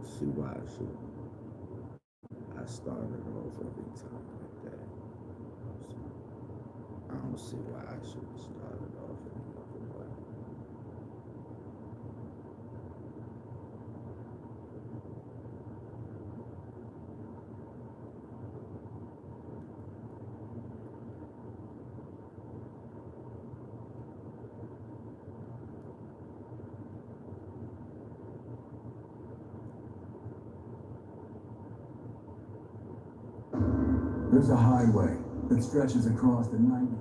see why I started off every time like that. So I don't see why I should have started off another way. There's a highway that stretches across the 90.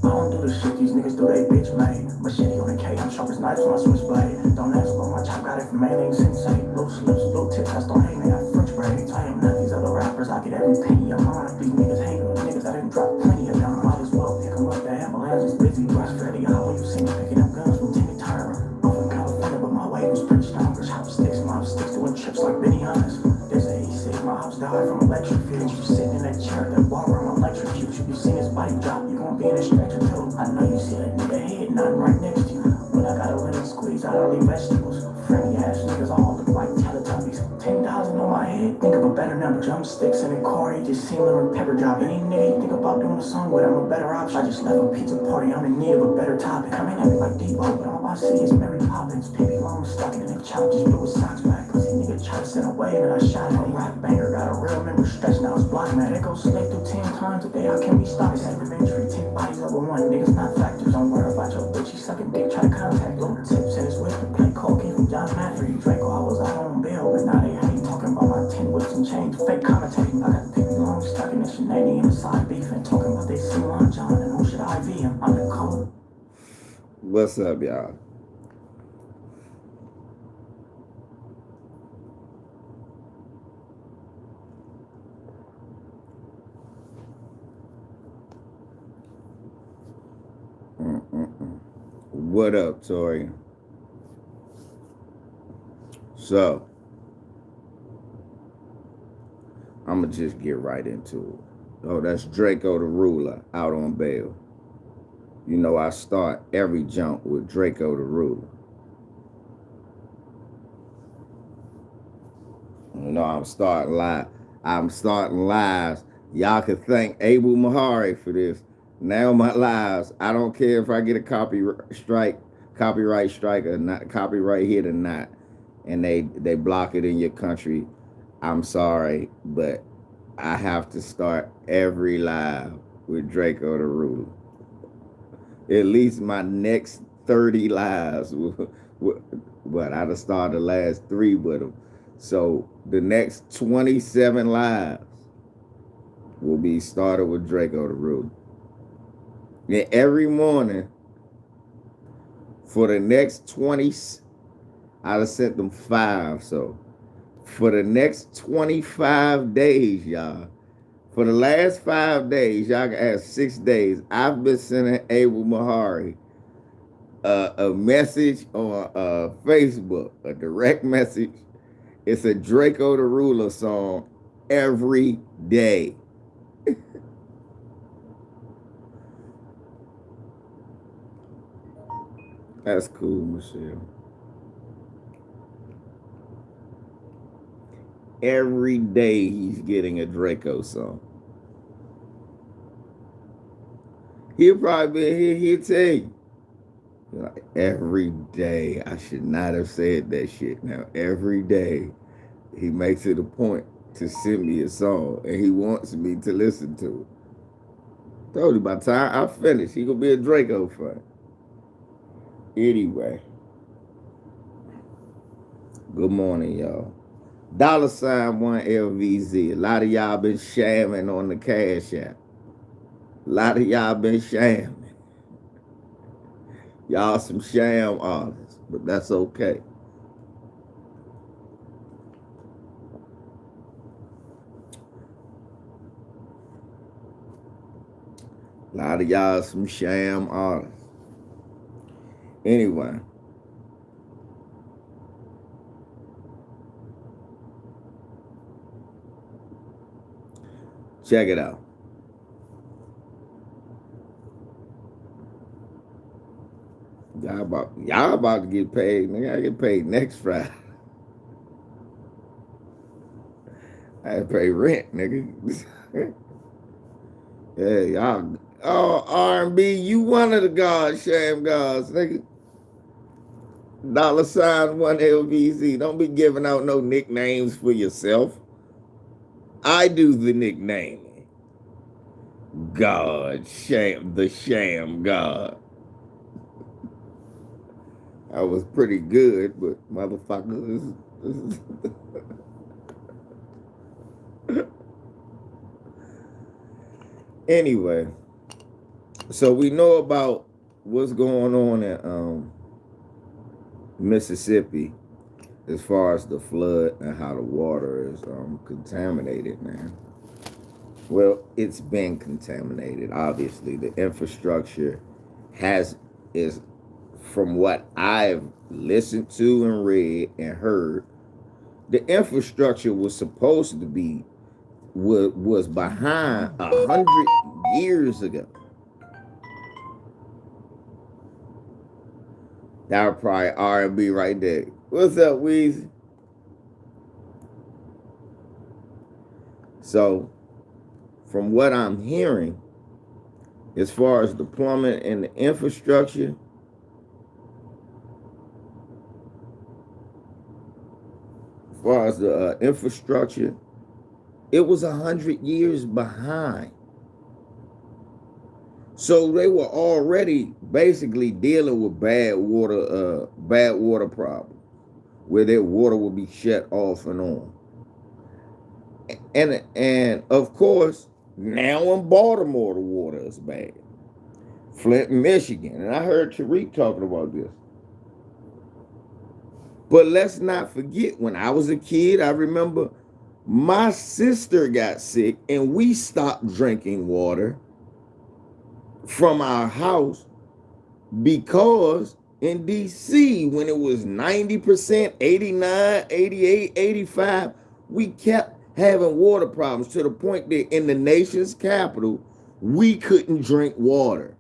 I don't do the shit these niggas do, they bitch made. Machete on the K, I'm sharp as knives on my switchblade. Don't ask about my chop, got it from Mailing Sensei. Loose lips, blue tips, I start hating, I got French braids. I am not these other rappers, I get every penny of mine. These niggas hate on niggas, I didn't drop plenty of them. Might as well pick them up, the ambulance is busy. Brush Freddy, how will you see me picking up guns from Timmy Turner? I'm from California, but my wave was pretty stronger. Chopsticks, mobsticks, doing trips like Benny Hannes. There's a E6, my house died from electric fields. You sitting in that chair, that water, I'm electrocute you. You seen his body drop, you gon' be in a stretcher too. I know you see that nigga head nothing right next to you. When I got a lemon squeeze, I don't leave vegetables. Friendly ass niggas all look like Teletubbies. 10,000 on my head, think of a better number. Drumsticks in the car, he just seen lemon pepper drop. Any nigga you think about doing a song with, I'm a better option. I just left a pizza party, I'm in need of a better topic. Coming at me like Debo, but all I see is Mary Poppins. Pippi Long stuck in the chop, just blew his socks back. Pussy nigga tried to send away, and I shot him. Rock banger, got a real member stretch, now it's block man. It goes slick through 10 times a day, how can we stop? It's elementary, 10 bodies over one, niggas not factors. Don't worry about your bitch, she sucking dick, try to contact. Little tips in his whip to play cocaine from John Mafferty. Draco, I was out on bail, but now they hate. Talking about my 10 whips and chains, fake commentating. I got Pippi Long stuck in the shenanigan and side beef, and talking about they see Lon John and who should I be him? I'm the code. What's up, y'all? What up, Tori? So, I'm going to just get right into it. Oh, that's Draco the Ruler out on bail. You know, I start every jump with Draco the Ruler. You know, I'm starting lives. Y'all can thank Abu Mahari for this. Now my lives, I don't care if I get a copyright strike or not, copyright hit or not, and they block it in your country. I'm sorry, but I have to start every live with Draco the Ruler. At least my next 30 lives, but I'd have started the last 3 with them. So the next 27 lives will be started with Draco the Ruler. And every morning for the next 20, I'd have sent them 5. So for the next 25 days, y'all, for the last 5 days, y'all can ask 6 days, I've been sending Abel Mahari a message on Facebook, a direct message. It's a Draco the Ruler song every day. That's cool, Michelle. Every day he's getting a Draco song. He'll probably be here, he'll tell you. Like, every day, I should not have said that shit. Now, every day, he makes it a point to send me a song, and he wants me to listen to it. Told you, by the time I finish, he gonna be a Draco fan. Anyway, good morning, y'all. $1LVZ. A lot of y'all been shamming on the Cash App. A lot of y'all been shamming. Y'all some sham artists, but that's okay. A lot of y'all some sham artists. Anyway, Check it out. Y'all about to get paid. Nigga, I get paid next Friday. I pay rent, nigga. Yeah, y'all. Oh, R&B, you one of the gods, sham gods, nigga. $ one LVC. Don't be giving out no nicknames for yourself. I do the nicknaming. God, the sham God. I was pretty good, but motherfuckers. Anyway, so we know about what's going on in Mississippi as far as the flood and how the water is contaminated, man. Well, it's been contaminated. Obviously, the infrastructure is from what I've listened to and read and heard. The infrastructure was supposed to be was behind 100 years ago. That was probably R&B right there. What's up, Weezy? So, from what I'm hearing, as far as the plumbing and the infrastructure, it was 100 years behind. So they were already basically dealing with bad water problems, where their water would be shut off and on. And of course, now in Baltimore the water is bad. Flint, Michigan, and I heard Tariq talking about this. But let's not forget, when I was a kid, I remember my sister got sick and we stopped drinking water from our house because in DC, when it was 90%, 89, 88, 85, we kept having water problems to the point that in the nation's capital, we couldn't drink water.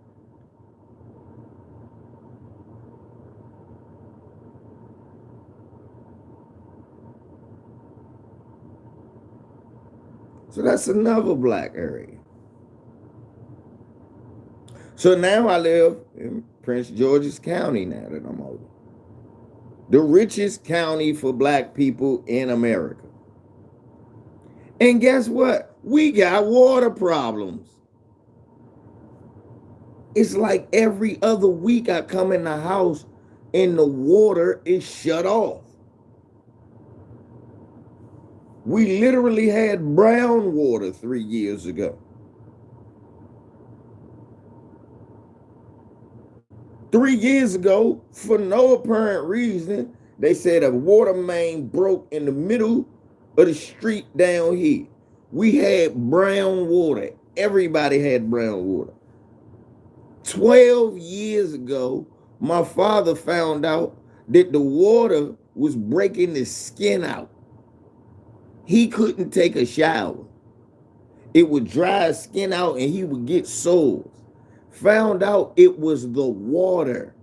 So that's another black area. So now I live in Prince George's County now that I'm older. The richest county for black people in America. And guess what? We got water problems. It's like every other week I come in the house and the water is shut off. We literally had brown water 3 years ago. 3 years ago, for no apparent reason, they said a water main broke in the middle of the street down here. We had brown water. Everybody had brown water. 12 years ago, my father found out that the water was breaking his skin out. He couldn't take a shower. It would dry his skin out and he would get sores. Found out it was the water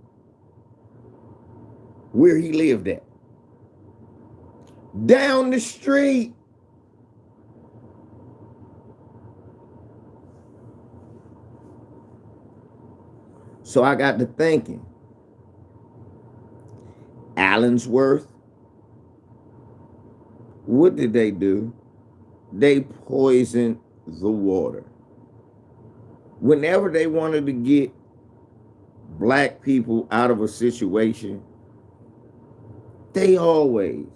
where he lived at. Down the street. So I got to thinking, Allensworth, what did they do? They poisoned the water. Whenever they wanted to get black people out of a situation, they always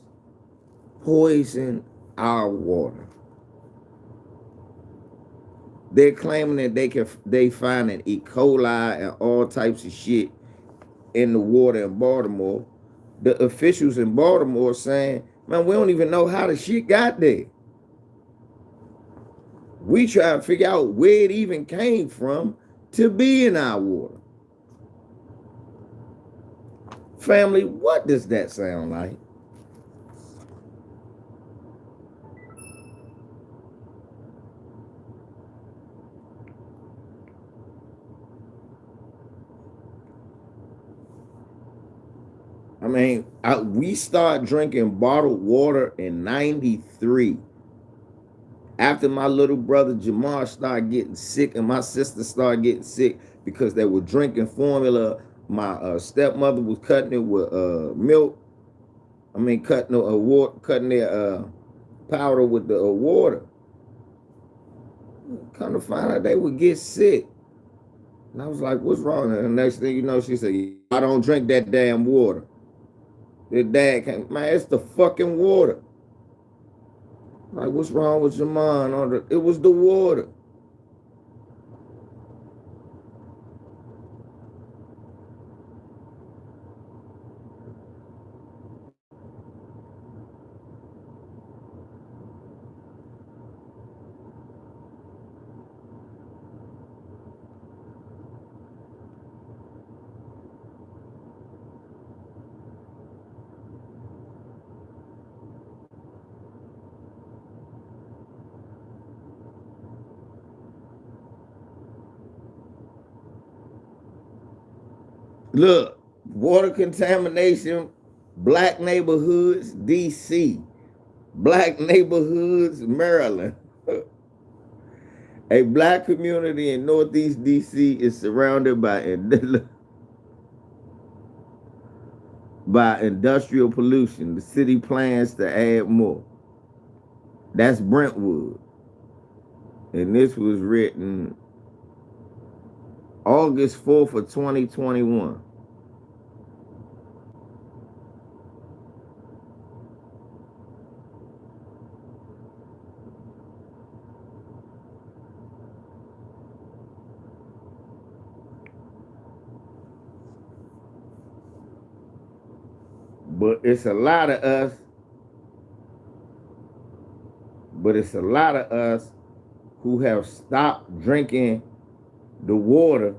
poison our water. They're claiming that they find an E. coli and all types of shit in the water in Baltimore. The officials in Baltimore saying, man, we don't even know how the shit got there. We try to figure out where it even came from to be in our water. Family, what does that sound like? we started drinking bottled water in '93. After my little brother Jamar started getting sick and my sister started getting sick because they were drinking formula. My stepmother was cutting it with milk. Cutting the water, cutting their powder with the water. Come to find out they would get sick. And I was like, what's wrong? And the next thing you know, she said, I don't drink that damn water. Their dad came, man, it's the fucking water. Like, what's wrong with your mind? It was the water. Look, water contamination, black neighborhoods, DC, black neighborhoods, Maryland. A black community in Northeast DC is surrounded by industrial pollution. The city plans to add more. That's Brentwood. And this was written August 4th of 2021. But it's a lot of us. Who have stopped drinking the water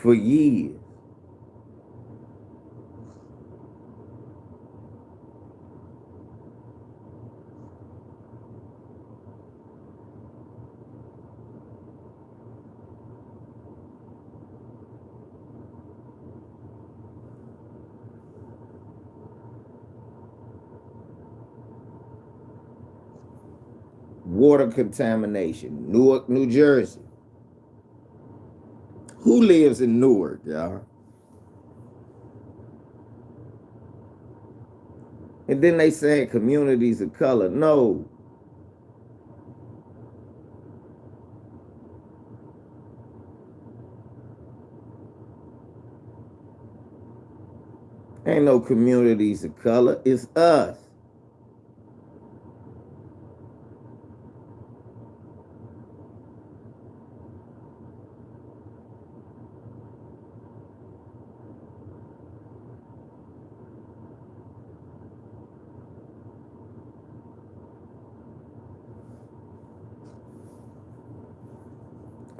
for years. Water contamination, Newark, New Jersey. Who lives in Newark, y'all? And then they say communities of color. No. Ain't no communities of color. It's us.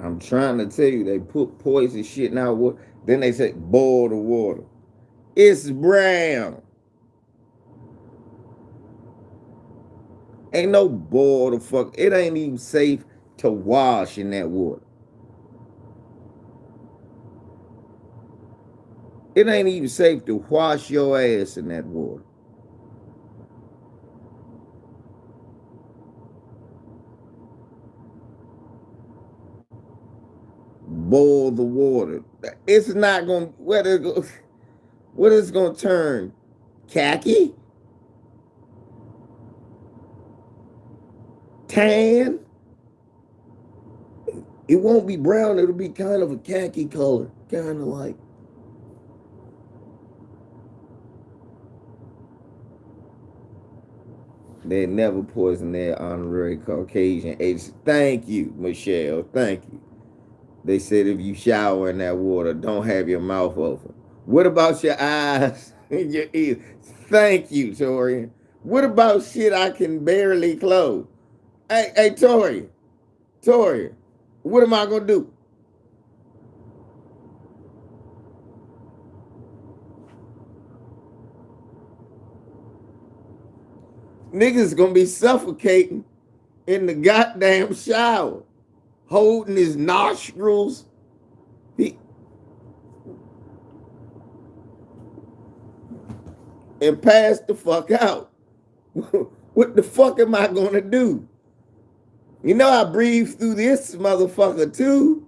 I'm trying to tell you, they put poison shit in our water. Then they say, boil the water. It's brown. Ain't no boil the fuck. It ain't even safe to wash in that water. It ain't even safe to wash your ass in that water. Boil the water. It's not going to, what is going to turn? Khaki? Tan? It won't be brown. It'll be kind of a khaki color. Kind of like. They never poison their honorary Caucasian agents. Thank you, Michelle. Thank you. They said if you shower in that water, don't have your mouth open. What about your eyes and your ears? Thank you, Torian. What about shit I can barely close? Hey, Torian. What am I gonna do? Niggas gonna be suffocating in the goddamn shower, holding his nostrils. and pass the fuck out. What the fuck am I gonna do? You know I breathe through this motherfucker too.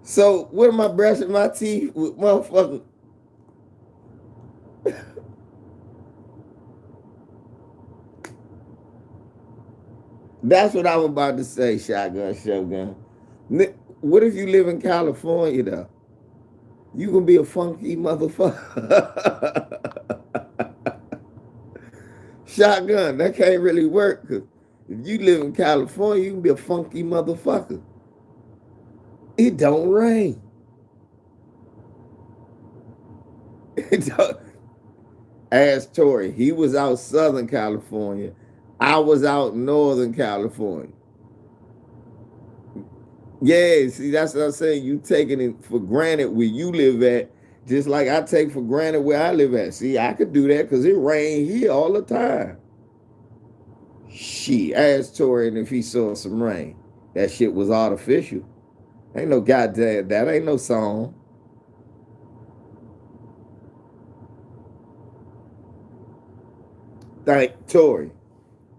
So what am I brushing my teeth with, motherfucker? That's what I was about to say, shotgun, shotgun. What if you live in California though? You gonna be a funky motherfucker. Shotgun, that can't really work. Cause if you live in California, you can be a funky motherfucker. It don't rain. It don't. Ask Tory. He was out Southern California. I was out Northern California. Yeah, see, that's what I'm saying. You taking it for granted where you live at, just like I take for granted where I live at. See, I could do that because it rain here all the time. Shit, ask Torian if he saw some rain. That shit was artificial. Ain't no goddamn, that ain't no song. Thank Tory.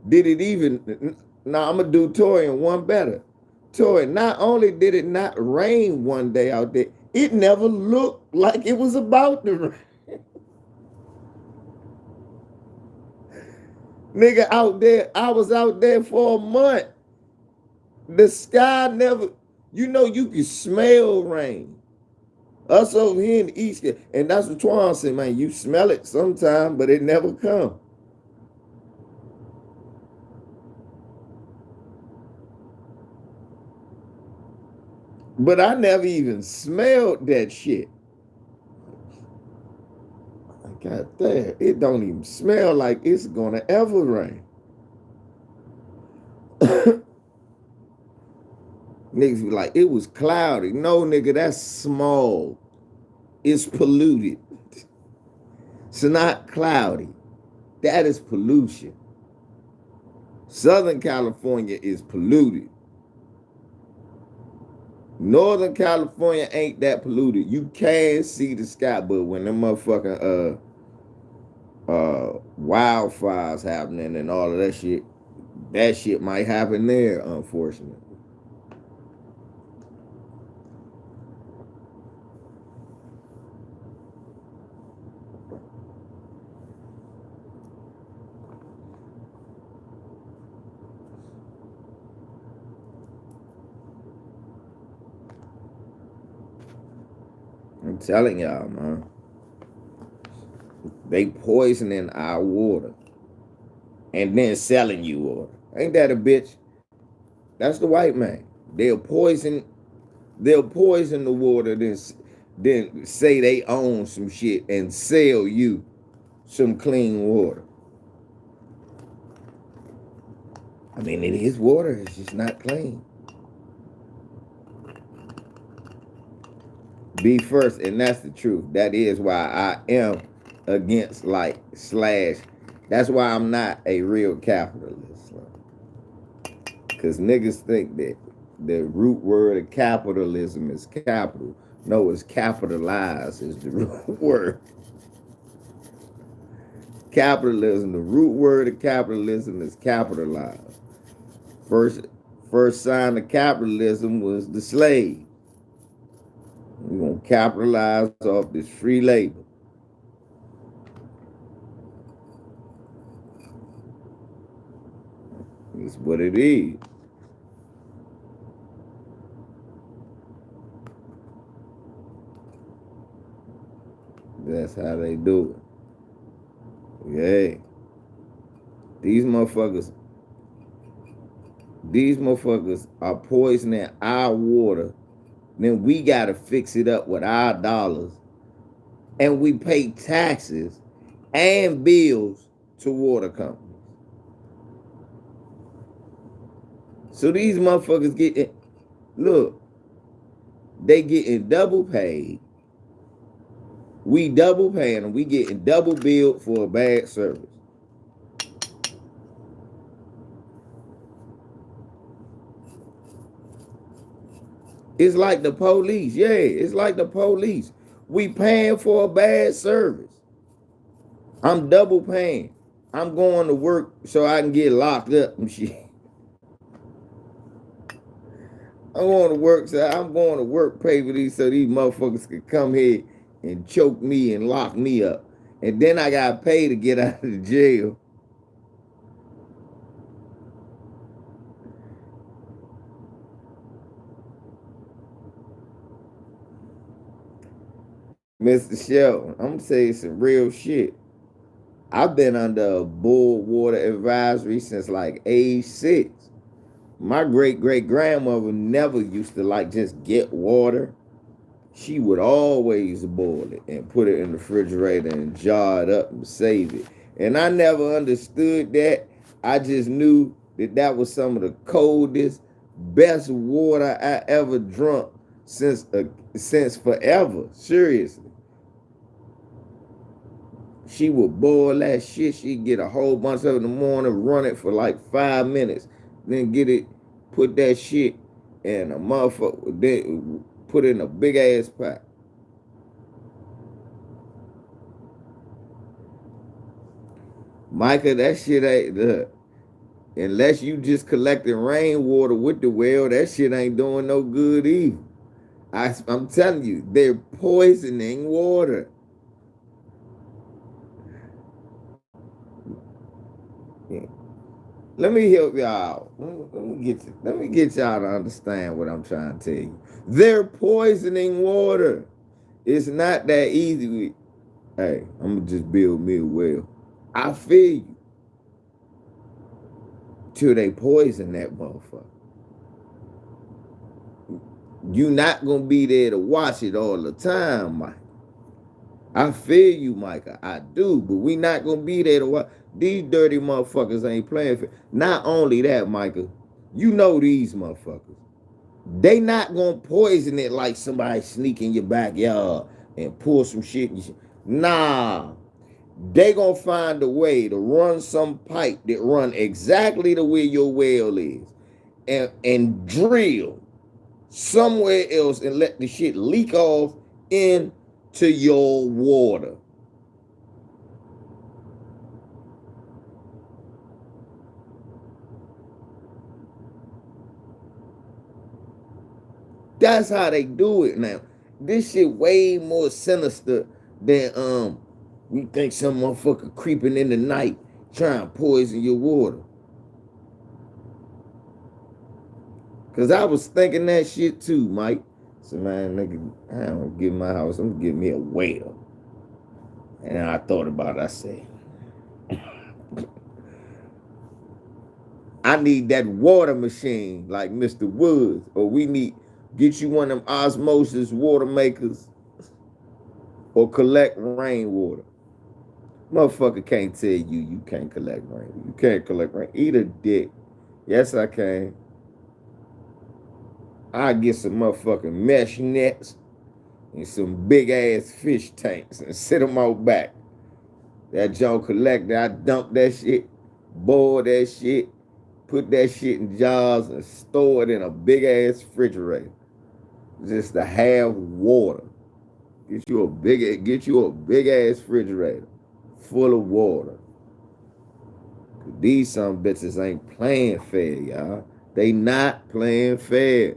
Did it even, now I'm going to do Torian one better. Tory, not only did it not rain one day out there, it never looked like it was about to rain. Nigga out there, I was out there for a month. The sky never, you know, you can smell rain. Us over here in the East, and that's what Twan said, man, you smell it sometime, but it never come. But I never even smelled that shit. God damn, it don't even smell like it's gonna ever rain. Niggas be like, it was cloudy. No, nigga, that's small. It's polluted. It's not cloudy. That is pollution. Southern California is polluted. Northern California ain't that polluted. You can see the sky, but when them motherfucking wildfires happening and all of that shit might happen there, unfortunately. I'm telling y'all, man. They poisoning our water and then selling you water. Ain't that a bitch? That's the white man. They'll poison the water, then say they own some shit and sell you some clean water. I mean, it is water, it's just not clean. Be first, and that's the truth. That is why I am against that's why I'm not a real capitalist. Because niggas think that the root word of capitalism is capital. No, it's capitalize is the root word. Capitalism, the root word of capitalism is capitalize. First sign of capitalism was the slave. We're going to capitalize off this free labor. It's what it is. That's how they do it. Yeah. These motherfuckers are poisoning our water. Then we got to fix it up with our dollars. And we pay taxes and bills to water companies. So these motherfuckers they getting double paid. We double paying them. We getting double billed for a bad service. It's like the police. Yeah, it's like the police. We paying for a bad service. I'm double paying. I'm going to work so I can get locked up and shit. I'm going to work, pay for these so these motherfuckers can come here and choke me and lock me up. And then I got paid to get out of the jail. Mr. Shelton, I'm saying some real shit. I've been under a boil water advisory since like age 6. My great great grandmother never used to like just get water. She would always boil it and put it in the refrigerator and jar it up and save it. And I never understood that. I just knew that that was some of the coldest, best water I ever drunk since forever. Seriously. She would boil that shit. She'd get a whole bunch of it in the morning, run it for like 5 minutes, then get it, put that shit in a motherfucker, then put it in a big ass pot. Micah, that shit ain't unless you just collecting rainwater with the well, that shit ain't doing no good either. I'm telling you, they're poisoning water. Yeah. Let me help y'all out. Let me get y'all to understand what I'm trying to tell you. They're poisoning water. It's not that easy. Hey, I'm gonna just build me a well. I feel you. Till they poison that motherfucker. You not gonna be there to watch it all the time, Mike. I feel you, Micah. I do, but we not gonna be there to watch. These dirty motherfuckers ain't playing for. Not only that, Micah, you know these motherfuckers. They not gonna poison it like somebody sneak in your backyard and pull some shit. Nah, they gonna find a way to run some pipe that run exactly the way your well is, and drill somewhere else and let the shit leak off into your water. That's how they do it now. This shit way more sinister than we think some motherfucker creeping in the night trying to poison your water. Cause I was thinking that shit too, Mike. So man, nigga, I don't give my house. I'm gonna give me a well. And I thought about it. I said, I need that water machine like Mr. Woods, or we need get you one of them osmosis water makers, or collect rainwater. Motherfucker can't tell you can't collect rain. You can't collect rain. Eat a dick. Yes, I can. I get some motherfucking mesh nets and some big ass fish tanks and sit them out back. That junk collector, I dump that shit, boil that shit, put that shit in jars and store it in a big ass refrigerator. Just to have water. Get you a big ass refrigerator full of water. These some bitches ain't playing fair, y'all. They not playing fair.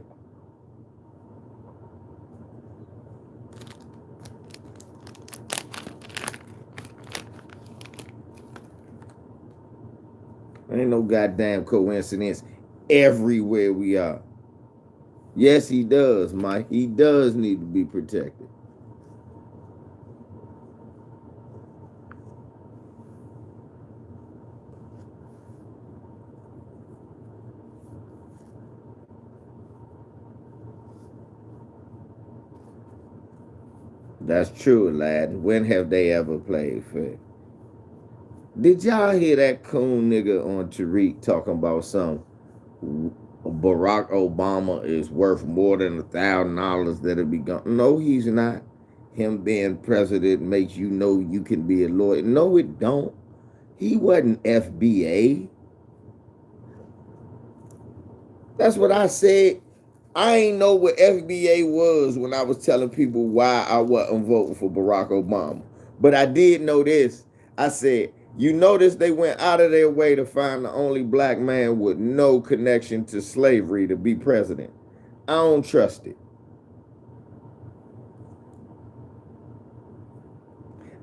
Ain't no goddamn coincidence everywhere we are. Yes, he does, Mike. He does need to be protected. That's true, lad. When have they ever played fair? Did y'all hear that coon nigga on Tariq talking about some Barack Obama is worth more than $1,000 that'll be gone? No, he's not. Him being president makes you know you can be a lawyer. No, it don't. He wasn't FBA. That's what I said I ain't know what FBA was when I was telling people why I wasn't voting for Barack Obama. But I did know this. I said, you notice they went out of their way to find the only black man with no connection to slavery to be president. I don't trust it.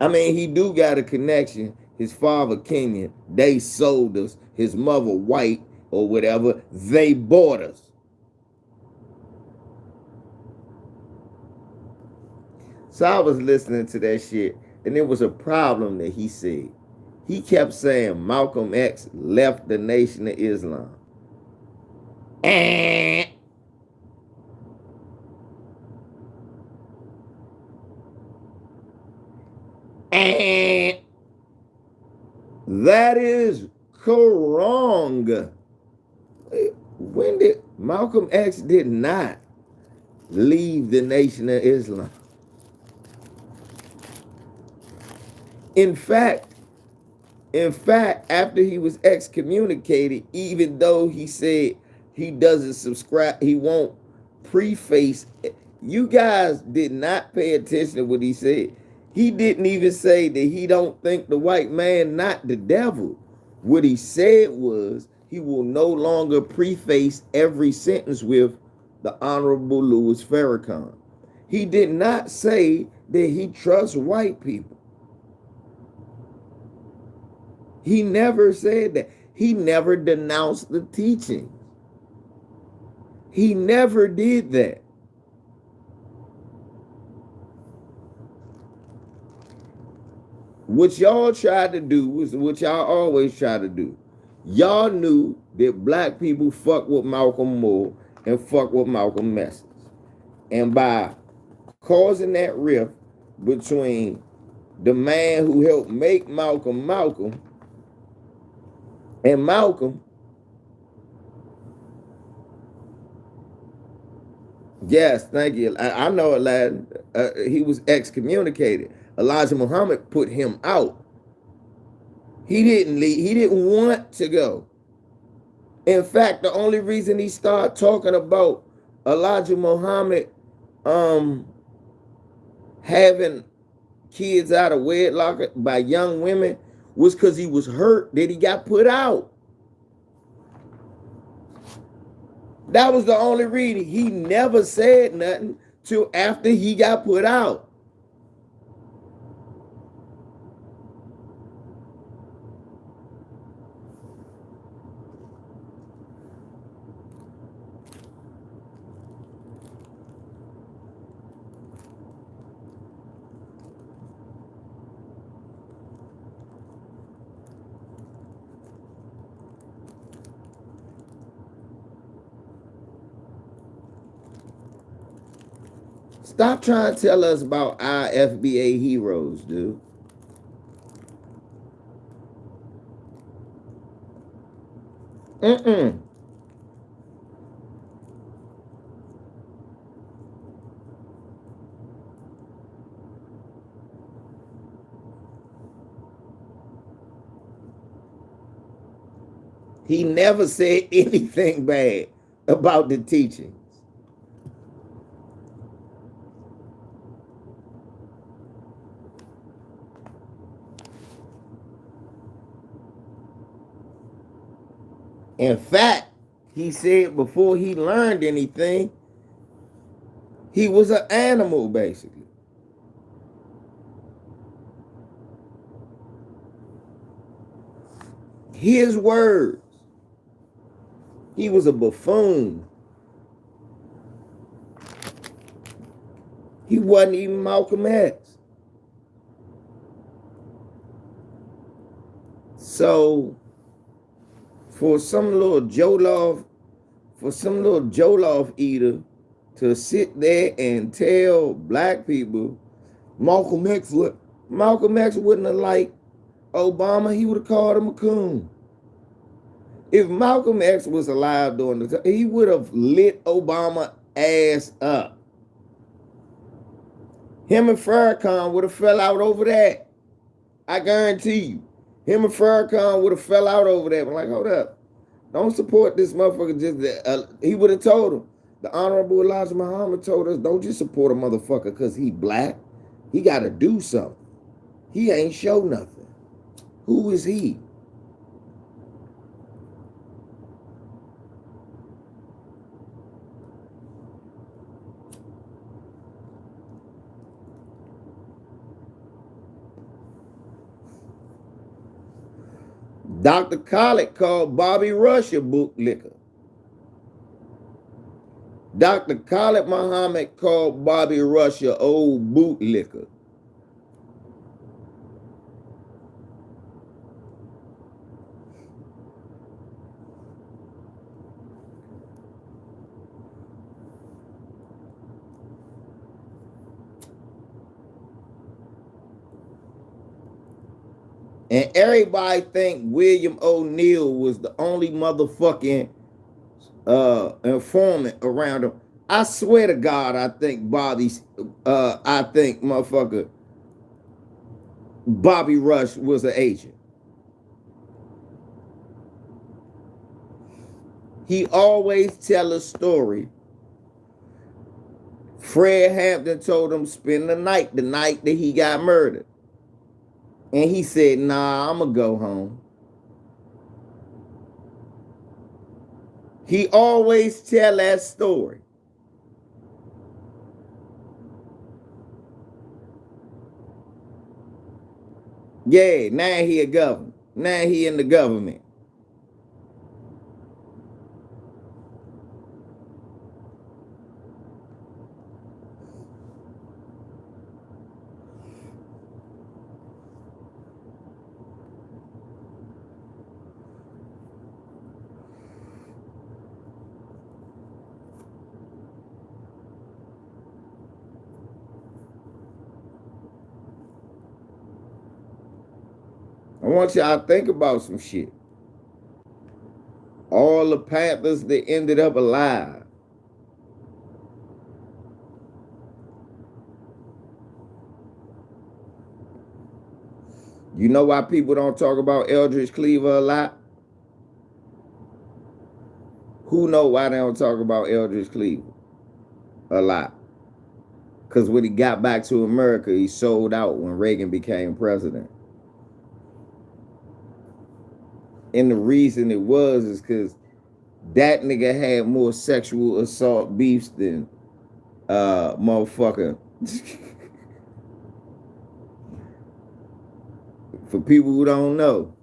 I mean, he do got a connection. His father Kenyan. They sold us. His mother white or whatever. They bought us. So I was listening to that shit, and it was a problem that he said. He kept saying Malcolm X left the Nation of Islam. That is wrong. When did Malcolm X did not leave the Nation of Islam? In fact, after he was excommunicated, even though he said he doesn't subscribe, he won't preface. You guys did not pay attention to what he said. He didn't even say that he don't think the white man not the devil. What he said was he will no longer preface every sentence with the Honorable Louis Farrakhan. He did not say that he trusts white people. He never said that. He never denounced the teachings. He never did that. What y'all tried to do is what y'all always try to do. Y'all knew that black people fuck with Malcolm more and fuck with Malcolm message. And by causing that rift between the man who helped make Malcolm and Malcolm, yes, thank you. I know it, lad. He was excommunicated. Elijah Muhammad put him out. He didn't leave. He didn't want to go. In fact, the only reason he started talking about Elijah Muhammad having kids out of wedlock by young women was because he was hurt that he got put out. That was the only reason. He never said nothing till after he got put out. Stop trying to tell us about our FBA heroes, dude. Mm-mm. He never said anything bad about the teachings. In fact, he said before he learned anything, he was an animal, basically. His words. He was a buffoon. He wasn't even Malcolm X. So, for some little Jollof eater to sit there and tell black people Malcolm X wouldn't have liked Obama, he would have called him a coon. If Malcolm X was alive during the time, he would have lit Obama ass up. Him and Farrakhan would have fell out over that. I guarantee you. Him and Farrakhan would have fell out over that. I'm like, hold up. Don't support this motherfucker. He would have told him, The Honorable Elijah Muhammad told us, don't just support a motherfucker because he black. He got to do something. He ain't show nothing. Who is he? Dr. Khaled called Bobby Rush a bootlicker. Dr. Khalid Muhammad called Bobby Rush a old bootlicker. And everybody think William O'Neill was the only motherfucking informant around him. I swear to God, I think motherfucker Bobby Rush was an agent. He always tell a story. Fred Hampton told him spend the night that he got murdered. And he said, nah, I'm going to go home. He always tell that story. Yeah, now he a governor. Now he in the government. I want y'all to think about some shit. All the Panthers that ended up alive. You know why people don't talk about Eldridge Cleaver a lot? Who know why they don't talk about Eldridge Cleaver a lot? Because when he got back to America, he sold out when Reagan became president. And the reason it was is because that nigga had more sexual assault beefs than motherfucker. For people who don't know,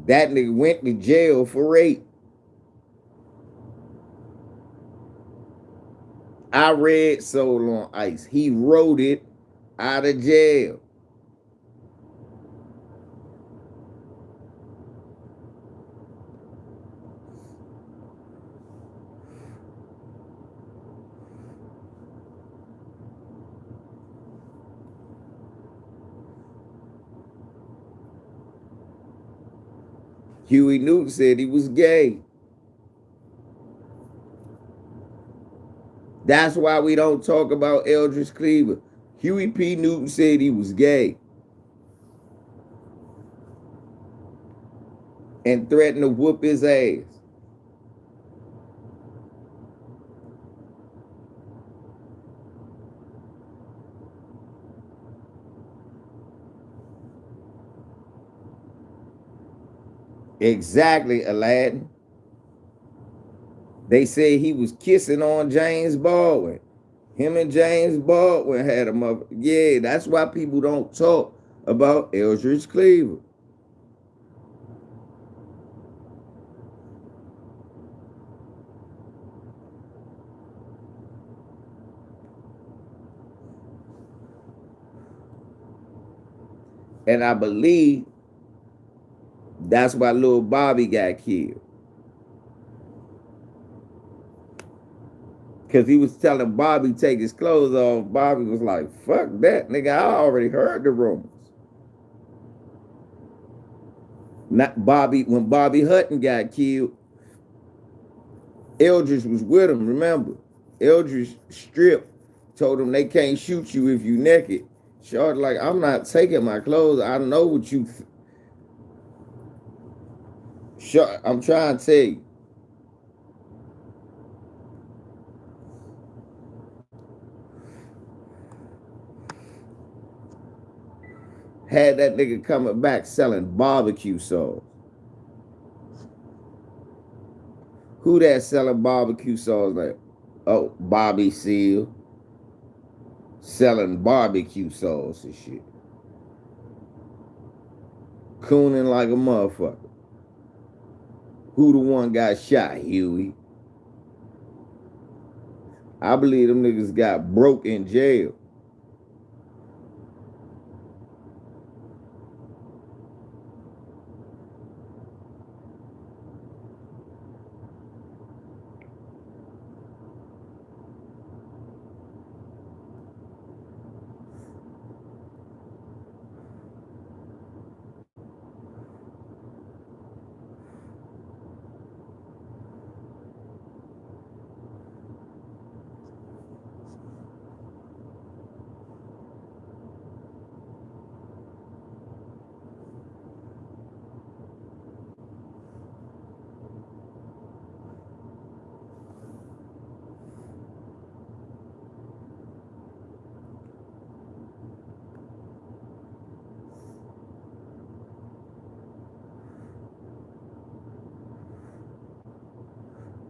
that nigga went to jail for rape. I read Soul on Ice. He wrote it out of jail. Huey Newton said he was gay. That's why we don't talk about Eldridge Cleaver. Huey P. Newton said he was gay and threatened to whoop his ass. Exactly, Aladdin. They said he was kissing on James Baldwin. Him and James Baldwin had a mother. Yeah, that's why people don't talk about Eldridge Cleaver. And I believe that's why little Bobby got killed. Because he was telling Bobby take his clothes off. Bobby was like, fuck that, nigga. I already heard the rumors. Not Bobby, when Bobby Hutton got killed, Eldridge was with him, remember? Eldridge stripped, told him they can't shoot you if you naked. Short like, I'm not taking my clothes. I know what you... I'm trying to tell you. Had that nigga coming back selling barbecue sauce. Who that selling barbecue sauce like? Oh, Bobby Seale selling barbecue sauce and shit. Cooning like a motherfucker. Who the one got shot, Huey? I believe them niggas got broke in jail.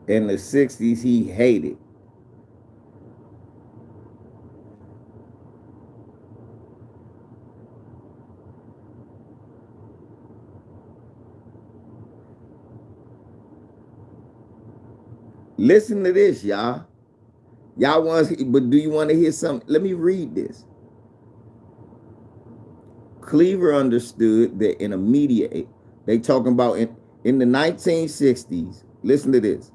In the 60s, he hated. Listen to this, y'all. Y'all want, but do you want to hear something? Let me read this. Cleaver understood that in a media, they talking about in the 1960s. Listen to this.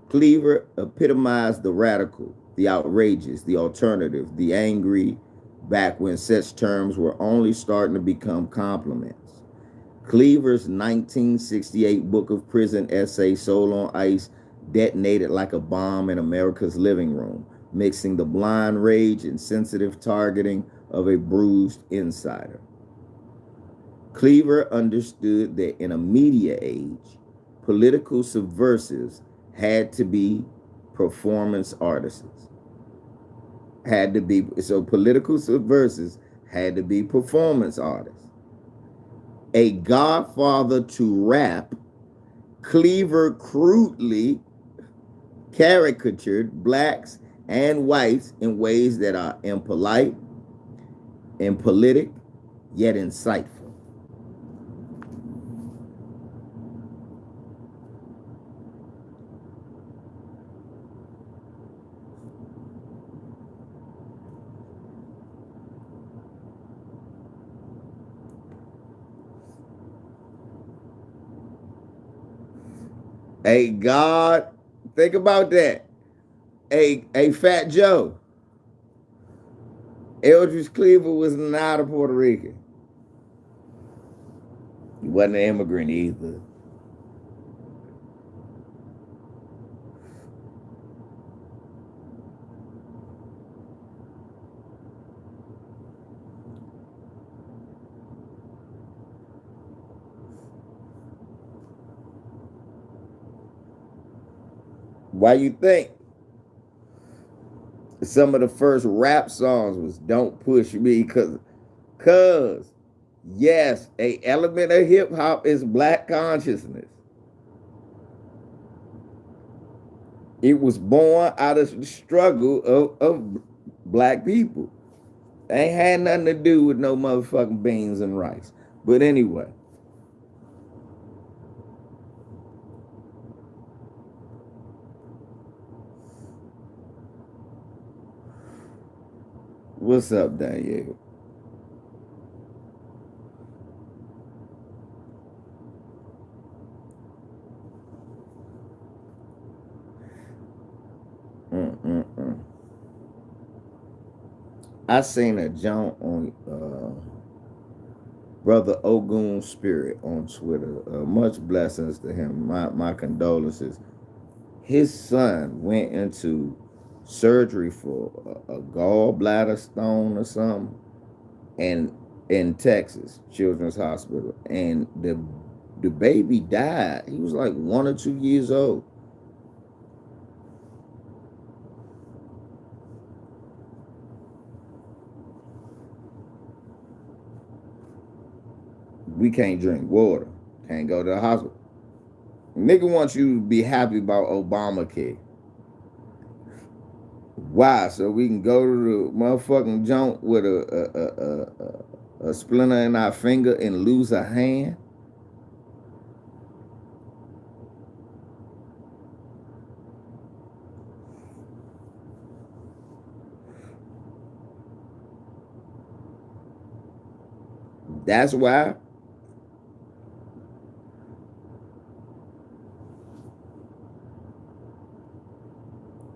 Cleaver epitomized the radical, the outrageous, the alternative, the angry, back when such terms were only starting to become compliments. Cleaver's 1968 Book of Prison essay, Soul on Ice, detonated like a bomb in America's living room, mixing the blind rage and sensitive targeting of a bruised insider. Cleaver understood that in a media age, political subversives had to be performance artists. So political subversives had to be performance artists. A godfather to rap, Cleaver crudely caricatured blacks and whites in ways that are impolite, impolitic, yet insightful. A God, think about that. A Fat Joe. Eldridge Cleaver was not a Puerto Rican. He wasn't an immigrant either. Why you think some of the first rap songs was "Don't Push Me"? Cause yes, a element of hip hop is black consciousness. It was born out of the struggle of black people. Ain't had nothing to do with no motherfucking beans and rice. But anyway, what's up, Danielle? Mm-mm-mm. I seen a jump on Brother Ogun Spirit on Twitter. Much blessings to him. My condolences. His son went into surgery for a gallbladder stone or something, and in Texas Children's Hospital, and the baby died. He was like 1 or 2 years old. We can't drink water. Can't go to the hospital. Nigga wants you to be happy about Obamacare. Why? So we can go to the motherfucking joint with a splinter in our finger and lose a hand? That's why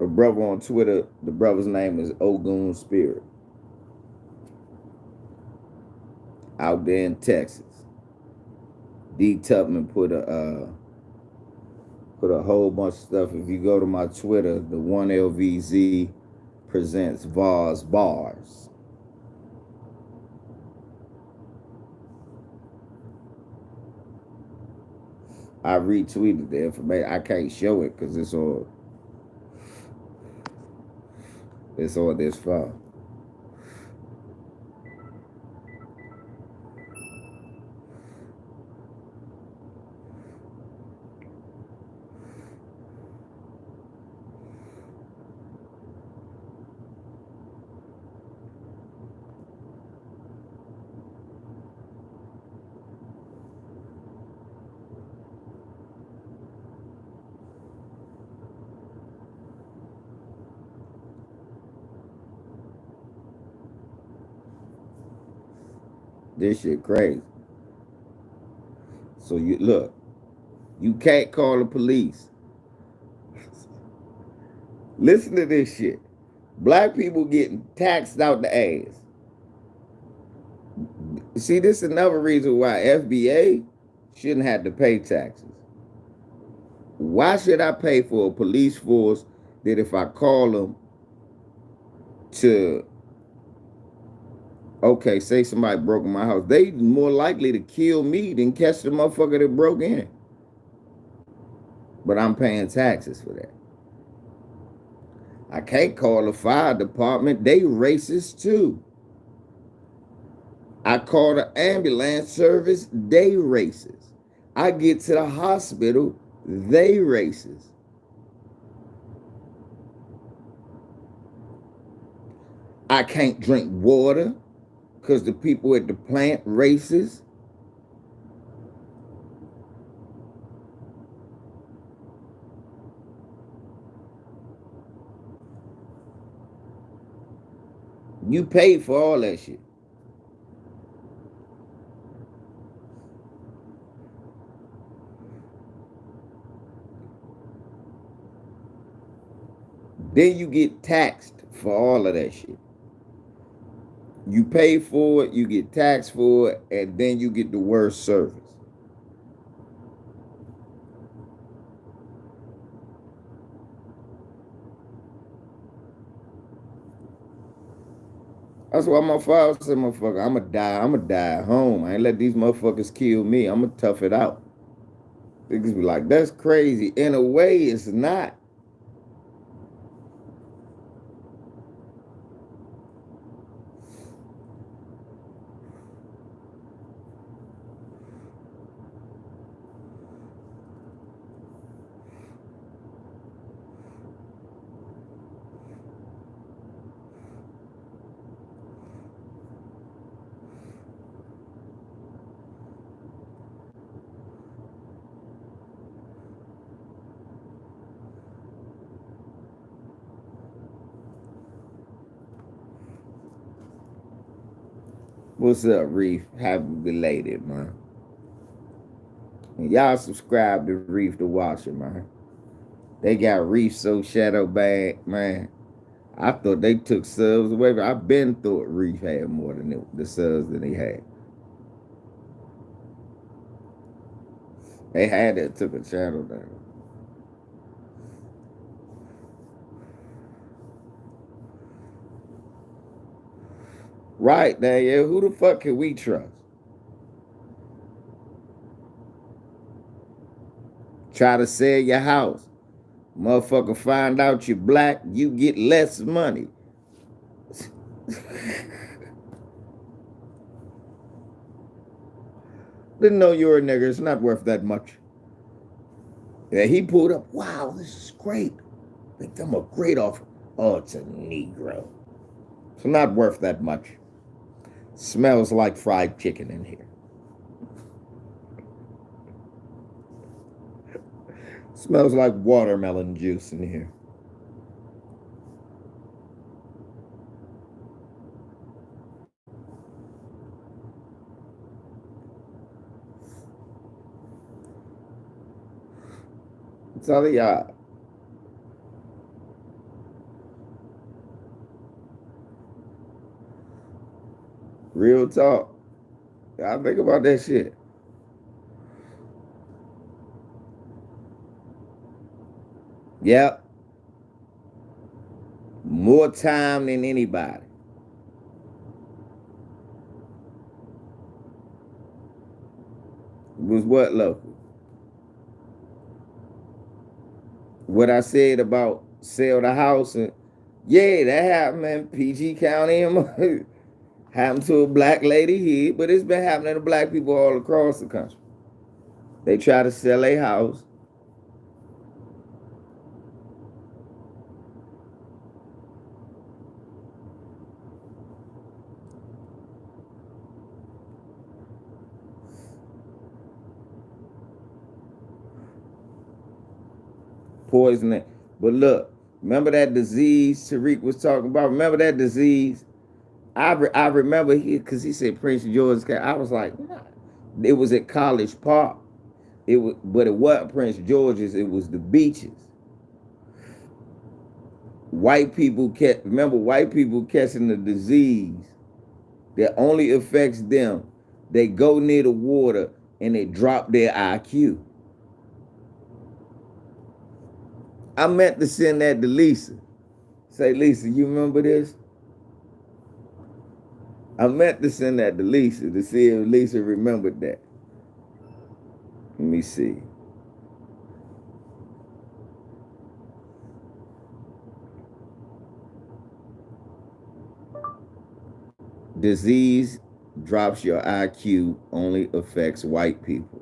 a brother on Twitter, the brother's name is Ogun Spirit, out there in Texas. D Tubman put a whole bunch of stuff. If you go to my Twitter, the 1LVZ presents Vars Bars. I retweeted the information. I can't show it because it's on this phone. This shit crazy. So you look, you can't call the police. Listen to this shit. Black people getting taxed out the ass. See, this is another reason why FBA shouldn't have to pay taxes. Why should I pay for a police force that if I call them to, okay, say somebody broke in my house, they more likely to kill me than catch the motherfucker that broke in. But I'm paying taxes for that. I can't call the fire department. They racist too. I call the ambulance service. They racist. I get to the hospital. They racist. I can't drink water because the people at the plant racist. You paid for all that shit. Then you get taxed for all of that shit. You pay for it, you get taxed for it, and then you get the worst service. That's why my father said, motherfucker, I'ma die at home. I ain't let these motherfuckers kill me. I'ma tough it out. Niggas be like, that's crazy. In a way, it's not. What's up, Reef? Happy belated, man. And y'all subscribe to Reef the Watcher, man. They got Reef so shadow bad, man. I thought they took subs away, but I've been thought Reef had more than the subs that he had. They had it, took a channel down. Right, Daniel. Who the fuck can we trust? Try to sell your house. Motherfucker find out you're black, you get less money. Didn't know you were a nigger. It's not worth that much. Yeah, he pulled up. Wow, this is great. Make them a great offer. Oh, it's a Negro. It's not worth that much. Smells like fried chicken in here. Smells like watermelon juice in here. Tell y'all, real talk. I think about that shit. Yep. More time than anybody. Was what, local? What I said about sell the house and yeah, that happened in PG County and happened to a black lady here, but it's been happening to black people all across the country. They try to sell a house. Poison it. But look, remember that disease Tariq was talking about? Remember that disease? I remember because he said Prince George's. I was like, nah. It was at College Park. It was, but it wasn't Prince George's. It was the beaches. White people remember white people catching the disease that only affects them. They go near the water and they drop their IQ. I meant to send that to Lisa. Say, Lisa, you remember this? I meant to send that to Lisa to see if Lisa remembered that. Let me see. Disease drops your IQ, only affects white people.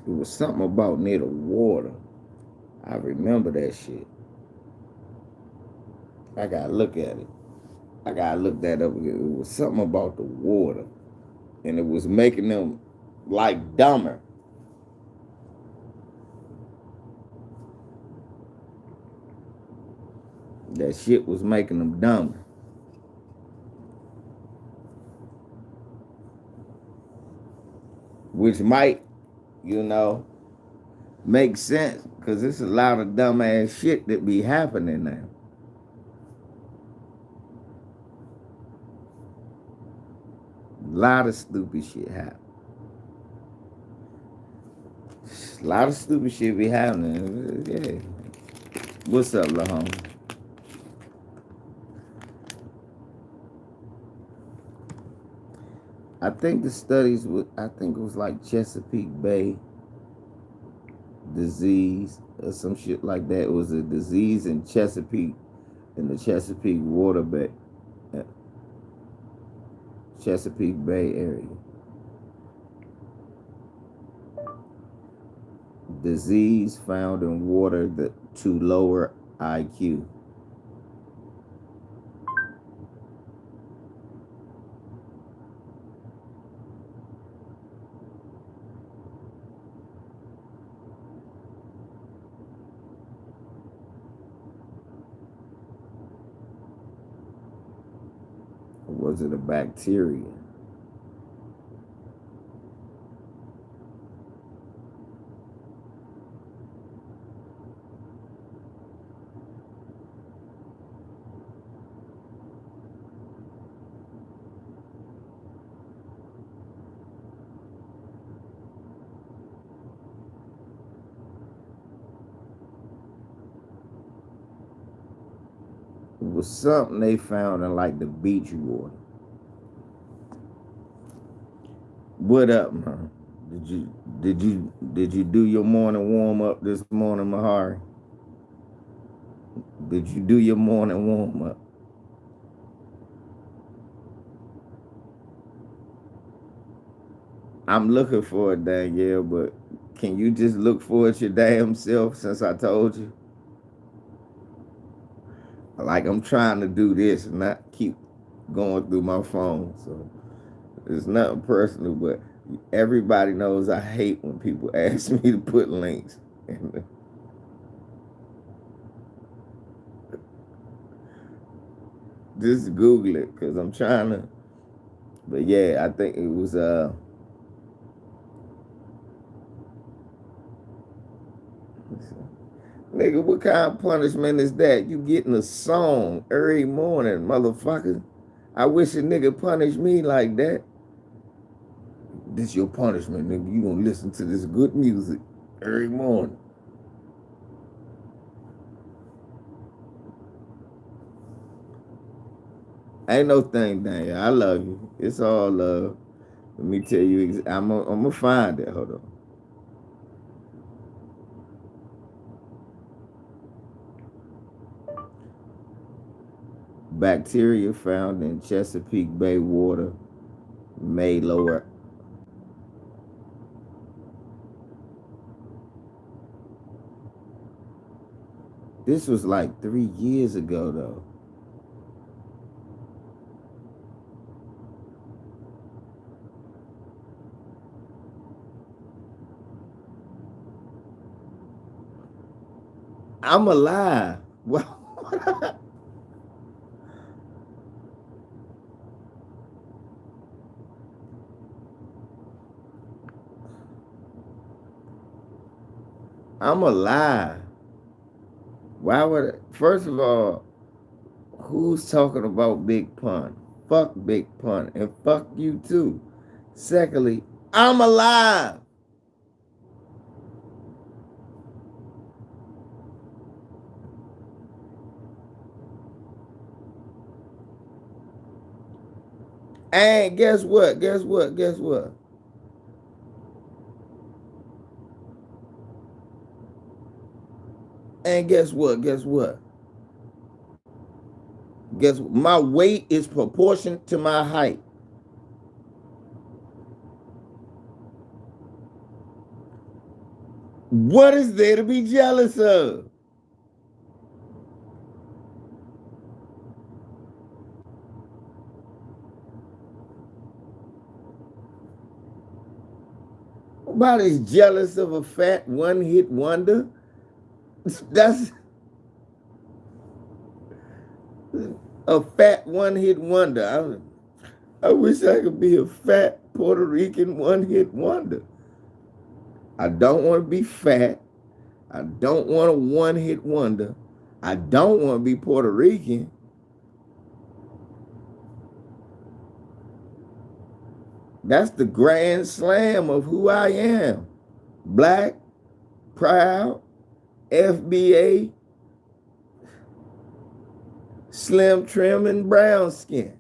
It was something about near the water. I remember that shit. I gotta look at it. I gotta look that up again. It was something about the water. And it was making them like dumber. That shit was making them dumber. Which might, you know, make sense because it's a lot of dumbass shit that be happening now. A lot of stupid shit happen. A lot of stupid shit be happening. Yeah. What's up, La Homie? I think the studies I think it was like Chesapeake Bay disease or some shit like that. It was a disease in Chesapeake, in the Chesapeake Water Bay, Chesapeake Bay area. Disease found in water to lower IQ. Or was it a bacteria? It was something they found in like the beach water. What up, man? Did you do your morning warm up this morning, Mahari? Did you do your morning warm up? I'm looking for it, Danielle, but can you just look for it your damn self since I told you? Like I'm trying to do this and not keep going through my phone. So it's nothing personal, but everybody knows I hate when people ask me to put links. Just Google it because I'm trying to. But yeah, I think it was nigga, what kind of punishment is that? You getting a song every morning, motherfucker. I wish a nigga punished me like that. This your punishment, nigga. You gonna listen to this good music every morning. Ain't no thing, Daniel. I love you. It's all love. Let me tell you, I'm gonna find it. Hold on. Bacteria found in Chesapeake Bay water may lower. This was like 3 years ago, though. I'm alive. Well, I'm alive. Why would? First of all, who's talking about Big Pun? Fuck Big Pun and fuck you too. Secondly, I'm alive. And guess what? Guess what? Guess what? And guess what? Guess what? Guess what? My weight is proportionate to my height. What is there to be jealous of? Nobody's jealous of a fat one-hit wonder. That's a fat one-hit wonder. I wish I could be a fat Puerto Rican one-hit wonder. I don't want to be fat. I don't want a one-hit wonder. I don't want to be Puerto Rican. That's the grand slam of who I am. Black, proud, FBA, slim, trim, and brown skin.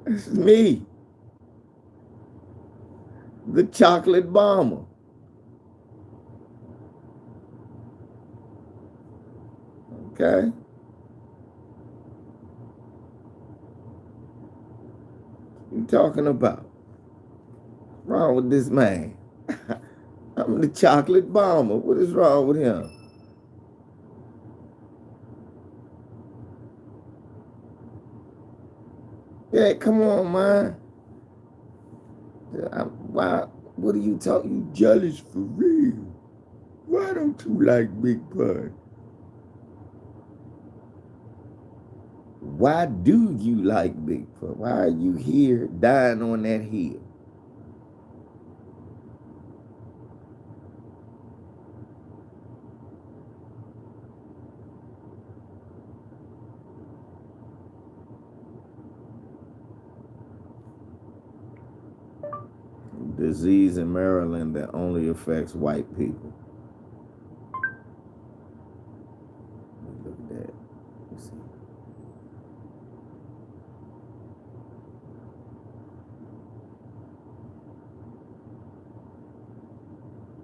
It's me. The chocolate bomber. Okay? You talking about? What's wrong with this man? I'm the chocolate bomber. What is wrong with him? Yeah, come on, man. Why? What are you talking? You jealous for real? Why don't you like Big Pun? Why do you like Bigfoot? Why are you here dying on that hill? Disease in Maryland that only affects white people. Look at that. Let's see.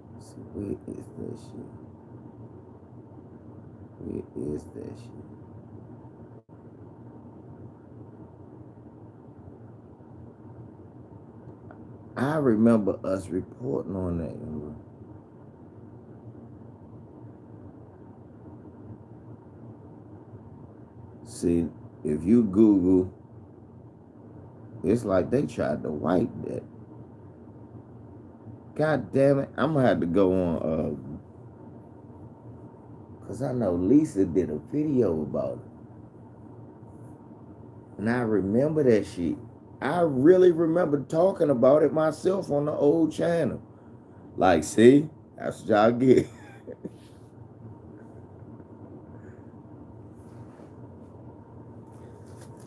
Let's see. Where is that shit? Where is that shit? I remember us reporting on that. See, if you Google, it's like they tried to wipe that. God damn it. I'm gonna have to go on cause I know Lisa did a video about it. And I remember that shit. I really remember talking about it myself on the old channel. Like, see, that's what y'all get.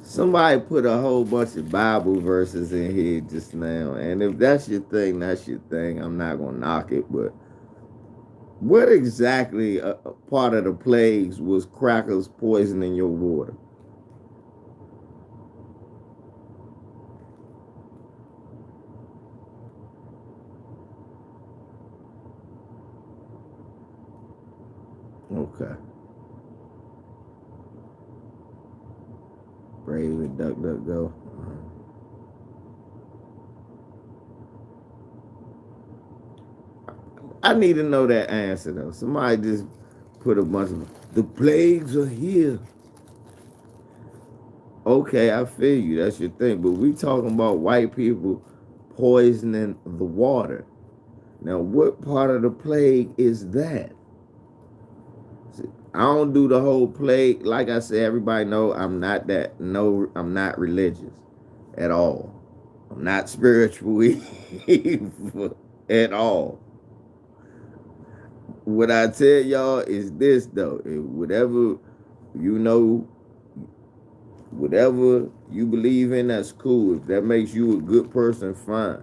Somebody put a whole bunch of Bible verses in here just now. And if that's your thing, that's your thing. I'm not going to knock it. But what exactly a part of the plagues was crackers poisoning your water? Okay. Brave and duck, duck, go. I need to know that answer though. Somebody just put a bunch of the plagues are here. Okay, I feel you. That's your thing. But we talking about white people poisoning the water. Now, what part of the plague is that? See, I don't do the whole plague. Like I said, everybody know I'm not that. No, I'm not religious at all. I'm not spiritual at all. What I tell y'all is this though: if whatever you know, whatever you believe in, that's cool. If that makes you a good person, fine.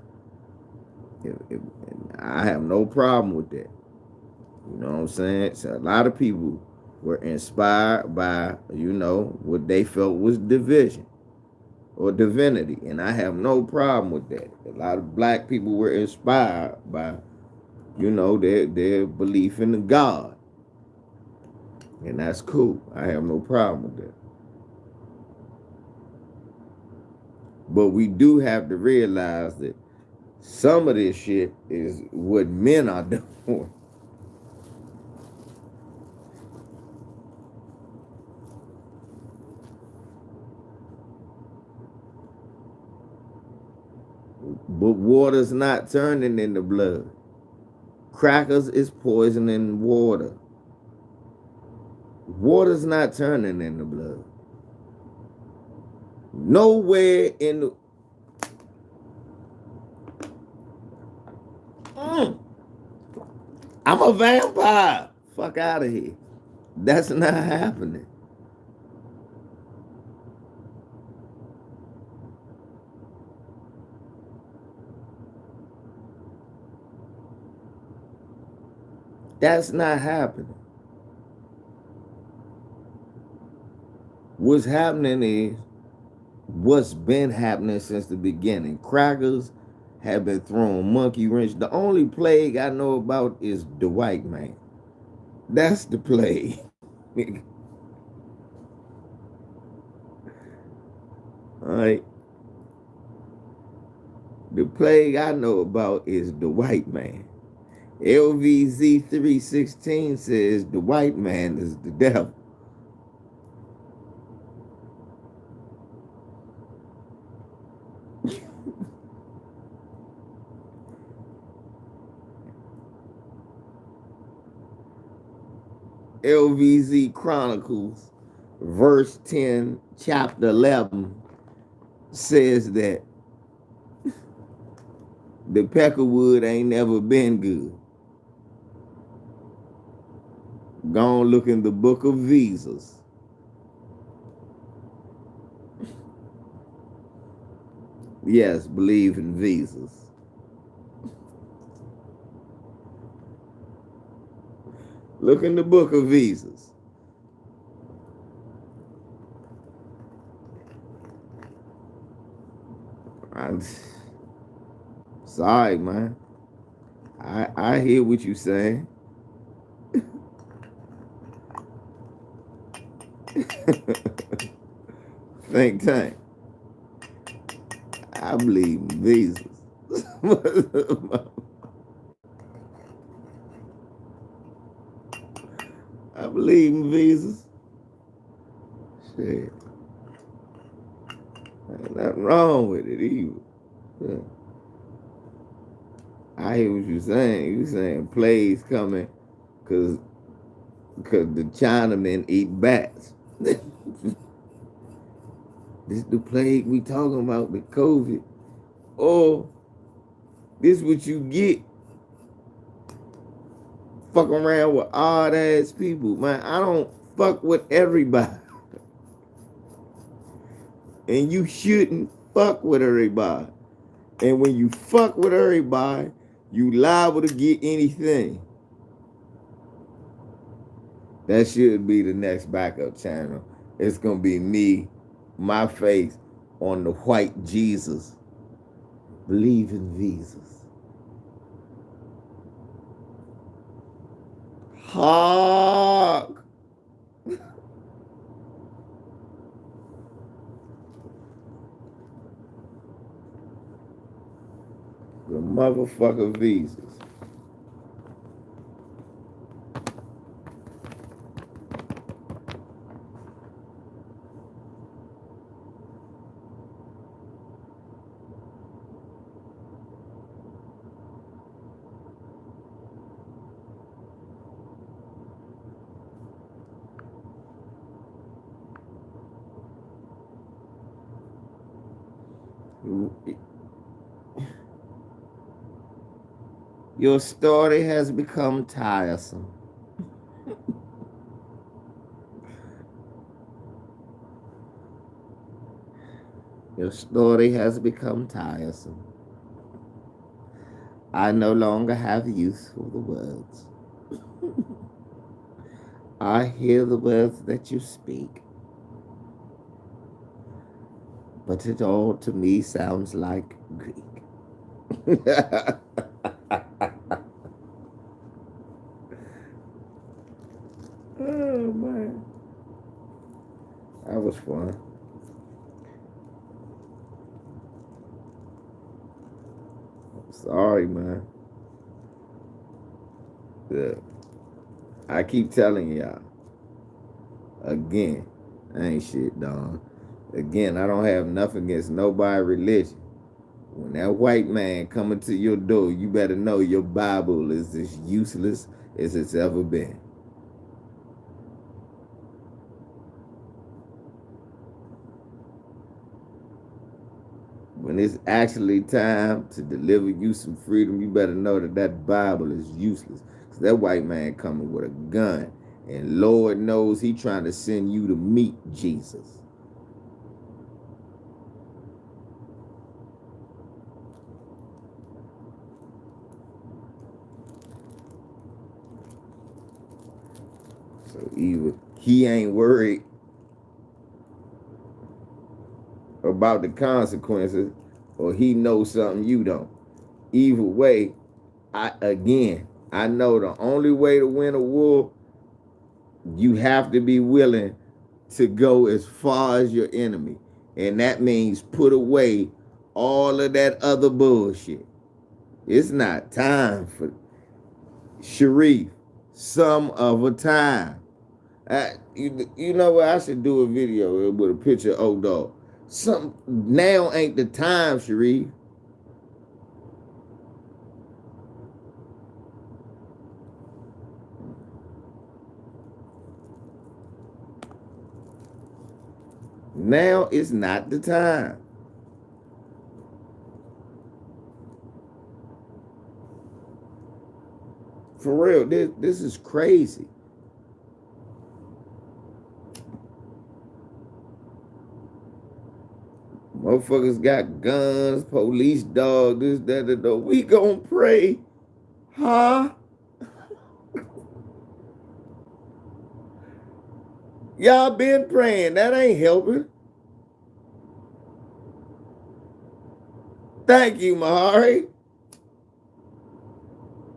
I have no problem with that. You know what I'm saying? So a lot of people were inspired by, what they felt was division or divinity. And I have no problem with that. A lot of black people were inspired by, their belief in the God. And that's cool. I have no problem with that. But we do have to realize that some of this shit is what men are doing. But water's not turning into blood. Crackers is poisoning water. Water's not turning into blood. Nowhere in the... I'm a vampire. Fuck out of here. That's not happening. That's not happening. What's happening is what's been happening since the beginning. Crackers have been throwing monkey wrench. The only plague I know about is the white man. That's the plague. All right. The plague I know about is the white man. LVZ 316 says the white man is the devil. LVZ Chronicles verse 10, chapter 11 says that the peckerwood ain't never been good. Go on, look in the book of visas. Yes, believe in visas. Look in the book of visas. I'm sorry, man. I hear what you're saying. Think tank. I believe in visas. I believe in visas. Shit. Ain't nothing wrong with it either. Yeah. I hear what you're saying. You're saying plagues coming because the Chinamen eat bats. This the plague we talking about, the COVID. Or this what you get fuck around with odd ass people. Man, I don't fuck with everybody. And you shouldn't fuck with everybody. And when you fuck with everybody, you liable to get anything. That should be the next backup channel. It's gonna be me, my face on the white Jesus. Believe in visas. Hark! The motherfucker visas. Your story has become tiresome. Your story has become tiresome. I no longer have use for the words. I hear the words that you speak, but it all to me sounds like Greek. Oh, man. That was fun. Sorry, man. Yeah. I keep telling y'all. Again, I ain't shit, dog. Again, I don't have nothing against nobody religion. When that white man coming to your door, you better know your Bible is as useless as it's ever been. When it's actually time to deliver you some freedom, you better know that that Bible is useless. Because that white man coming with a gun, and Lord knows he trying to send you to meet Jesus. So either he ain't worried about the consequences, or he knows something you don't. Either way, I know the only way to win a war, you have to be willing to go as far as your enemy. And that means put away all of that other bullshit. It's not time for Sharif, some other time. You know what? I should do a video with a picture of old dog. Now ain't the time, Sharif. Now is not the time. For real, this is crazy. Motherfuckers got guns, police dogs, this, that. We gonna pray. Huh? Y'all been praying. That ain't helping. Thank you, Mahari.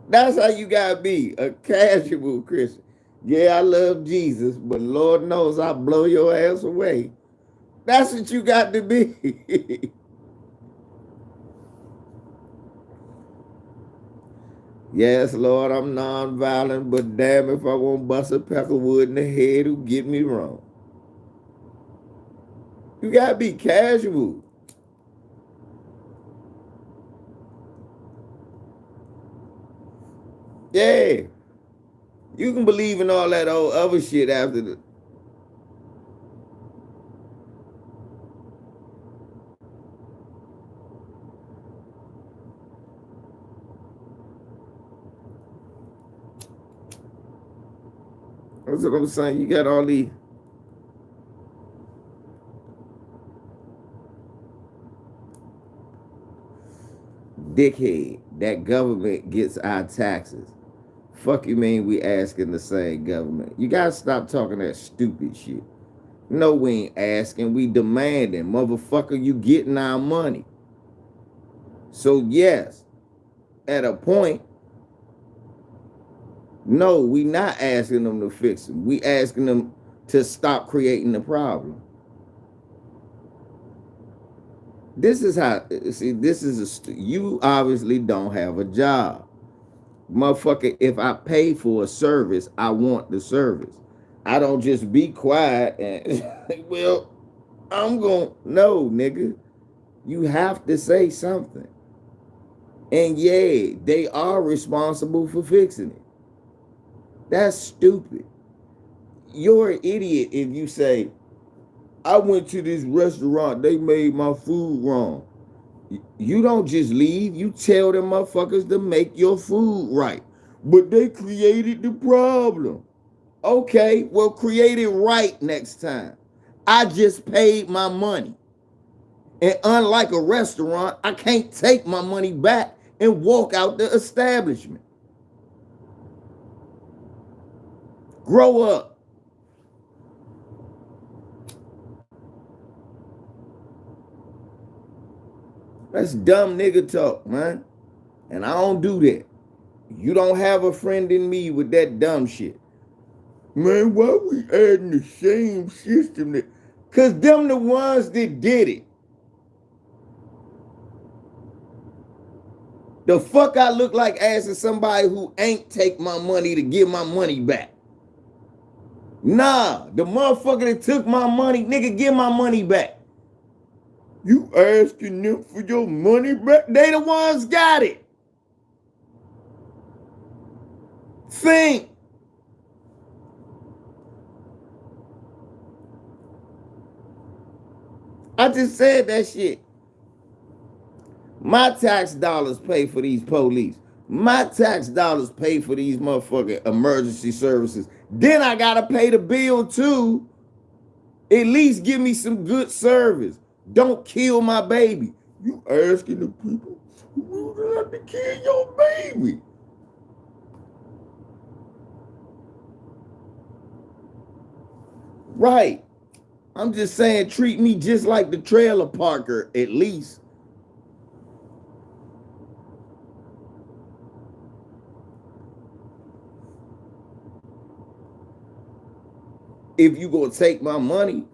That's how you gotta be, a casual Christian. Yeah, I love Jesus, but Lord knows I'll blow your ass away. That's what you got to be. Yes, Lord, I'm non-violent, but damn if I won't bust a peckerwood in the head who get me wrong. You gotta be casual. Yeah. You can believe in all that old other shit after the. That's what I'm saying. You got all these. Dickhead, that government gets our taxes. Fuck you mean we asking the same government? You gotta stop talking that stupid shit. No, we ain't asking, we demanding. Motherfucker, you getting our money. So yes, at a point, no, we not asking them to fix it. We asking them to stop creating the problem. This is how, see, this is you obviously don't have a job. Motherfucker, if I pay for a service, I want the service. I don't just be quiet and, well, I'm going, no, nigga. You have to say something. And yeah, they are responsible for fixing it. That's stupid. You're an idiot if you say, I went to this restaurant, they made my food wrong. You don't just leave, you tell them motherfuckers to make your food right. But they created the problem. Okay, well, create it right next time. I just paid my money. And unlike a restaurant, I can't take my money back and walk out the establishment. Grow up. That's dumb nigga talk, man. And I don't do that. You don't have a friend in me with that dumb shit. Man, why we adding the same system that, cause them the ones that did it. The fuck I look like asking somebody who ain't take my money to give my money back? Nah, the motherfucker that took my money, nigga, give my money back. You asking them for your money back? They the ones got it. Think. I just said that shit. My tax dollars pay for these police. My tax dollars pay for these motherfucking emergency services. Then I gotta pay the bill too. At least give me some good service. Don't kill my baby. You asking the people who would have to kill your baby. Right. I'm just saying, treat me just like the trailer parker, at least. If you gonna take my money,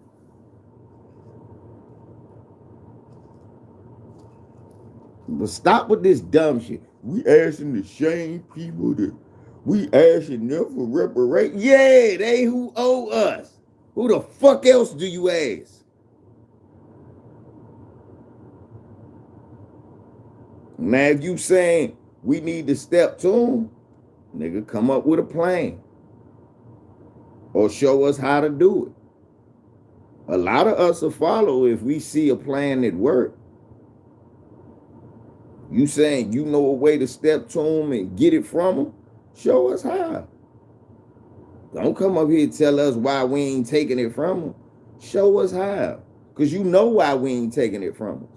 but stop with this dumb shit. We asking the same people that we asking them for reparation. Yeah, they who owe us. Who the fuck else do you ask? Now, if you saying we need to step to them, nigga, come up with a plan. Or show us how to do it. A lot of us will follow if we see a plan that work. You saying you know a way to step to them and get it from them? Show us how. Don't come up here and tell us why we ain't taking it from them. Show us how. Because you know why we ain't taking it from us.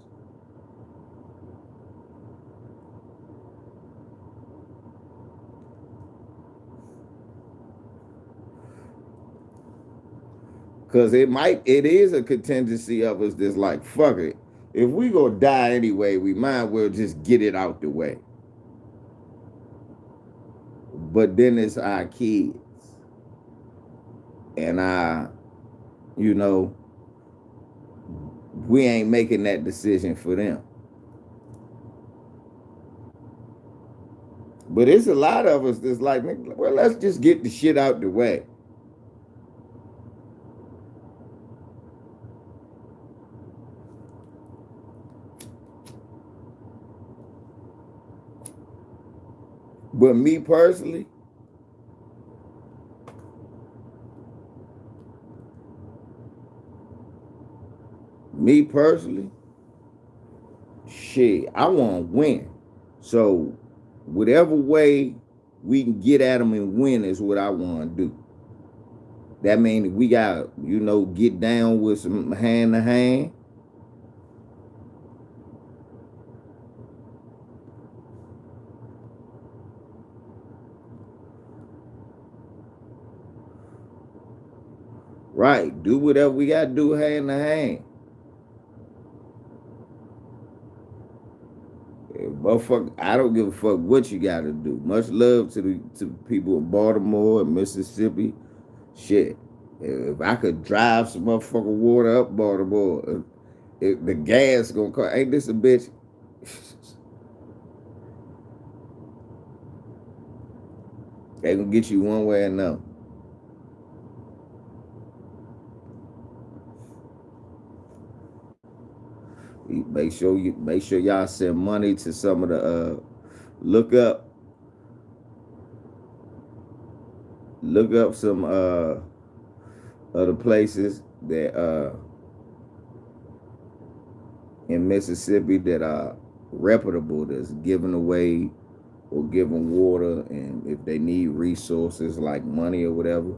Because it is a contingency of us that's like, fuck it. If we gonna die anyway, we might well just get it out the way. But then it's our kids. And you know, we ain't making that decision for them. But it's a lot of us that's like, well, let's just get the shit out the way. But me personally, shit, I want to win. So whatever way we can get at them and win is what I want to do. That means we got, get down with some hand to hand. Right, do whatever we got to do hand to hand. Motherfucker, I don't give a fuck what you got to do. Much love to the people in Baltimore and Mississippi. Shit, if I could drive some motherfucking water up Baltimore, if the gas gonna cost, ain't this a bitch? They gonna get you one way or another. Make sure y'all send money to some of the look up some other places that in Mississippi that are reputable, that's giving away or giving water, and if they need resources like money or whatever,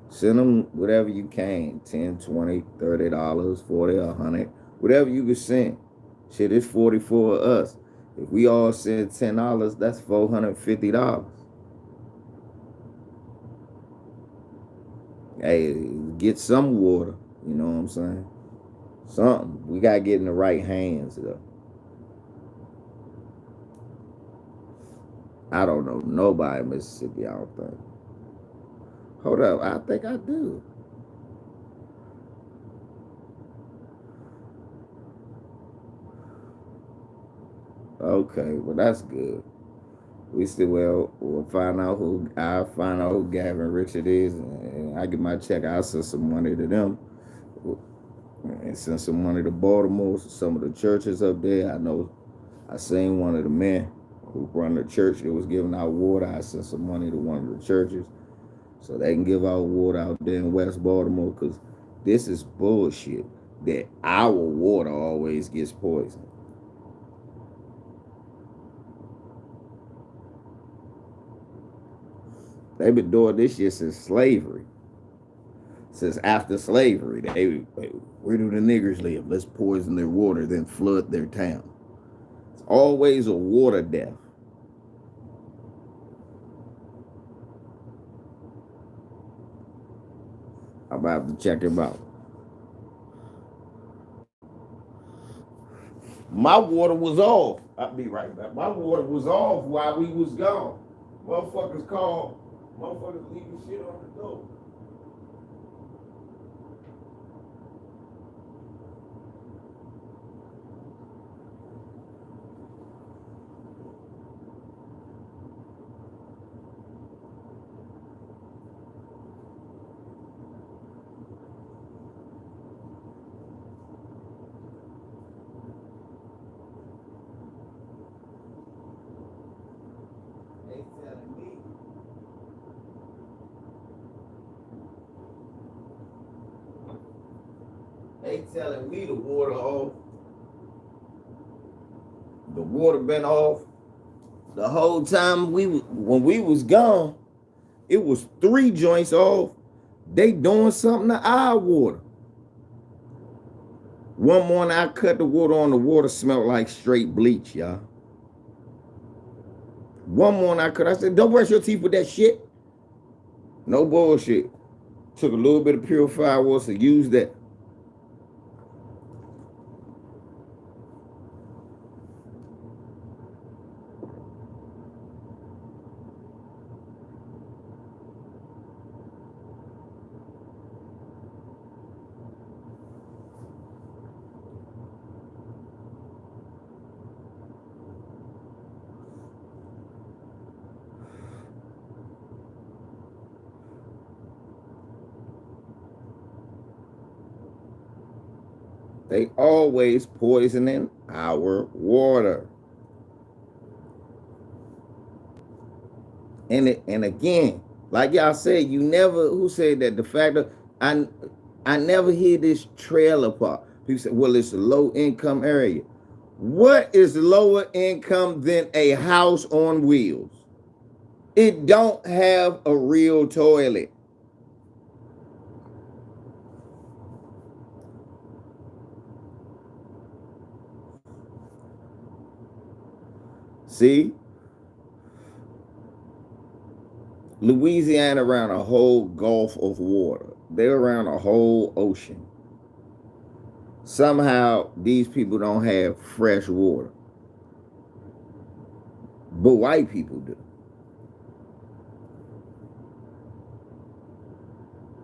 send them whatever you can, $10, $20, $30, $40, $100, whatever you can send. Shit, it's 40 for us. If we all send $10, that's $450. Hey, get some water, you know what I'm saying? Something. We gotta get in the right hands though. I don't know nobody in Mississippi, I don't think. Hold up, I think I do. Okay, well that's good. We still we'll find out who Gavin Richard is, and I get my check. I'll send some money to them, and send some money to Baltimore. Some of the churches up there. I know. I seen one of the men who run the church that was giving out water. I sent some money to one of the churches so they can give out water out there in West Baltimore, because this is bullshit that our water always gets poisoned. They've been doing this shit since slavery. Since after slavery, where do the niggers live? Let's poison their water, then flood their town. It's always a water death. I'm about to check him out. My water was off. I'll be right back. My water was off while we was gone. Motherfuckers leaving shit on the door. They telling me They telling me the water off. The water been off. The whole time when we was gone, it was 3 joints off. They doing something to our water. One morning I cut the water on, the water smelled like straight bleach, y'all. One morning I said, don't brush your teeth with that shit. No bullshit. Took a little bit of purified water to use that. They always poisoning our water. And again, like y'all said, you never, who said that? The fact that I never hear this trailer park. People say, well, it's a low income area. What is lower income than a house on wheels? It don't have a real toilet. See? Louisiana around a whole gulf of water. They're around a whole ocean. Somehow these people don't have fresh water. But white people do.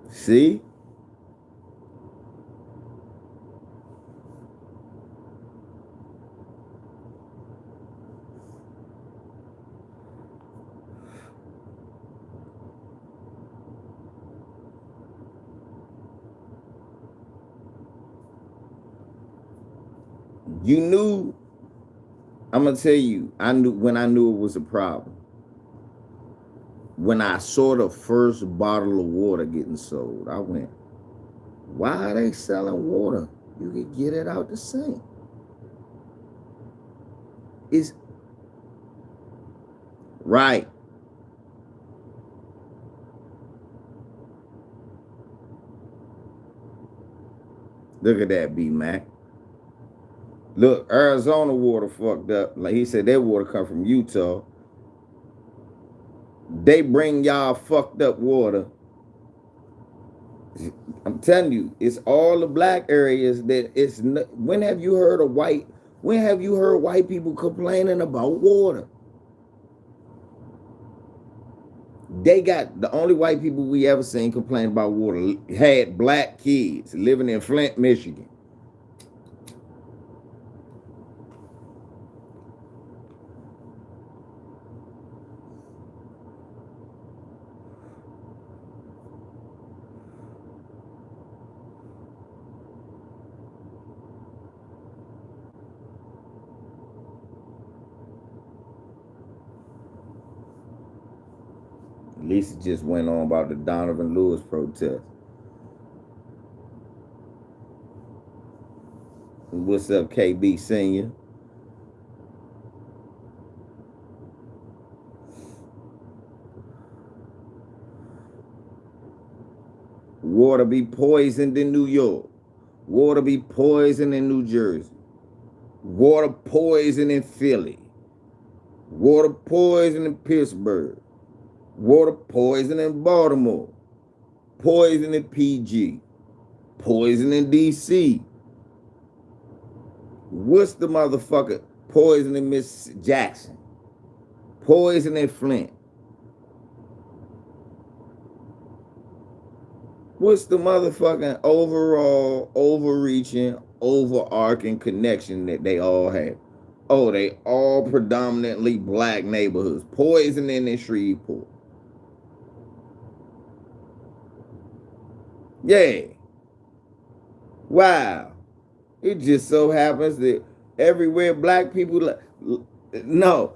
See? You knew, I'm gonna tell you, I knew it was a problem. When I saw the first bottle of water getting sold, I went, why are they selling water? You could get it out the sink. It's right. Look at that, B Mac. Look, Arizona water fucked up. Like he said, their water come from Utah. They bring y'all fucked up water. I'm telling you, it's all the black areas that it's. When have you heard white people complaining about water? They got the only white people we ever seen complain about water had black kids living in Flint, Michigan. Lisa just went on about the Donovan Lewis protest. What's up, KB Senior? Water be poisoned in New York. Water be poisoned in New Jersey. Water poison in Philly. Water poison in Pittsburgh. Water poison in Baltimore. Poison in PG. Poison in DC. What's the motherfucker? Poison in Miss Jackson. Poison in Flint. What's the motherfucking overall, overreaching, overarching connection that they all have? Oh, they all predominantly black neighborhoods. Poison in Shreveport. Yeah. Wow. It just so happens that everywhere black people no.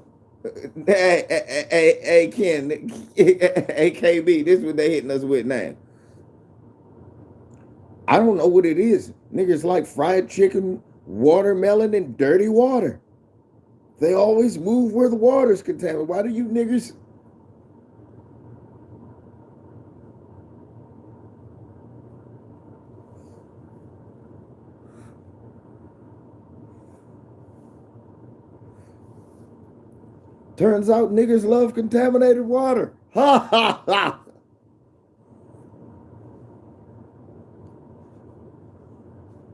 Hey, Ken, AKB, this is what they hitting us with now. I don't know what it is. Niggas like fried chicken, watermelon, and dirty water. They always move where the water's contaminated. Why do you niggas? Turns out niggas love contaminated water. Ha ha ha.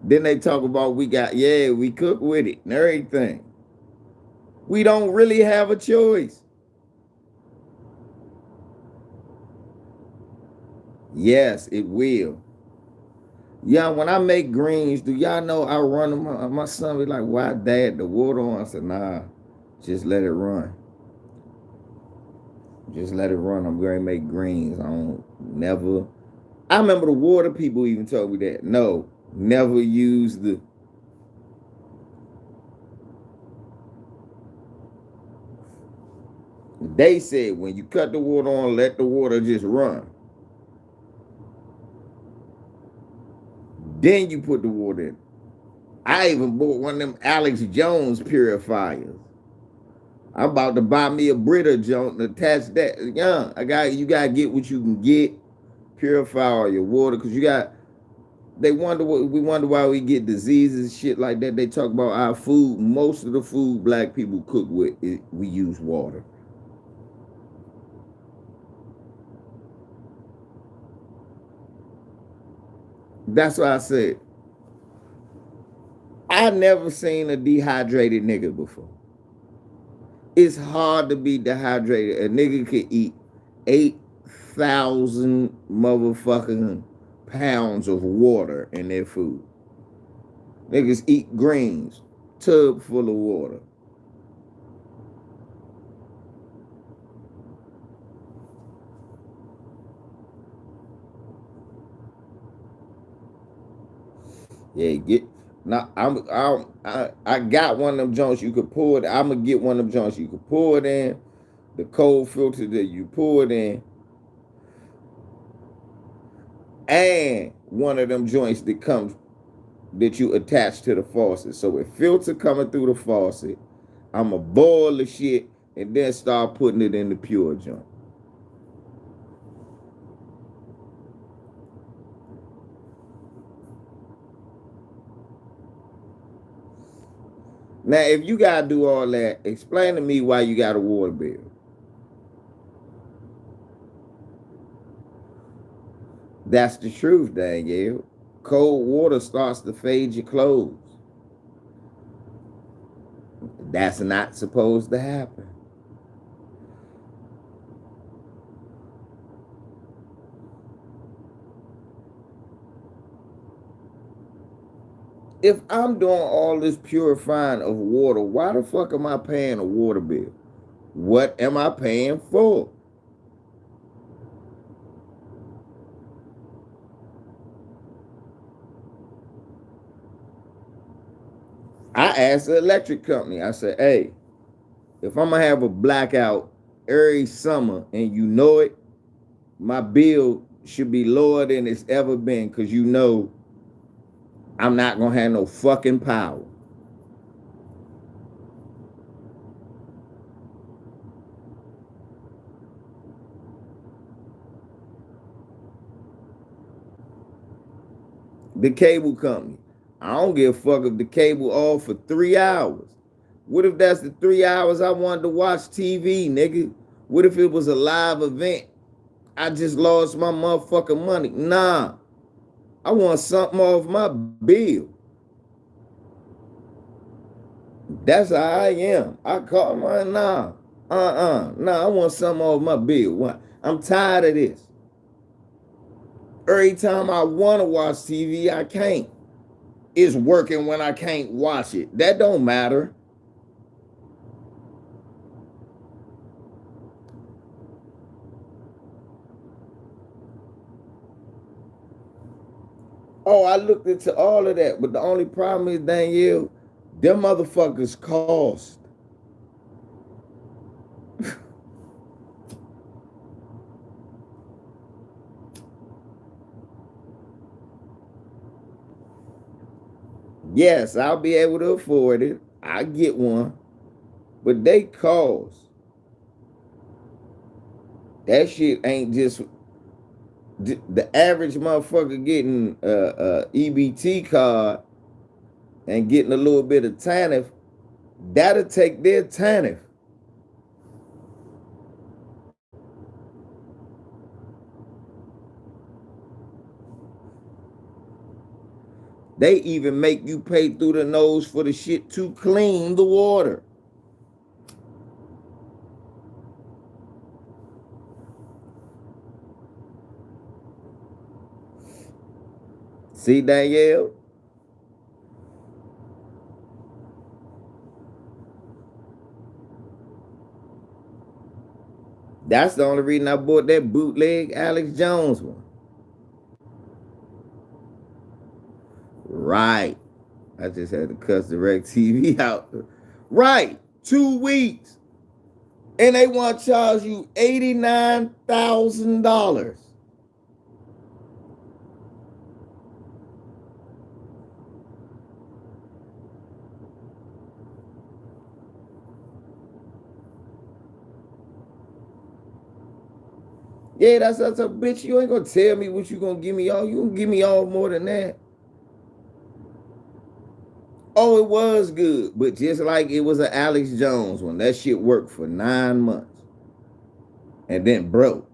Then they talk about we cook with it and everything. We don't really have a choice. Yes, it will. Yeah, when I make greens, do y'all know I run them? My son be like, "Why, Dad, the water on?" I said, "Nah, just let it run. Just let it run. I'm going to make greens. I don't never." I remember the water people even told me that. No, never use the. They said when you cut the water on, let the water just run. Then you put the water in. I even bought one of them Alex Jones purifiers. I'm about to buy me a Brita joint and attach that. Yeah, you gotta get what you can get. Purify all your water, because you got. They wonder what we wonder why we get diseases, shit like that. They talk about our food. Most of the food black people cook with, we use water. That's why I said I never seen a dehydrated nigga before. It's hard to be dehydrated. A nigga could eat 8,000 motherfucking pounds of water in their food. Niggas eat greens, tub full of water. Yeah, get now. I got one of them joints you could pour it. I'm gonna get one of them joints you could pour it in. The cold filter that you pour it in, and one of them joints that you attach to the faucet. So if filter coming through the faucet, I'ma boil the shit and then start putting it in the pure joint. Now, if you gotta do all that, explain to me why you got a water bill. That's the truth, Danielle. Cold water starts to fade your clothes. That's not supposed to happen. If I'm doing all this purifying of water, why the fuck am I paying a water bill? What am I paying for? I asked the electric company, I said, hey, if I'm gonna have a blackout every summer and you know it, my bill should be lower than it's ever been, because you know I'm not gonna have no fucking power. The cable company, I don't give a fuck if the cable off for 3 hours. What if that's the 3 hours I wanted to watch TV, nigga? What if it was a live event? I just lost my motherfucking money. Nah, I want something off my bill. That's how I am. I call my nah, I want something off my bill. What? I'm tired of this. Every time I want to watch TV, I can't. It's working when I can't watch it. That don't matter. Oh, I looked into all of that, but the only problem is, Danielle, them motherfuckers cost. Yes, I'll be able to afford it. I get one. But they cost. That shit ain't just the average motherfucker getting a EBT card and getting a little bit of TANF. That'll take their TANF. They even make you pay through the nose for the shit to clean the water. See, Danielle? That's the only reason I bought that bootleg Alex Jones one. Right. I just had to cuss Direct TV out. Right. 2 weeks. And they want to charge you $89,000. Yeah, that's a bitch. You ain't gonna tell me what you gonna give me all. You gonna give me all more than that. Oh, it was good, but just like it was an Alex Jones one, that shit worked for 9 months and then broke.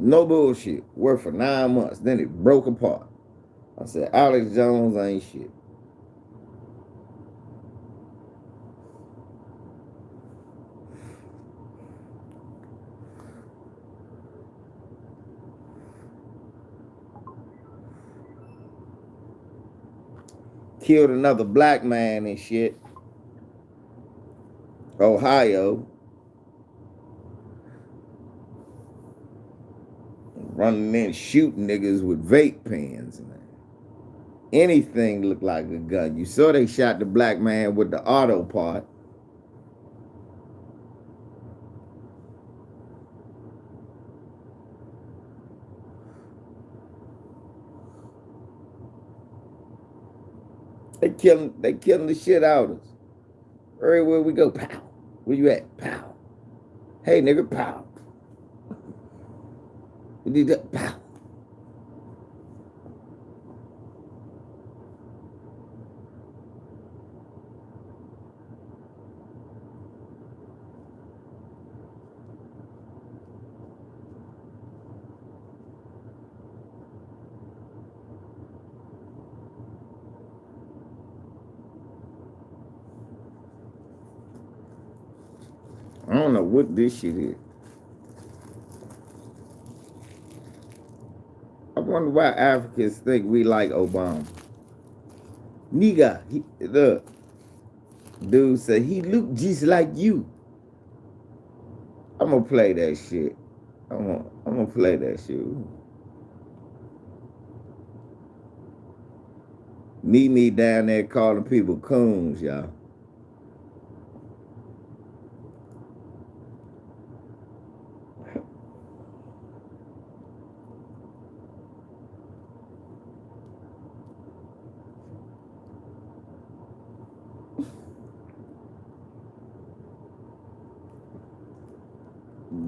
No bullshit. Worked for 9 months, then it broke apart. I said, Alex Jones ain't shit. Killed another black man and shit. Ohio. Running in shooting niggas with vape pens. Anything looked like a gun. You saw they shot the black man with the auto part. They killing the shit out of us. Everywhere we go, pow. Where you at? Pow. Hey nigga, pow. We need that, pow. I don't know what this shit is. I wonder why Africans think we like Obama. Nigga, look, dude said he looked just like you. I'm gonna play that shit. I'm gonna play that shit. Meet me down there calling people coons, y'all.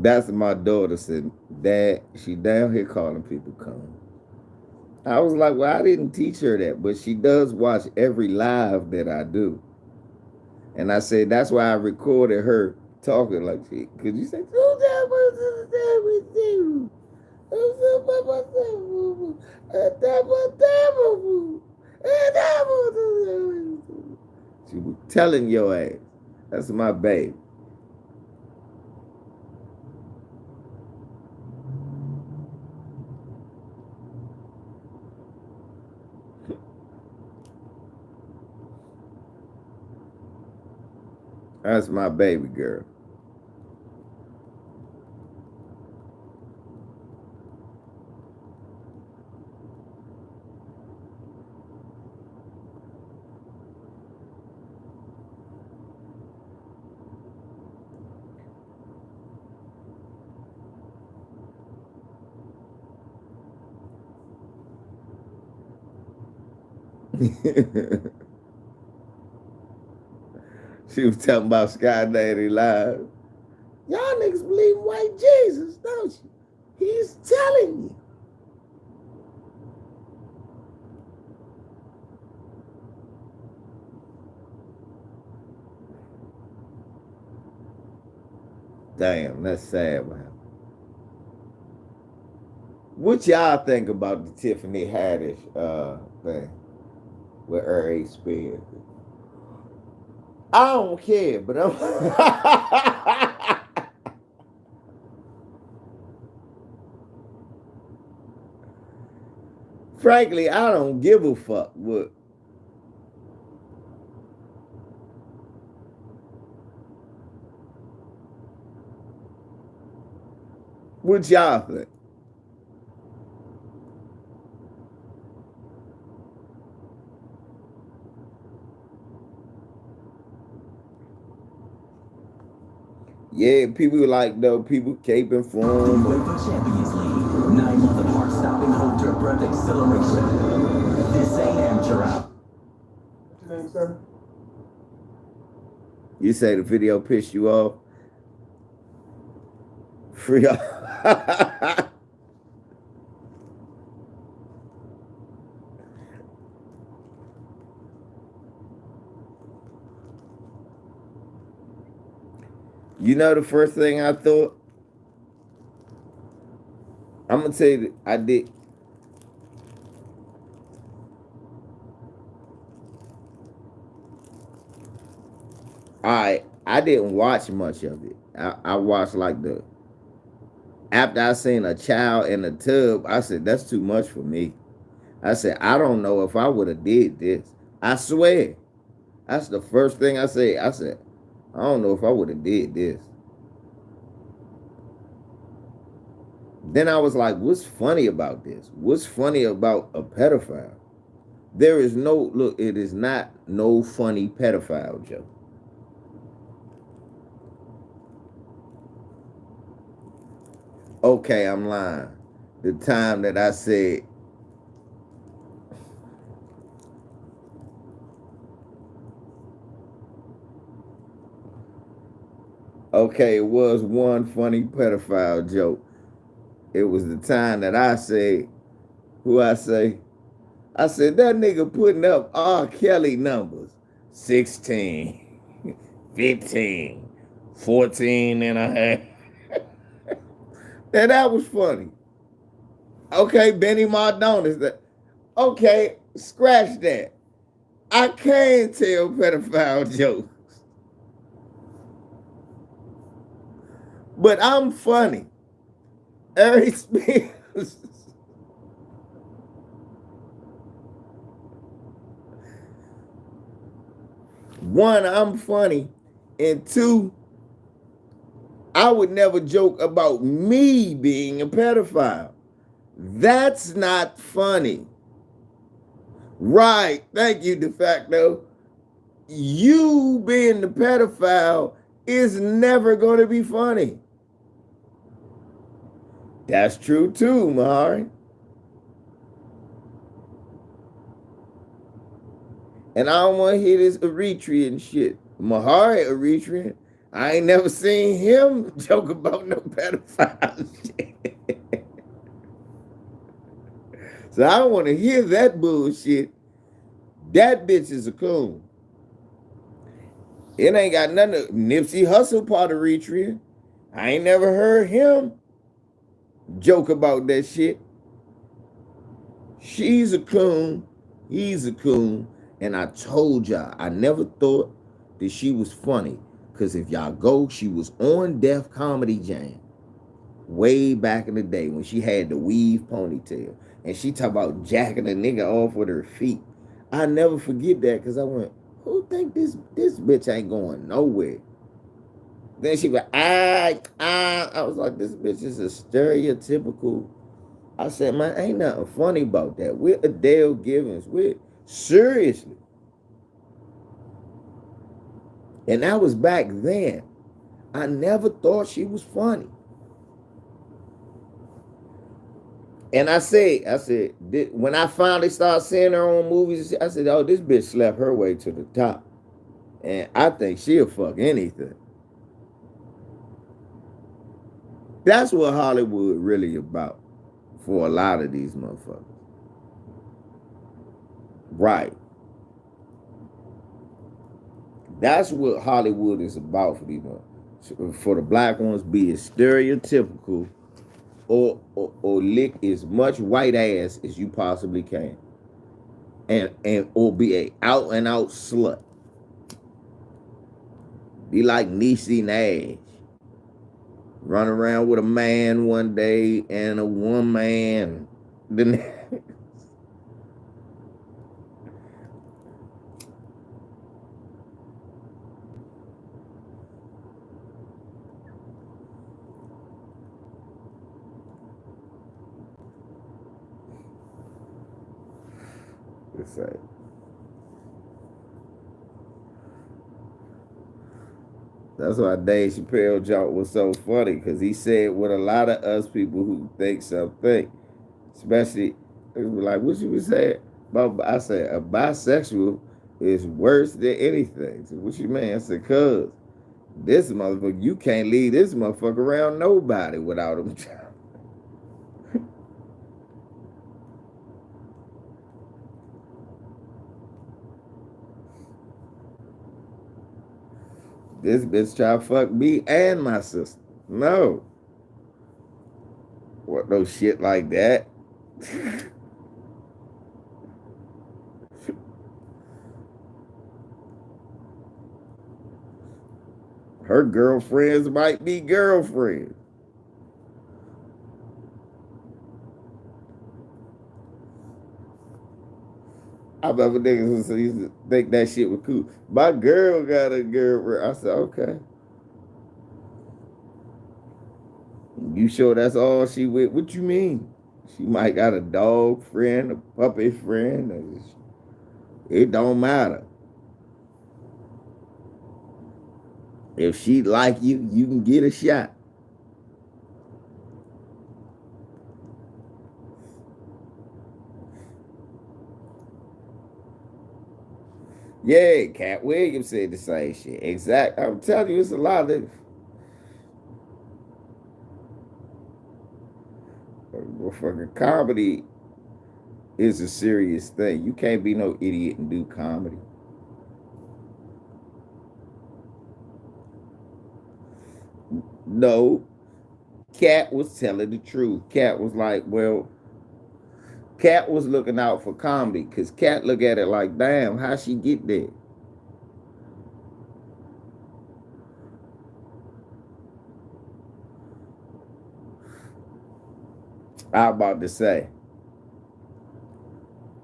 That's my daughter said, Dad, she down here calling people coons. I was like, well, I didn't teach her that, but she does watch every live that I do. And I said, that's why I recorded her talking like she, because you say, she was telling your ass. That's my baby. That's my baby girl. She was talking about Sky Daddy Live. Y'all niggas believe in white Jesus, don't you? He's telling you. Damn, that's sad, man. What y'all think about the Tiffany Haddish thing with R.A. Spears? I don't care, but I'm frankly, I don't give a fuck what y'all think. Yeah, people like though people caping for him. UEFA Champions League. 9 months of heart-stopping, hold-your-breath acceleration. This ain't amateur hour. What's your name, sir? You say the video pissed you off? Free off. You know the first thing I thought? I'm gonna tell you, I did. I didn't watch much of it. I watched like after I seen a child in a tub, I said, that's too much for me. I said, I don't know if I would have did this. I swear. That's the first thing I said. I said, I don't know if I would have did this. Then I was like, what's funny about this? What's funny about a pedophile? There is no, look, it is not no funny pedophile joke. Okay, I'm lying. The time that I said, okay, it was one funny pedophile joke. It was the time that I said, who I say? I said, that nigga putting up R. Kelly numbers. 16, 15, 14 and a half. And that was funny. Okay, Benny Mardones. That. Okay, scratch that. I can't tell pedophile jokes. But I'm funny. Eric Spears. One, I'm funny. And two, I would never joke about me being a pedophile. That's not funny. Right. Thank you, de facto. You being the pedophile is never going to be funny. That's true too, Mahari. And I don't want to hear this Eritrean shit. Mahari Eritrean. I ain't never seen him joke about no pedophile shit. So I don't want to hear that bullshit. That bitch is a coon. It ain't got nothing to Nipsey Hussle part of Eritrea. I ain't never heard him joke about that shit. She's a coon. He's a coon. And I told y'all, I never thought that she was funny. Because if y'all go, she was on Def Comedy Jam way back in the day when she had the weave ponytail. And she talk about jacking a nigga off with her feet. I never forget that because I went, who think this bitch ain't going nowhere? Then she went, I was like, this bitch is a stereotypical. I said, man, ain't nothing funny about that. We're Adele Givens. We're seriously. And that was back then. I never thought she was funny. And when I finally started seeing her on movies, I said, oh, this bitch slept her way to the top. And I think she'll fuck anything. That's what Hollywood really about for a lot of these motherfuckers. Right. That's what Hollywood is about for these motherfuckers. For the black ones, be as stereotypical or lick as much white ass as you possibly can. And or be a out and out slut. Be like Niecy Nash. Run around with a man one day and a woman. Then it's like, that's why Dave Chappelle joke was so funny, because he said what a lot of us people who think something, especially like what you was saying about, I said a bisexual is worse than anything. So what you mean? I said, cuz this motherfucker, you can't leave this motherfucker around nobody without him. This bitch try to fuck me and my sister. No. What, no shit like that. Her girlfriends might be girlfriends. I remember niggas used to think that shit was cool. My girl got a girlfriend. I said, okay. You sure that's all she with? What you mean? She might got a dog friend, a puppy friend. It don't matter. If she like you, you can get a shot. Yeah, Cat Williams said the same shit. Exact. I'm telling you, it's a lot of fucking comedy is a serious thing. You can't be no idiot and do comedy. No, Cat was telling the truth. Cat was like, well, Cat was looking out for comedy, because Cat look at it like, damn, how she get there? I about to say,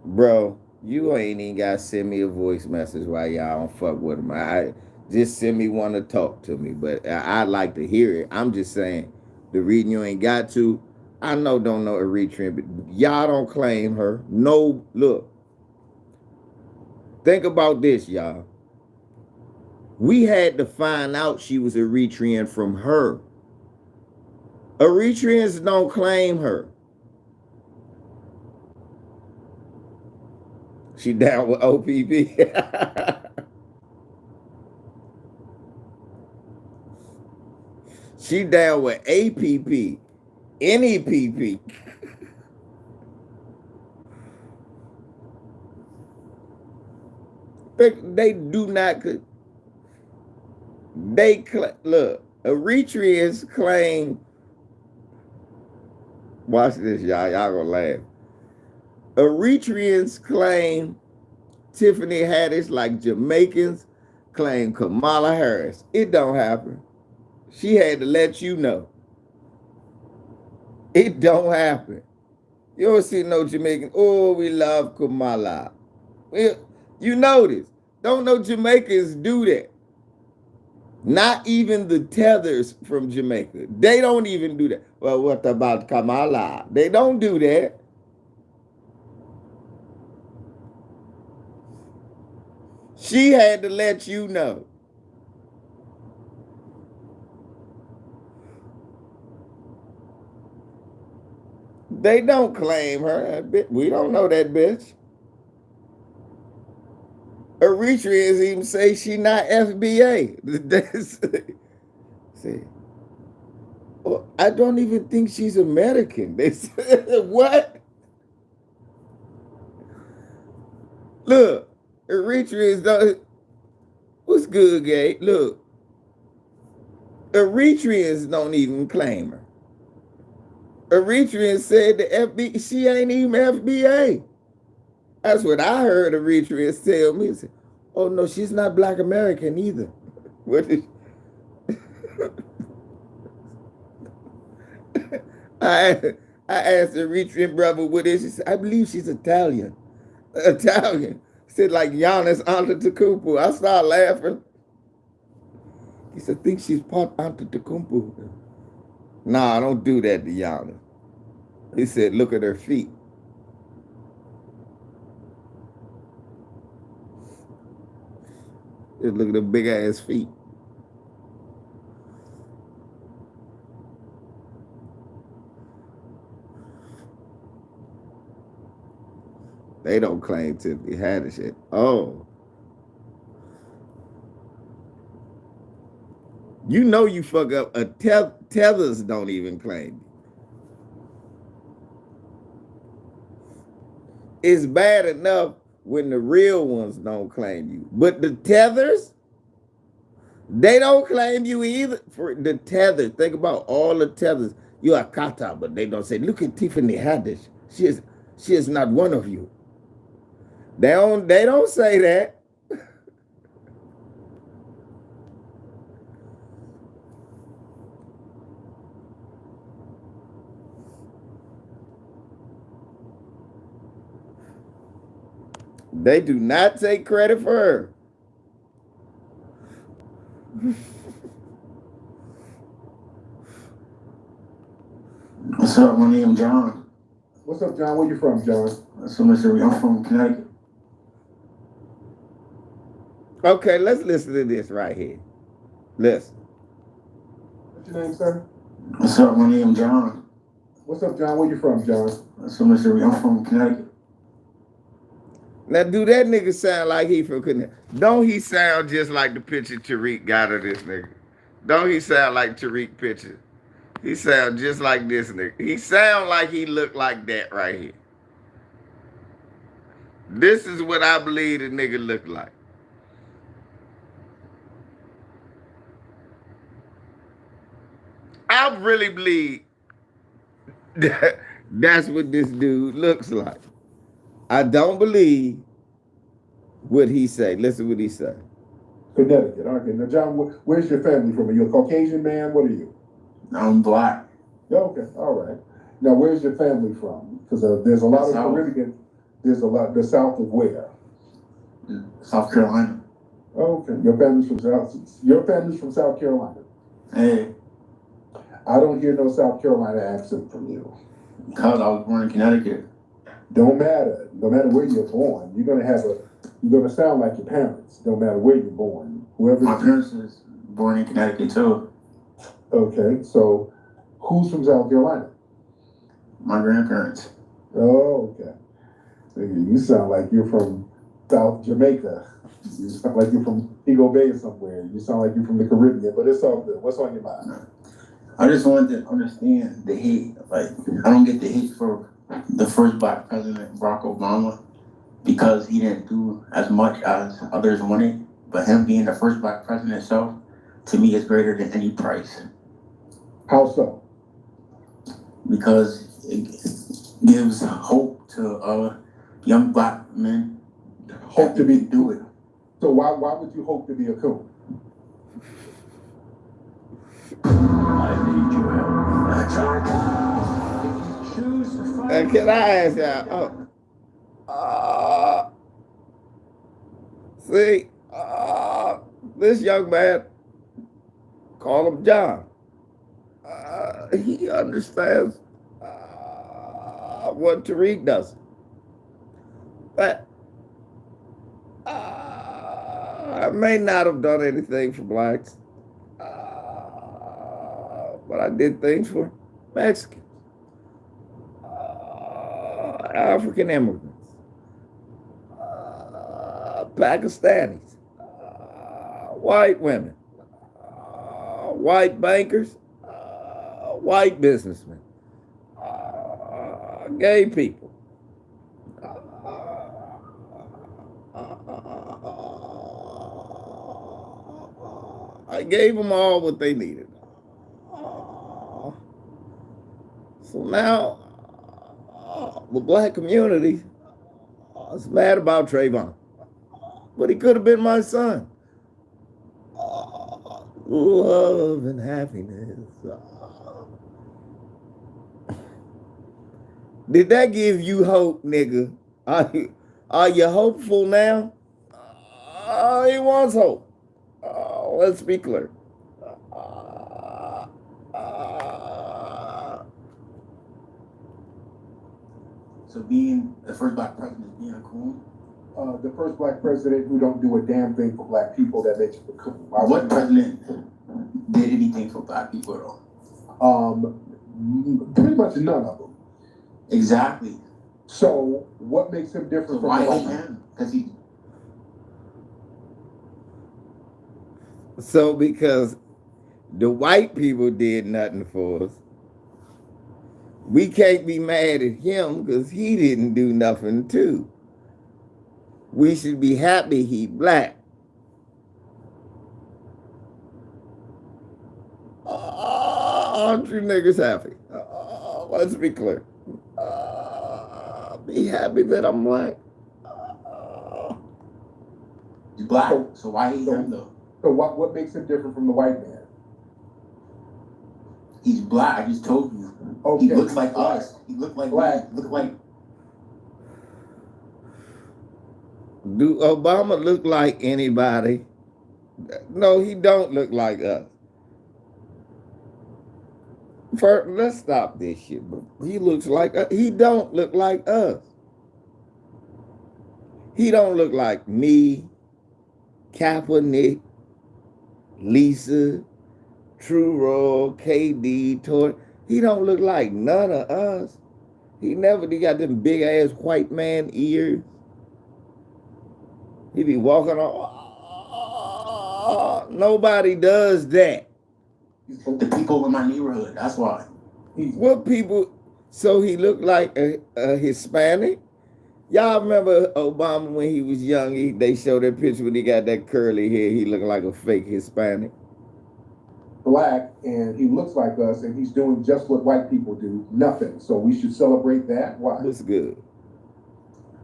bro, you ain't even got to send me a voice message while y'all don't fuck with him. I just send me one to talk to me, but I like to hear it. I'm just saying, the reason you ain't got to, I don't know Eritrean, but y'all don't claim her. No, look, think about this, y'all. We had to find out she was Eritrean from her. Eritreans don't claim her. She down with OPP. She down with APP, NEPP. They do not. Look. Eritreans claim. Watch this, y'all. Y'all gonna laugh. Eritreans claim Tiffany Haddish like Jamaicans claim Kamala Harris. It don't happen. She had to let you know. It don't happen. You don't see no Jamaican. Oh, we love Kamala. You notice. Don't know Jamaicans do that. Not even the tethers from Jamaica. They don't even do that. Well, what about Kamala? They don't do that. She had to let you know. They don't claim her. We don't know that bitch. Eritreans even say she not FBA. See, well, I don't even think she's American. They said, what? Look, Eritreans don't. What's good, Gay? Look, Eritreans don't even claim her. Eritreans said the FBI, she ain't even FBA. That's what I heard Eritreans tell me. Said, oh no, she's not Black American either. What is? I I asked the Eritrean brother what is she? Said, I believe she's Italian. Italian. He said like Giannis Antetokounmpo. I started laughing. He said, I think she's part Antetokounmpo. Nah, don't do that to Giannis. He said, look at her feet. Just look at the big ass feet. They don't claim Tiffany Haddish shit. Oh. You know you fuck up. Tethers don't even claim you. It's bad enough when the real ones don't claim you. But the tethers, they don't claim you either. For the tethers, think about all the tethers. You are Kata, but they don't say, look at Tiffany Haddish. She is not one of you. They don't say that. They do not take credit for her. What's up? My name's John. What's up, John? Where you from, John? So, Missouri. I'm from Connecticut. Okay, let's listen to this right here. Listen. What's your name, sir? What's up? My name's John. What's up, John? Where you from, John? So, Missouri. I'm from Connecticut. Now, do that nigga sound like he from Connecticut? Don't he sound just like the picture Tariq got of this nigga? Don't he sound like Tariq picture? He sound just like this nigga. He sound like he look like that right here. This is what I believe the nigga look like. I really believe that's what this dude looks like. I don't believe what he say. Listen what he say. Connecticut. Okay. Now, John, where's your family from? Are you a Caucasian man? What are you? I'm black. Yeah, okay. All right. Now, where's your family from? Because there's a lot of Caribbean. There's a lot. The south of where? South Carolina. Okay. Your family's from South Carolina. Hey. I don't hear no South Carolina accent from you. Because I was born in Connecticut. Don't matter. No matter where you're born, you're gonna sound like your parents. No matter where you're born. My parents is born in Connecticut too. Okay, so who's from South Carolina? My grandparents. Oh, okay. You sound like you're from South Jamaica. You sound like you're from Eagle Bay somewhere. You sound like you're from the Caribbean, but it's all good. What's on your mind? I just wanted to understand the hate. Like, I don't get the hate for the first black president, Barack Obama, because he didn't do as much as others wanted. But him being the first black president itself, to me, is greater than any price. How so? Because it gives hope to young black men. Hope to do it. So why would you hope to be a coon? I need your help. Choose the fight. Can I ask y'all? See, this young man, call him John. He understands what Tariq does. But I may not have done anything for blacks, but I did things for Mexicans. African immigrants, Pakistanis, white women, white bankers, white businessmen, gay people. I gave them all what they needed. So now the black community is mad about Trayvon, but he could have been my son. Love and happiness. Did that give you hope, nigga? Are you hopeful now? He wants hope. Let's be clear. So being the first black president is being a coon? The first black president who don't do a damn thing for black people, that makes you a coon. What president did anything for black people at all? Pretty much none of them. Exactly. So what makes him different So from why the hate white him? Because he. So because the white people did nothing for us, we can't be mad at him because he didn't do nothing too. We should be happy he black. Aren't you niggas happy? Let's be clear. Be happy that I'm black. He's black. So why hate him though? So what makes him different from the white man? He's black. I just told you. Okay. He looks like Black. us. He looked like Black. me. Look like. Do Obama look like anybody? No, he don't look like us. First, let's stop this shit. He looks like he don't look like us. He don't look like me, Kaepernick, Lisa, True Roll, KD, Tori. He don't look like none of us. He got them big ass white man ears. He be walking on. Nobody does that. The people in my neighborhood. That's why. What people? So he looked like a Hispanic. Y'all remember Obama when he was young? They showed that picture when he got that curly hair. He looked like a fake Hispanic. Black, and he looks like us, and he's doing just what white people do, nothing. So we should celebrate that. Why? That's good.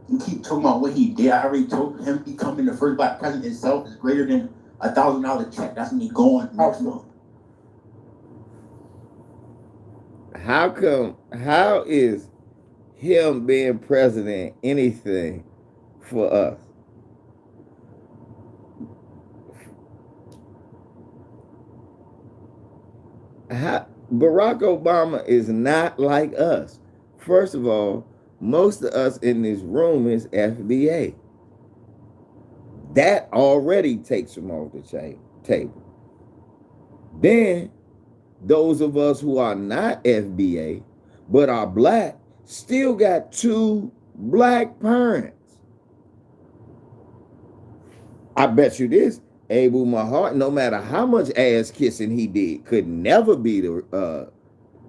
You keep talking about what he did. I already told him becoming the first black president itself is greater than $1,000 check. That's me going next month. How is him being president anything for us? Barack Obama is not like us. First of all, most of us in this room is FBA. That already takes him off the table. Then, those of us who are not FBA, but are black, still got 2 black parents. I bet you this, Abu Mahar, no matter how much ass kissing he did, could never be the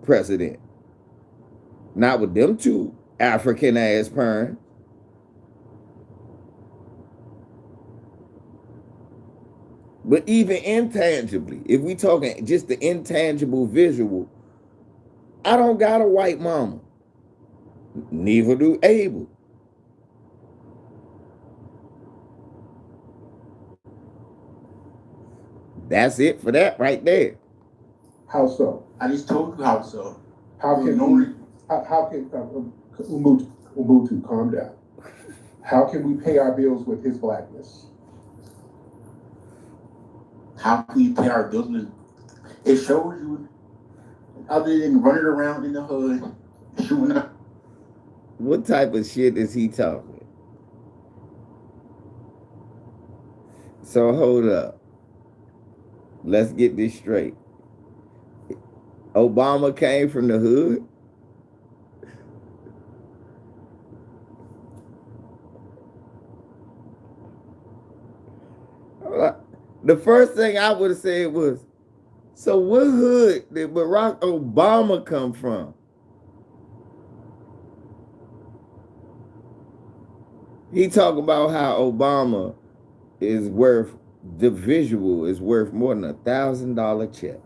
president. Not with them 2 African ass parents. But even intangibly, if we talking just the intangible visual, I don't got a white mama. Neither do Abel. That's it for that right there. How so? I just told you how so. How can Ubuntu, calm down. How can we pay our bills with his blackness? How can we pay our bills with? It shows you, other than running around in the hood, shooting up. What type of shit is he talking? So hold up. Let's get this straight. Obama came from the hood. The first thing I would have said was, so what hood did Barack Obama come from? He talk about how Obama is worth, the visual is worth more than $1,000 check.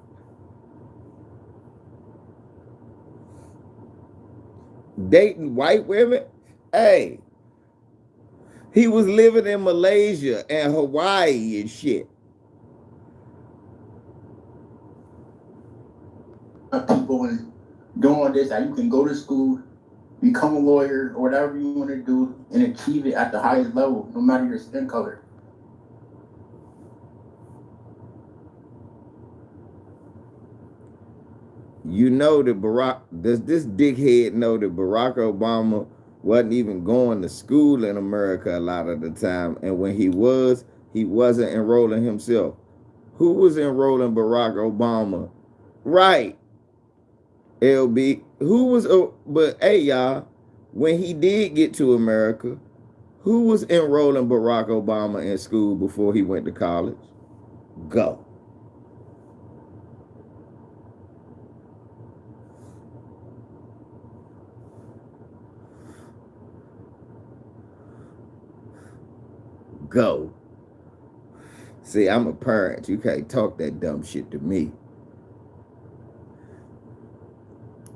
Dating white women? Hey, he was living in Malaysia and Hawaii and shit. People and doing this, that you can go to school, become a lawyer, or whatever you want to do, and achieve it at the highest level, no matter your skin color. You know that does this dickhead know that Barack Obama wasn't even going to school in America a lot of the time, and when he was, he wasn't enrolling himself. Who was enrolling Barack Obama? Right, LB. Who was, but hey y'all, when he did get to America, who was enrolling Barack Obama in school before he went to college? Go. Go. See, I'm a parent. You can't talk that dumb shit to me.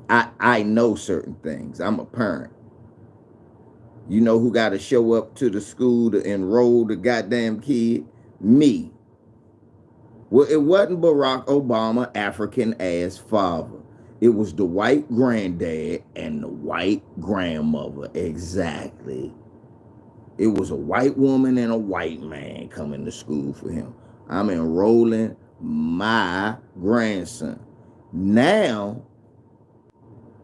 I know certain things. I'm a parent. You know who got to show up to the school to enroll the goddamn kid? Me. Well, it wasn't Barack Obama African ass father. It was the white granddad and the white grandmother. Exactly. It was a white woman and a white man coming to school for him. I'm enrolling my grandson. Now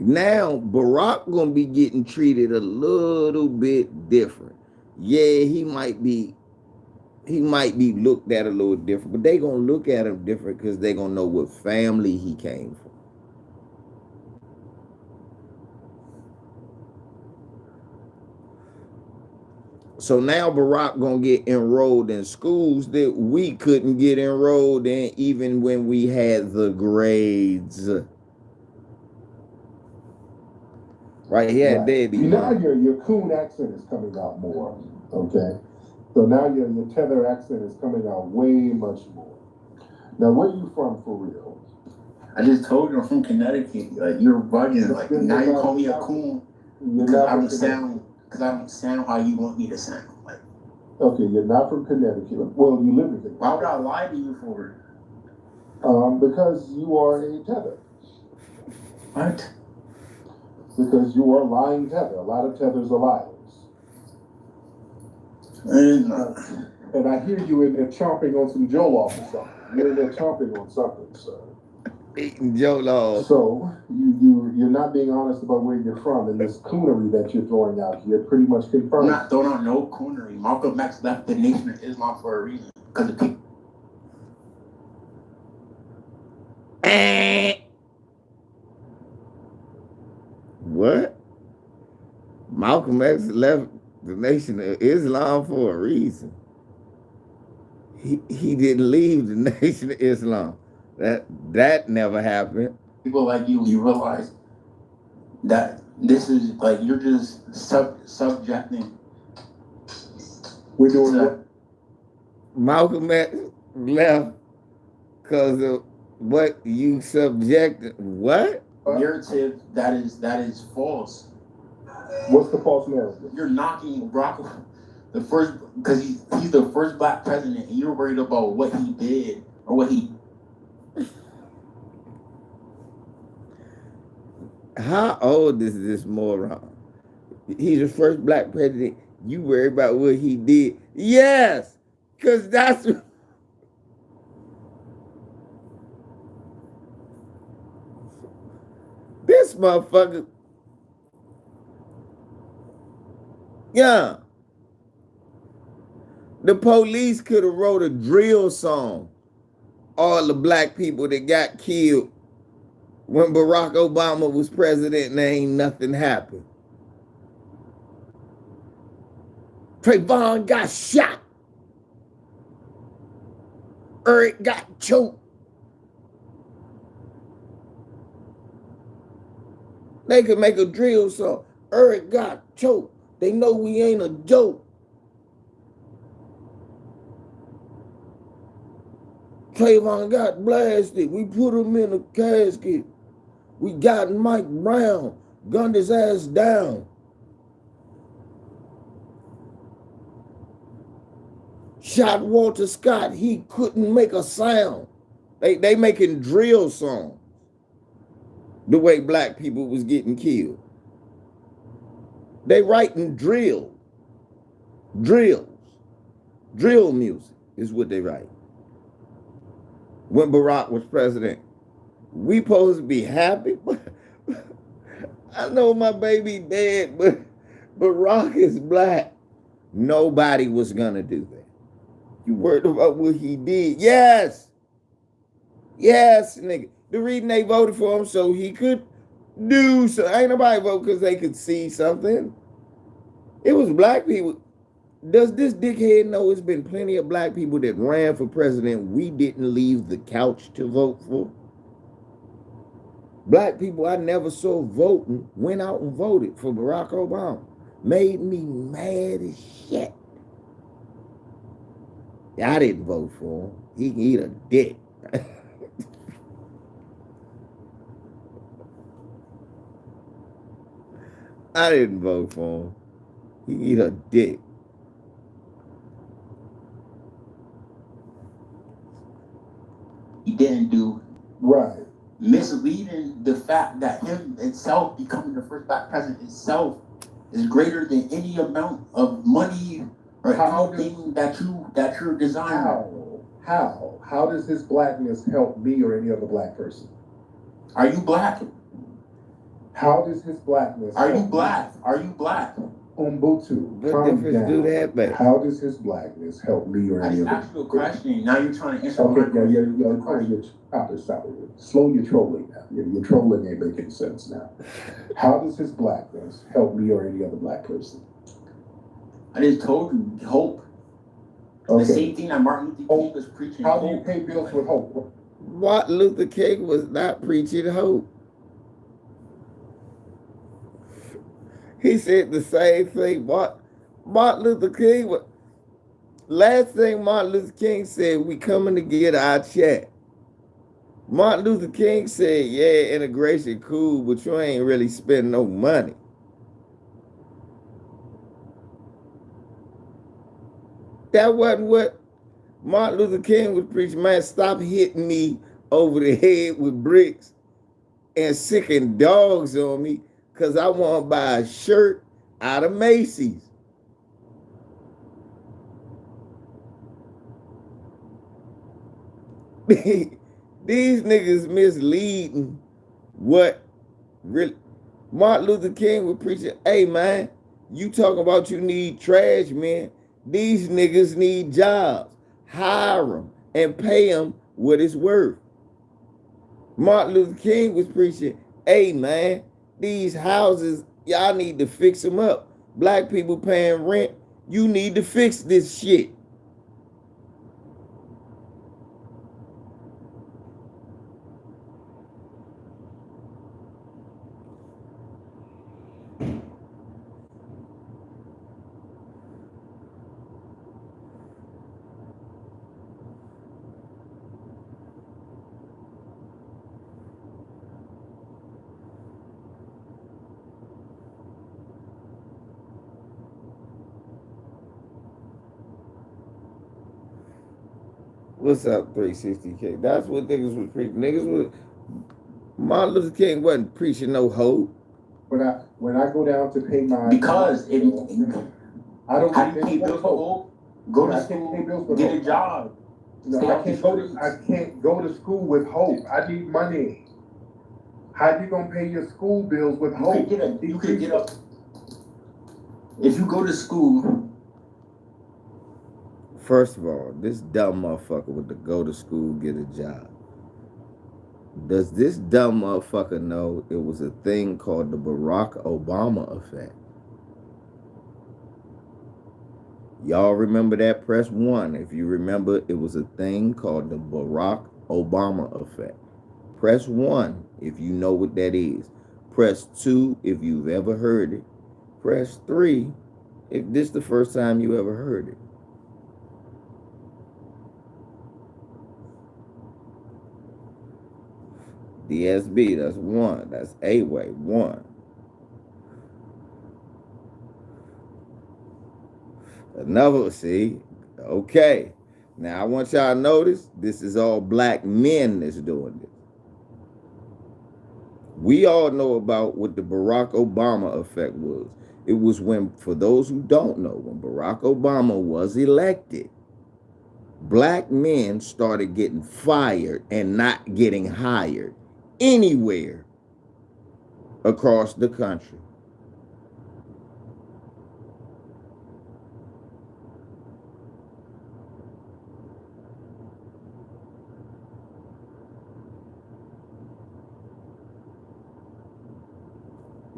Barack gonna be getting treated a little bit different. Yeah, he might be looked at a little different, but they gonna look at him different because they gonna know what family he came from. So now Barack gonna get enrolled in schools that we couldn't get enrolled in even when we had the grades. Right here, Right. Daddy. Now your coon accent is coming out more. Okay. So now your tether accent is coming out way much more. Now, where you from for real? I just told you I'm from Connecticut. Like, you're bugging. Like, now you call me a coon because I don't sound how you want me to sound. Like, okay, you're not from Connecticut. Well, you live in Connecticut. Why would I lie to you for it? Because you are a tether. What? Because you are lying tether. A lot of tethers are liars. And I hear you in there chomping on some Jollof or something. You're in there chomping on something, sir. Eating Jollof. So you're not being honest about where you're from, and this coonery that you're throwing out here pretty much confirms. I'm not throwing out no coonery. Malcolm X left the Nation of Islam for a reason. Because of people. What? Malcolm X left the Nation of Islam for a reason. He didn't leave the Nation of Islam. That never happened. People like you realize that this is like you're just subjecting. We're doing what? Malcolm X left because of what you subjected. What? Narrative that is false. What's the false narrative? You're knocking Barack the first because he's the first black president, and you're worried about what he did or what he. How old is this moron? He's the first black president. You worry about what he did? Yes, because that's. This motherfucker. Yeah. The police could have wrote a drill song. All the black people that got killed when Barack Obama was president and ain't nothing happened. Trayvon got shot. Eric got choked. They could make a drill song. Eric got choked. They know we ain't a joke. Trayvon got blasted. We put him in a casket. We got Mike Brown, gunned his ass down. Shot Walter Scott. He couldn't make a sound. They making drill songs the way black people was getting killed. They writing drills. Drill music is what they write. When Barack was president, we supposed to be happy. I know my baby dead, but Barack is black. Nobody was gonna do that. You worried about what he did? Yes, nigga. The reason they voted for him so he could do so. Ain't nobody vote because they could see something. It was black people. Does this dickhead know it's been plenty of black people that ran for president we didn't leave the couch to vote for? Black people I never saw voting went out and voted for Barack Obama. Made me mad as shit. I didn't vote for him. He can eat a dick. I didn't vote for him. He can eat a dick. He didn't do Right. misleading the fact that him itself becoming the first black president itself is greater than any amount of money or anything that you're designing. How does his blackness help me or any other black person? Are you black? How does his blackness Are you help black? Are you black? Umbutu, What calm difference down. do that make? How does his blackness help me or I any just other? asked you a question. Now you're trying to answer Okay, my question. stop it. Slow your trolling now. Your trolling ain't making sense now. How does his blackness help me or any other black person? I just told you, hope. Okay. The same thing that Martin Luther King was preaching. How do you pay bills with hope? Martin Luther King was not preaching hope. He said the same thing. Martin Luther King, last thing Martin Luther King said, we coming to get our check. Martin Luther King said, yeah, integration cool, but you ain't really spending no money. That wasn't what Martin Luther King was preaching. Man, stop hitting me over the head with bricks and sicking dogs on me because I want to buy a shirt out of Macy's. These niggas misleading what really Martin Luther King was preaching. Hey man, you talking about you need trash men. These niggas need jobs. Hire them and pay them what it's worth. Martin Luther King was preaching, hey man, these houses, y'all need to fix them up. Black people paying rent, you need to fix this shit. What's up, 360K? That's what niggas was preaching. Martin Luther King wasn't preaching no hope. When I go down to pay my Because if I don't how do you pay bills for hope? Go to school, get a job. No, I can't go to school with hope. I need money. How you gonna pay your school bills with hope? You could get up. If you go to school. First of all, this dumb motherfucker with the go to school, get a job. Does this dumb motherfucker know it was a thing called the Barack Obama effect? Y'all remember that? Press 1 if you remember. It was a thing called the Barack Obama effect. Press 1 if you know what that is. Press 2 if you've ever heard it. Press 3 if this is the first time you ever heard it. DSB, that's 1. That's A-way, 1. Another, see? Okay. Now I want y'all to notice this is all black men that's doing this. We all know about what the Barack Obama effect was. It was when, for those who don't know, when Barack Obama was elected, black men started getting fired and not getting hired anywhere across the country.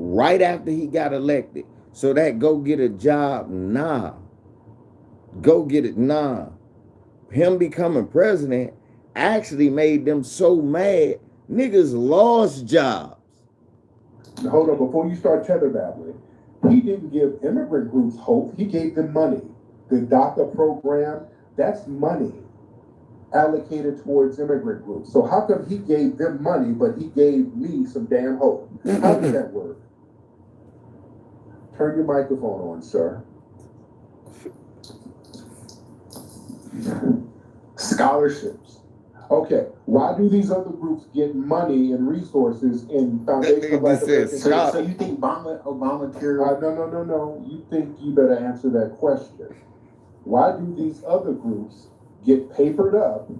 Right after he got elected. So that go get a job, nah. Go get it, nah. Him becoming president actually made them so mad, niggas lost jobs. Now, hold on, before you start tether babbling, he didn't give immigrant groups hope, he gave them money. The DACA program, that's money allocated towards immigrant groups. So how come he gave them money, but he gave me some damn hope? How does that work? Turn your microphone on, sir. Scholarships. Okay, why do these other groups get money and resources in foundational black Americans? So you think Obamacare? No. You think you better answer that question. Why do these other groups get papered up,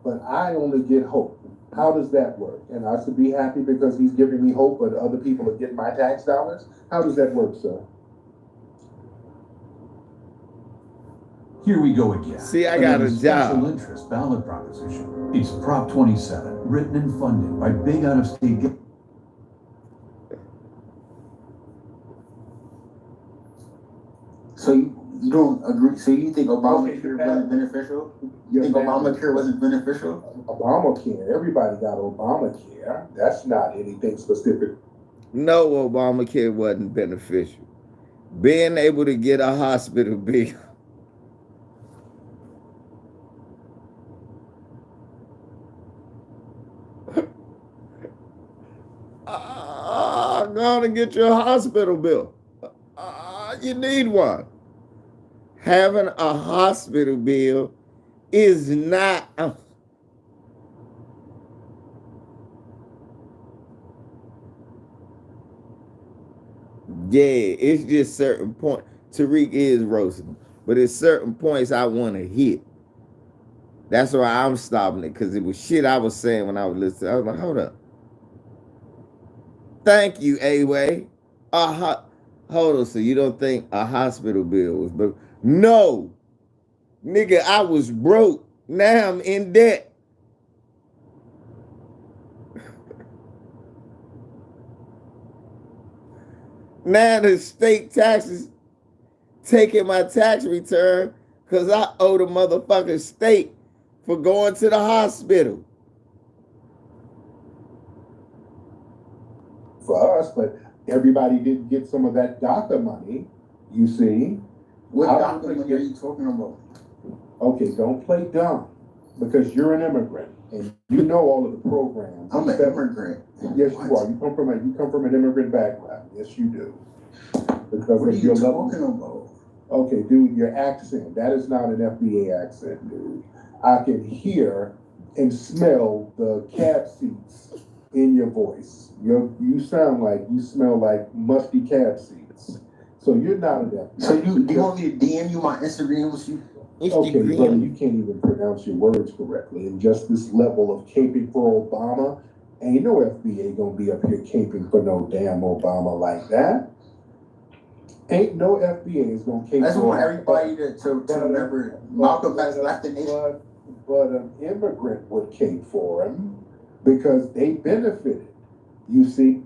but I only get hope? How does that work? And I should be happy because he's giving me hope, but other people are getting my tax dollars? How does that work, sir? Here we go again. See, I got a Special job. interest ballot proposition. It's Prop 27, written and funded by big out-of-state. So you don't agree? So you think Obamacare wasn't beneficial? You think Obamacare wasn't beneficial? Obamacare. Everybody got Obamacare. That's not anything specific. No, Obamacare wasn't beneficial. Being able to get a hospital bill. Gonna get your hospital bill. You need one. Having a hospital bill is not. Yeah, it's just certain points. Tariq is roasting, but it's certain points I want to hit. That's why I'm stopping it, because it was shit I was saying when I was listening. I was like, hold up. Thank you, A-Way. Hold on, so you don't think a hospital bill was broke? No. Nigga, I was broke. Now I'm in debt. Now the state taxes taking my tax return because I owe the motherfucking state for going to the hospital. For us, but everybody didn't get some of that DACA money, you see. What DACA money are you talking about? Okay, don't play dumb, because you're an immigrant and you know all of the programs. I'm an immigrant. Yes, you are. You come from an immigrant background. Yes, you do. Because what are you talking about? Okay, dude, your accent. That is not an FBA accent, dude. I can hear and smell the cab seats in your voice. You smell like musty cab seats. So you're not an FBA. So do you want me to DM you my Instagram with you? Okay, brother, you can't even pronounce your words correctly. And just this level of caping for Obama, ain't no FBA gonna be up here caping for no damn Obama like that. Ain't no FBA is gonna cape. I just want everybody to remember Malcolm X left the nation. But an immigrant would cape for him because they benefited. You see.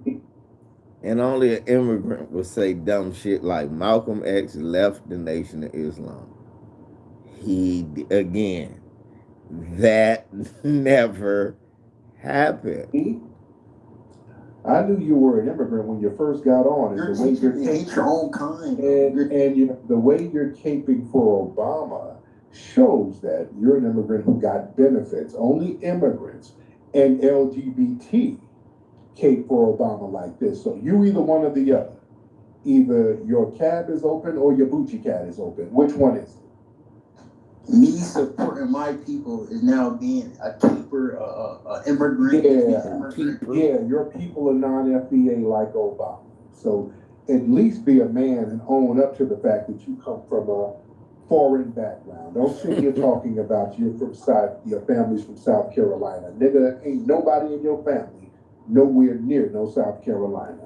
And only an immigrant would say dumb shit like Malcolm X left the Nation of Islam. Again, that never happened. I knew you were an immigrant when you first got on, and You're the way teaching you're hate your own kind. the way you're caping for Obama shows that you're an immigrant who got benefits. Only immigrants and LGBT cape for Obama like this. So you either one or the other. Either your cab is open or your Bucci cat is open. Which one is it? Me supporting my people is now being a keeper, immigrant. Yeah, your people are non-FBA like Obama. So at least be a man and own up to the fact that you come from a foreign background. Don't sit here talking about your family's from South Carolina. Nigga, ain't nobody in your family nowhere near no South Carolina.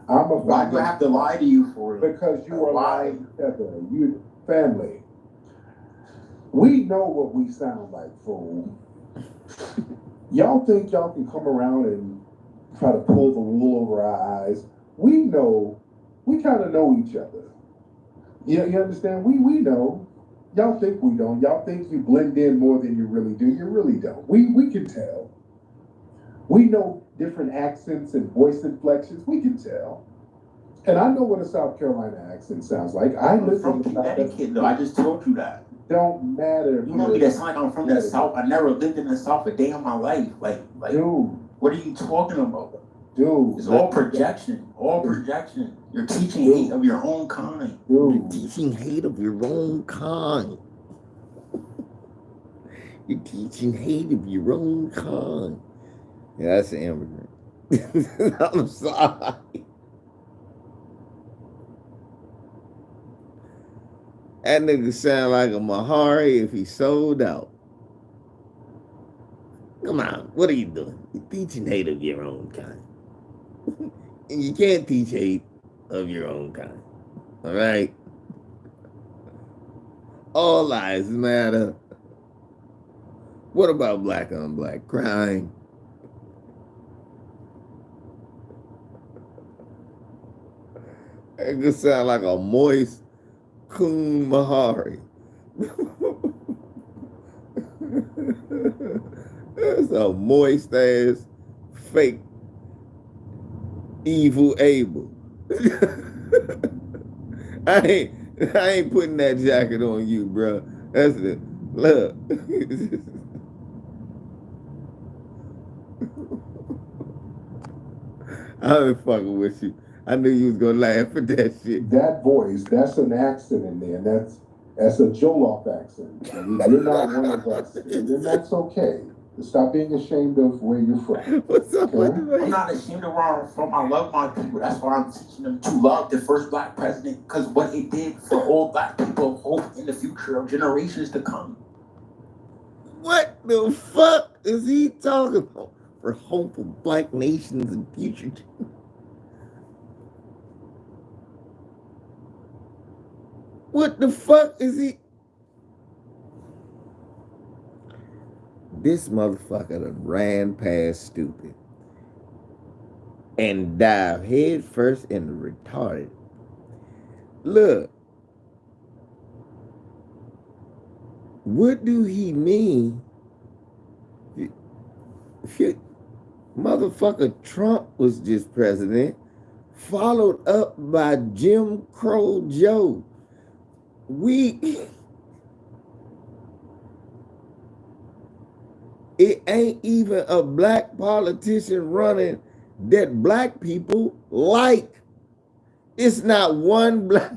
Why do I have to lie to you for it? Because you are lying, Heather. You family. We know what we sound like, fool. Y'all think y'all can come around and try to pull the wool over our eyes? We know, we kind of know each other. You understand? We know. Y'all think we don't. Y'all think you blend in more than you really do. You really don't. We can tell. We know different accents and voice inflections. We can tell. And I know what a South Carolina accent sounds like. I'm from Connecticut, though. I just told you that. Don't matter. You want me to sound like I'm from the South? I never lived in the South a day in my life. Like, dude, what are you talking about? Dude, it's all projection. All projection. You're teaching hate of your own kind. Dude. You're teaching hate of your own kind. You're teaching hate of your own kind. Yeah, that's an immigrant. I'm sorry. That nigga sound like a Mahari if he sold out. Come on, what are you doing? You're teaching hate of your own kind. And you can't teach hate of your own kind. All right? All lives matter. What about black on black crime? It could sound like a moist Coon Mahari. That's a moist ass fake evil Abel. I ain't putting that jacket on you, bro. That's it. Look. I ain't fucking with you. I knew you was gonna laugh at that shit. That voice, that's an accent in there. That's a Jollof accent. You're not one of us. And that's okay. Stop being ashamed of where you're from. What's up with the I'm not ashamed of where I'm from. I love my people. That's why I'm teaching them to love the first black president, because what it did for all black people, hope in the future of generations to come. What the fuck is he talking about? For hope of black nations and future. What the fuck is he? This motherfucker done ran past stupid and dive head first in the retarded. Look, what do he mean? Motherfucker Trump was just president, followed up by Jim Crow Joe. It ain't even a black politician running that black people like. It's not one black.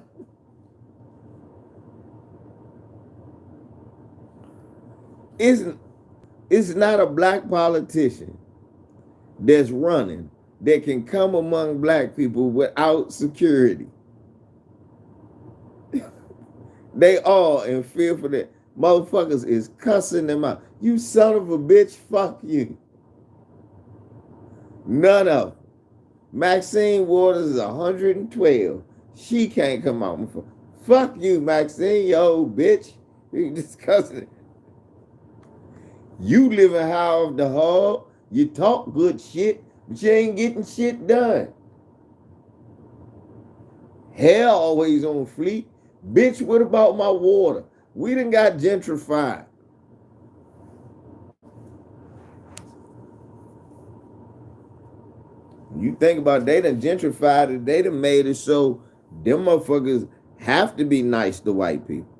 It's not a black politician that's running that can come among black people without security. They all in fear for that. Motherfuckers is cussing them out. You son of a bitch, fuck you. None of them. Maxine Waters is 112. She can't come out. Fuck you, Maxine, you old bitch. You discussing it. You living high off the hog. You talk good shit, but you ain't getting shit done. Hell always on fleek. Bitch, what about my water? We done got gentrified. You think about it, they done gentrified it, they done made it so them motherfuckers have to be nice to white people.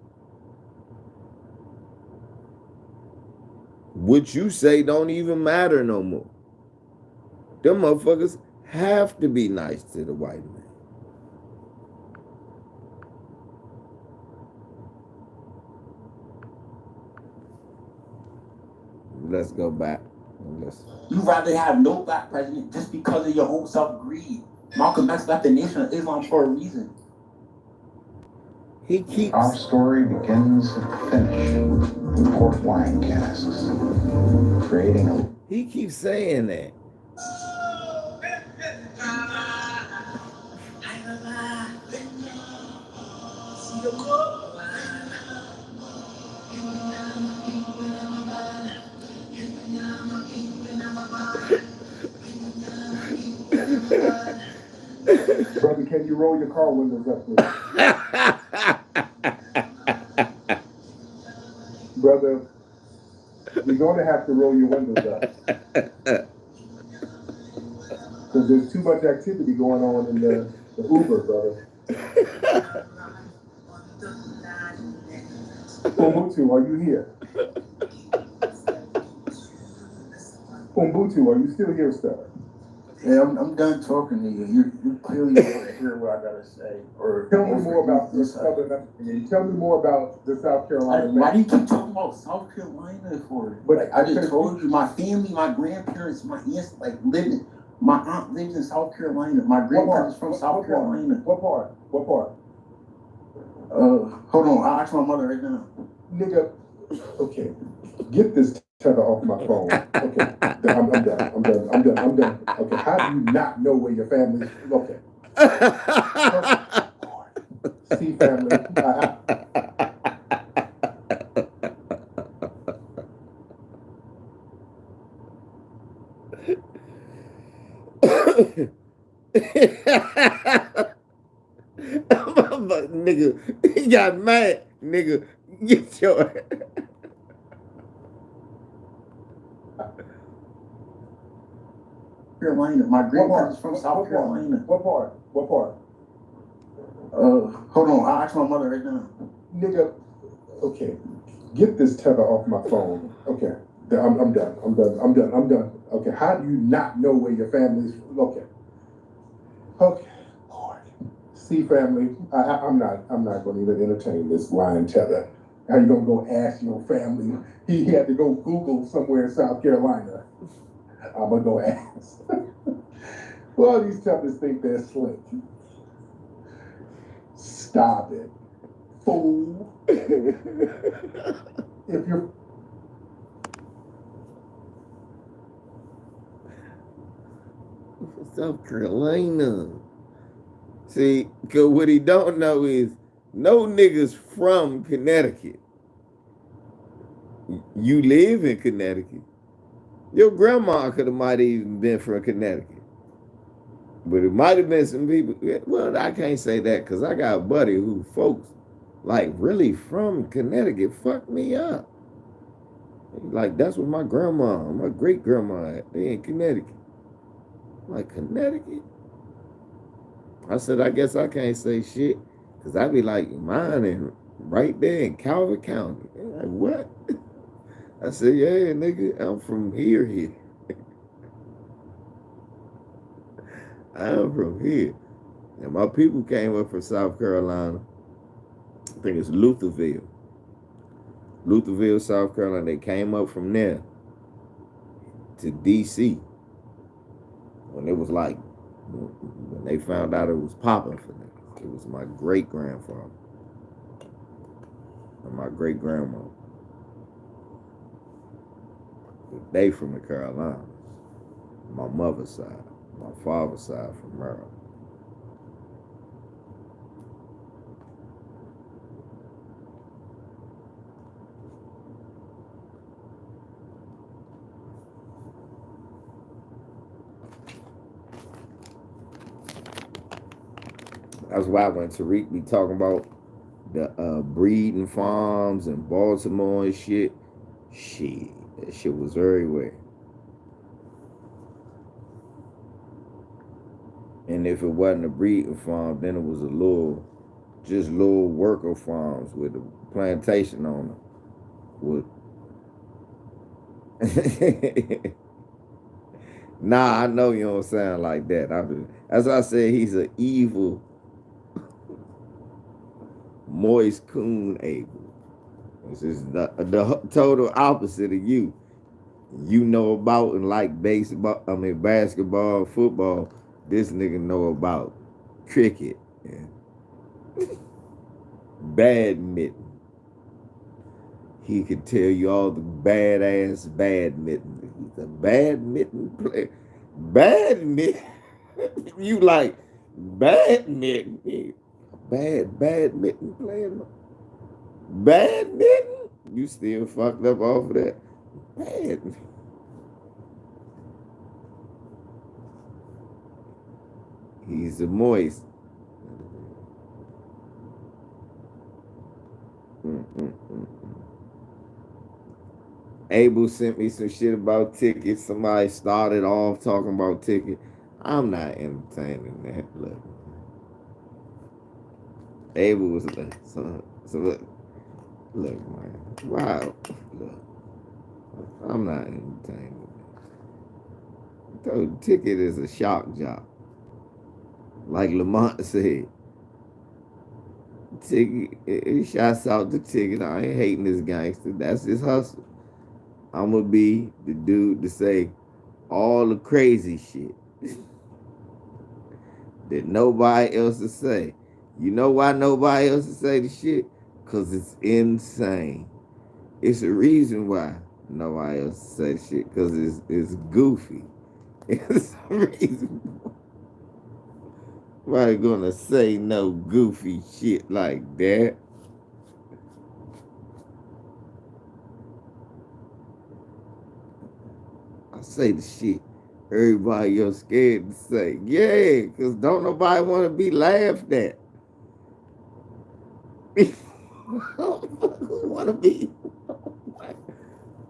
What you say don't even matter no more. Them motherfuckers have to be nice to the white man. Let's go back. You rather have no black president just because of your own self-greed. Malcolm X left the Nation of Islam for a reason. He keeps. Our story begins and finishes in port wine casks, creating a. He keeps saying that. Brother, can you roll your car windows up, please? Brother, you're going to have to roll your windows up. Because there's too much activity going on in the Uber, brother. Umbutu, are you here? Umbutu, are you still here, sir? Yeah, I'm done talking to you. You clearly want to hear what I gotta say. Or Tell me more about the Southern upbringing. Tell me more about the South Carolina. Why do you keep talking about South Carolina for? But like, I just told you, my family, my grandparents, my aunts, like living. My aunt lives in South Carolina. My grandparents from South Carolina. What part? What part? Hold on. I'll ask my mother right now. Nigga, okay. Get this tether off my phone. Okay. I'm done. Okay. How do you not know where your family's? Okay. See, family. Nigga, he got mad. Nigga, get your. Carolina. My grandparents from South Carolina. What part? What part? Hold on. I'll ask my mother right now. Nigga, okay. Get this tether off my phone. Okay. I'm done. Okay. How do you not know where your family's? Okay. Okay. Lord. See, family, I'm not going to even entertain this lying tether. How you gonna go ask your family? He had to go Google somewhere in South Carolina. I'm gonna go ask. Well, these tethers think they're slick. Stop it, fool. If you're South Carolina. See, cause what he don't know is no niggas from Connecticut. You live in Connecticut. Your grandma could have might even been from Connecticut. But it might have been some people. Well, I can't say that because I got a buddy who folks like really from Connecticut fucked me up. Like that's what my grandma, my great grandma had. They in Connecticut. Like Connecticut? I said, I guess I can't say shit. Cause I be like, mine and right there in Calvert County. They're like, what? I said, yeah, nigga, I'm from here. I'm from here. And my people came up from South Carolina. I think it's Lutherville, South Carolina. They came up from there to D.C. when it was like, when they found out it was popping for them. It was my great-grandfather and my great-grandma. They from the Carolinas. My mother's side. My father's side from Maryland. That's why when Tariq be talking about the breeding farms in Baltimore and shit. Shit, that shit was everywhere. And if it wasn't a breeding farm, then it was just little worker farms with a plantation on them. Nah, I know you don't sound like that. As I said, he's an evil, moist coon Abel. This is the total opposite of you. You know about and like basketball, football. This nigga know about cricket and badminton. He could tell you all the badass badminton. He's a badminton player. Badminton? You like badminton? Badminton player? Badminton? You still fucked up off of that? Badminton. He's a moist. Abel sent me some shit about tickets. Somebody started off talking about tickets. I'm not entertaining that. Look. Abel was like, so look, man. Wow. Look. I'm not entertaining that. The ticket is a shock job. Like Lamont said. Ticket, he shouts out the ticket. I ain't hating this gangster. That's his hustle. I'm gonna be the dude to say all the crazy shit that nobody else will say. You know why nobody else will say the shit? Because it's insane. It's a reason why nobody else will say the shit, because it's goofy. It's a reason why they gonna say no goofy shit like that. I say the shit everybody else scared to say. Yeah, because don't nobody want to be laughed at. Want to be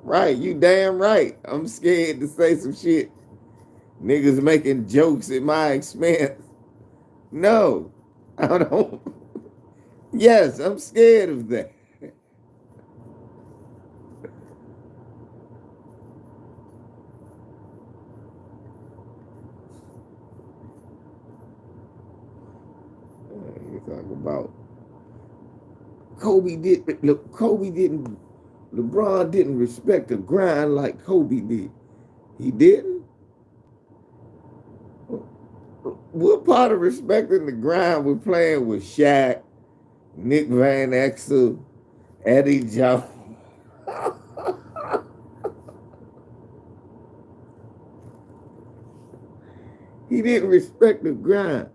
right? You damn right. I'm scared to say some shit. Niggas making jokes at my expense. No, I don't. Yes, I'm scared of that. You talk about LeBron didn't respect the grind like Kobe did. He didn't? What part of respecting the grind we're playing with Shaq, Nick Van Exel, Eddie Jones? He didn't respect the grind.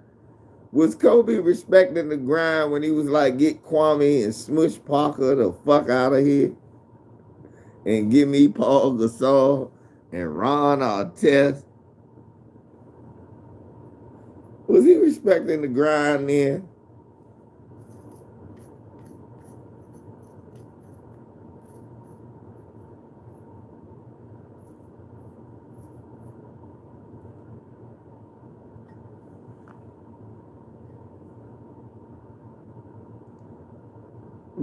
Was Kobe respecting the grind when he was like, get Kwame and Smush Parker the fuck out of here and give me Paul Gasol and Ron Artest? Was he respecting the grind then?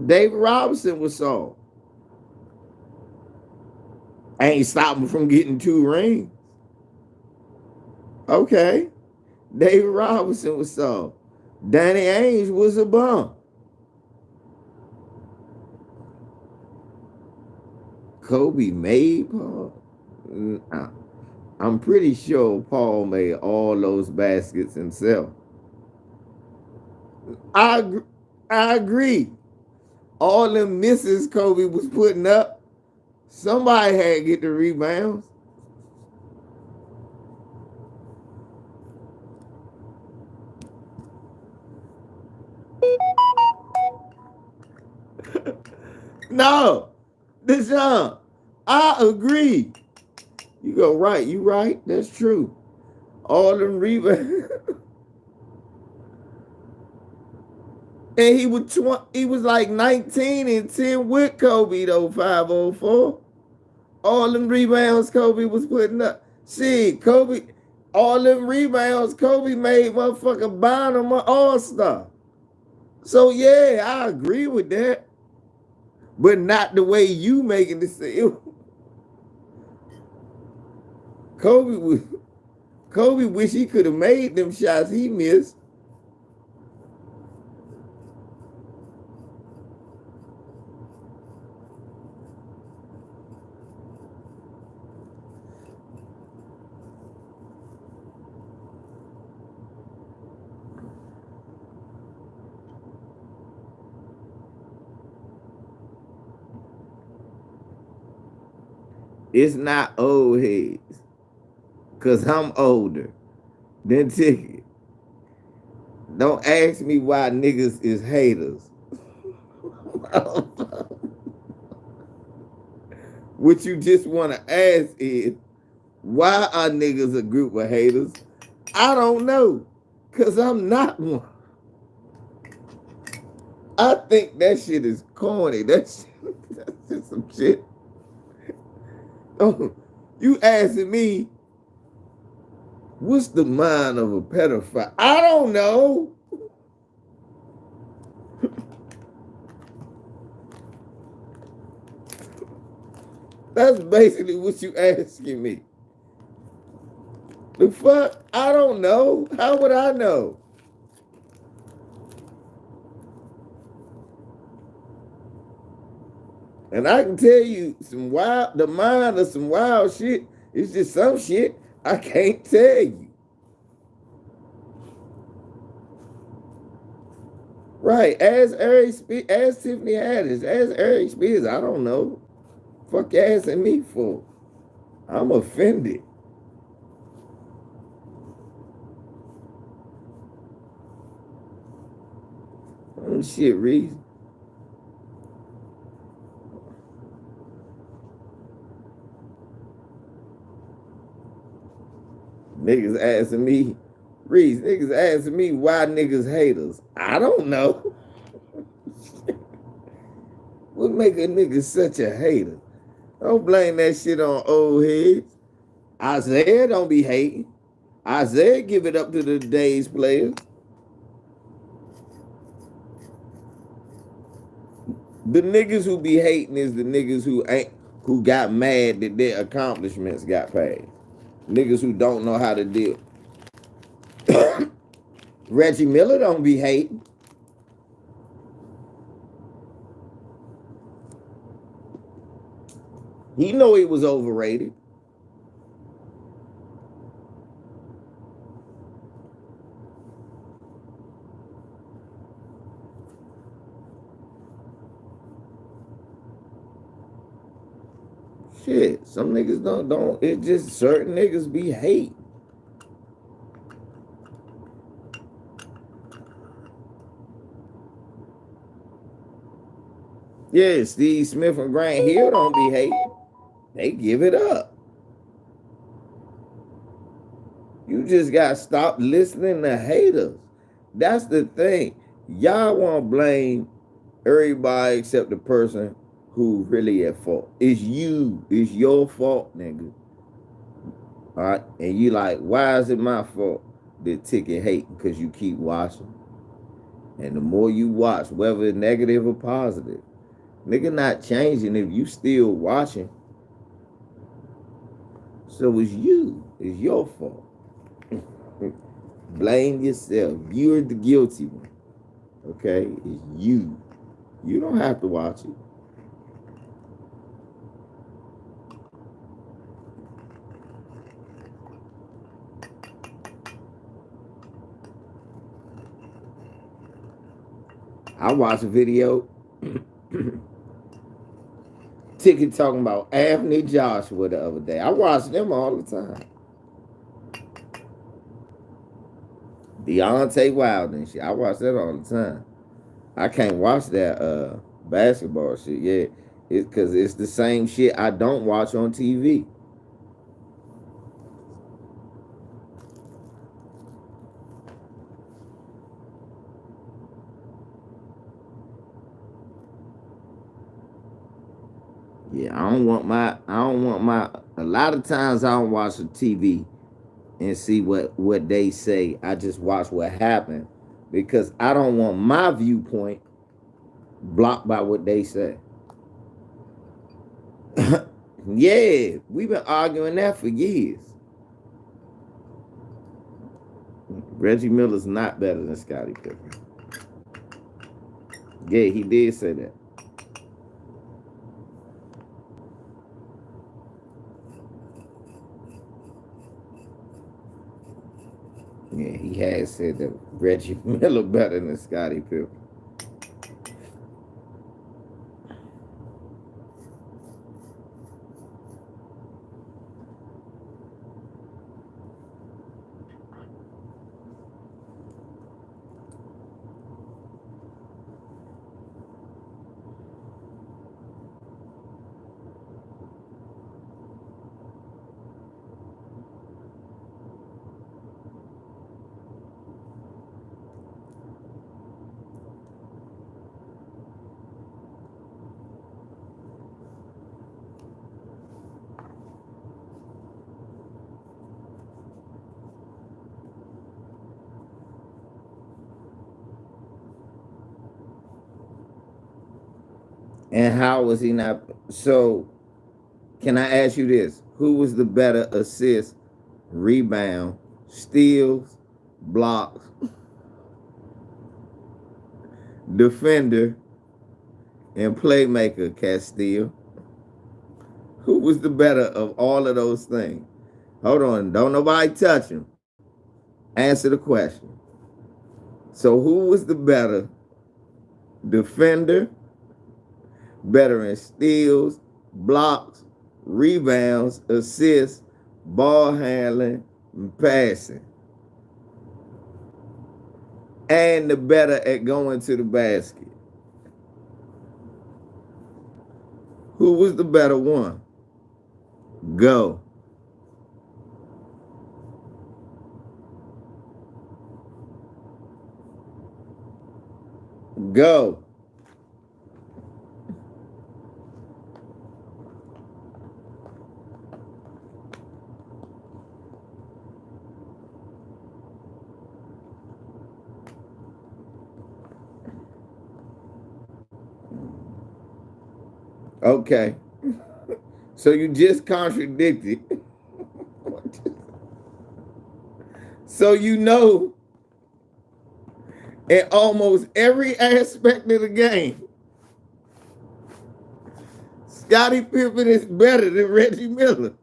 David Robinson was so. Ain't stopping from getting 2 rings. Okay. David Robinson was so. Danny Ainge was a bum. Kobe made Paul? Nah. I'm pretty sure Paul made all those baskets himself. I agree. All them misses Kobe was putting up, somebody had to get the rebounds. No, Deshaun, I agree. You go right, you right, that's true. All them rebounds. And he was like 19 and 10 with Kobe though, 504. All them rebounds Kobe was putting up. Shit, Kobe, all them rebounds Kobe made motherfucker buying them all-star. So yeah, I agree with that. But not the way you making this. Kobe wish he could have made them shots he missed. It's not old heads. Cause I'm older than Ticket. Don't ask me why niggas is haters. What you just want to ask is, why are niggas a group of haters? I don't know. Cause I'm not one. I think that shit is corny. That's just some shit. Oh, you asking me, what's the mind of a pedophile? I don't know. That's basically what you asking me. The fuck? I don't know. How would I know? And I can tell you the mind of some wild shit. It's just some shit I can't tell you. Right, as Tiffany Haddish, as Eric Spears, I don't know. Fuck you asking me for? I'm offended. Shit, reason. Niggas asking me, Reese, niggas asking me why niggas haters. I don't know. What make a nigga such a hater? Don't blame that shit on old heads. Isaiah don't be hating. Isaiah give it up to the day's players. The niggas who be hating is the niggas who got mad that their accomplishments got paid. Niggas who don't know how to deal. Reggie Miller don't be hating. He know he was overrated. Shit, some niggas don't. It just certain niggas be hate. Yeah, Steve Smith and Grant Hill don't be hating. They give it up. You just gotta stop listening to haters. That's the thing. Y'all want to blame everybody except the person who really at fault. It's you. It's your fault, nigga. All right? And you like, why is it my fault? The Ticket hating because you keep watching. And the more you watch, whether it's negative or positive, nigga not changing if you still watching. So it's you. It's your fault. Blame yourself. You're the guilty one. Okay? It's you. You don't have to watch it. I watched a video. Ticket talking about Anthony Joshua the other day. I watch them all the time. Deontay Wilder and shit. I watch that all the time. I can't watch that basketball shit. Yeah, it's because it's the same shit I don't watch on TV. Yeah, I don't want my a lot of times I don't watch the TV and see what they say. I just watch what happened because I don't want my viewpoint blocked by what they say. Yeah, we've been arguing that for years. Reggie Miller's not better than Scottie Pippen. Yeah, he did say that. Yeah, he has said that Reggie Miller better than Scottie Pippen. And how was he not? So, can I ask you this? Who was the better assist, rebound, steals, blocks, defender, and playmaker, Castile? Who was the better of all of those things? Hold on, don't nobody touch him. Answer the question. So, who was the better defender, better in steals, blocks, rebounds, assists, ball handling, and passing? And the better at going to the basket? Who was the better one? Go. Go. Okay. So you just contradicted. So you know in almost every aspect of the game, Scottie Pippen is better than Reggie Miller.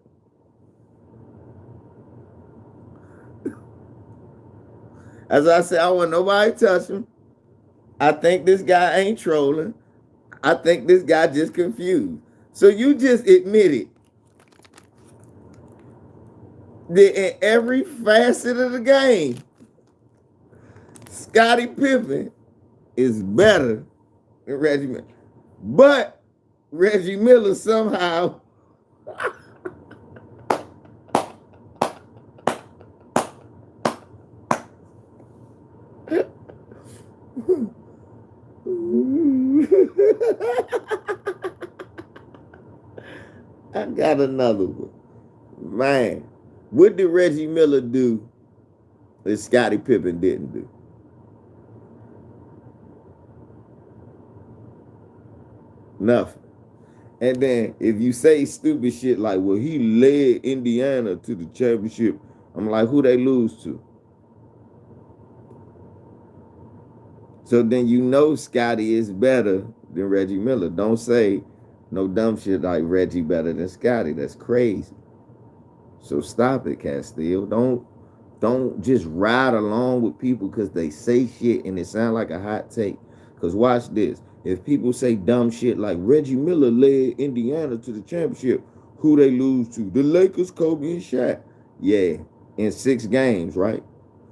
As I said, I want nobody touch him. I think this guy ain't trolling. I think this guy just confused. So you just admitted that in every facet of the game, Scottie Pippen is better than Reggie Miller. But Reggie Miller somehow I got another one. Man, what did Reggie Miller do that Scottie Pippen didn't do? Nothing. And then if you say stupid shit like, well, he led Indiana to the championship, I'm like, who they lose to? So then you know Scottie is better than Reggie Miller. Don't say no dumb shit like Reggie better than Scottie. That's crazy. So stop it, Castile. Don't just ride along with people because they say shit and it sounds like a hot take. Because watch this. If people say dumb shit like Reggie Miller led Indiana to the championship, who they lose to? The Lakers, Kobe, and Shaq. Yeah, in 6 games, right?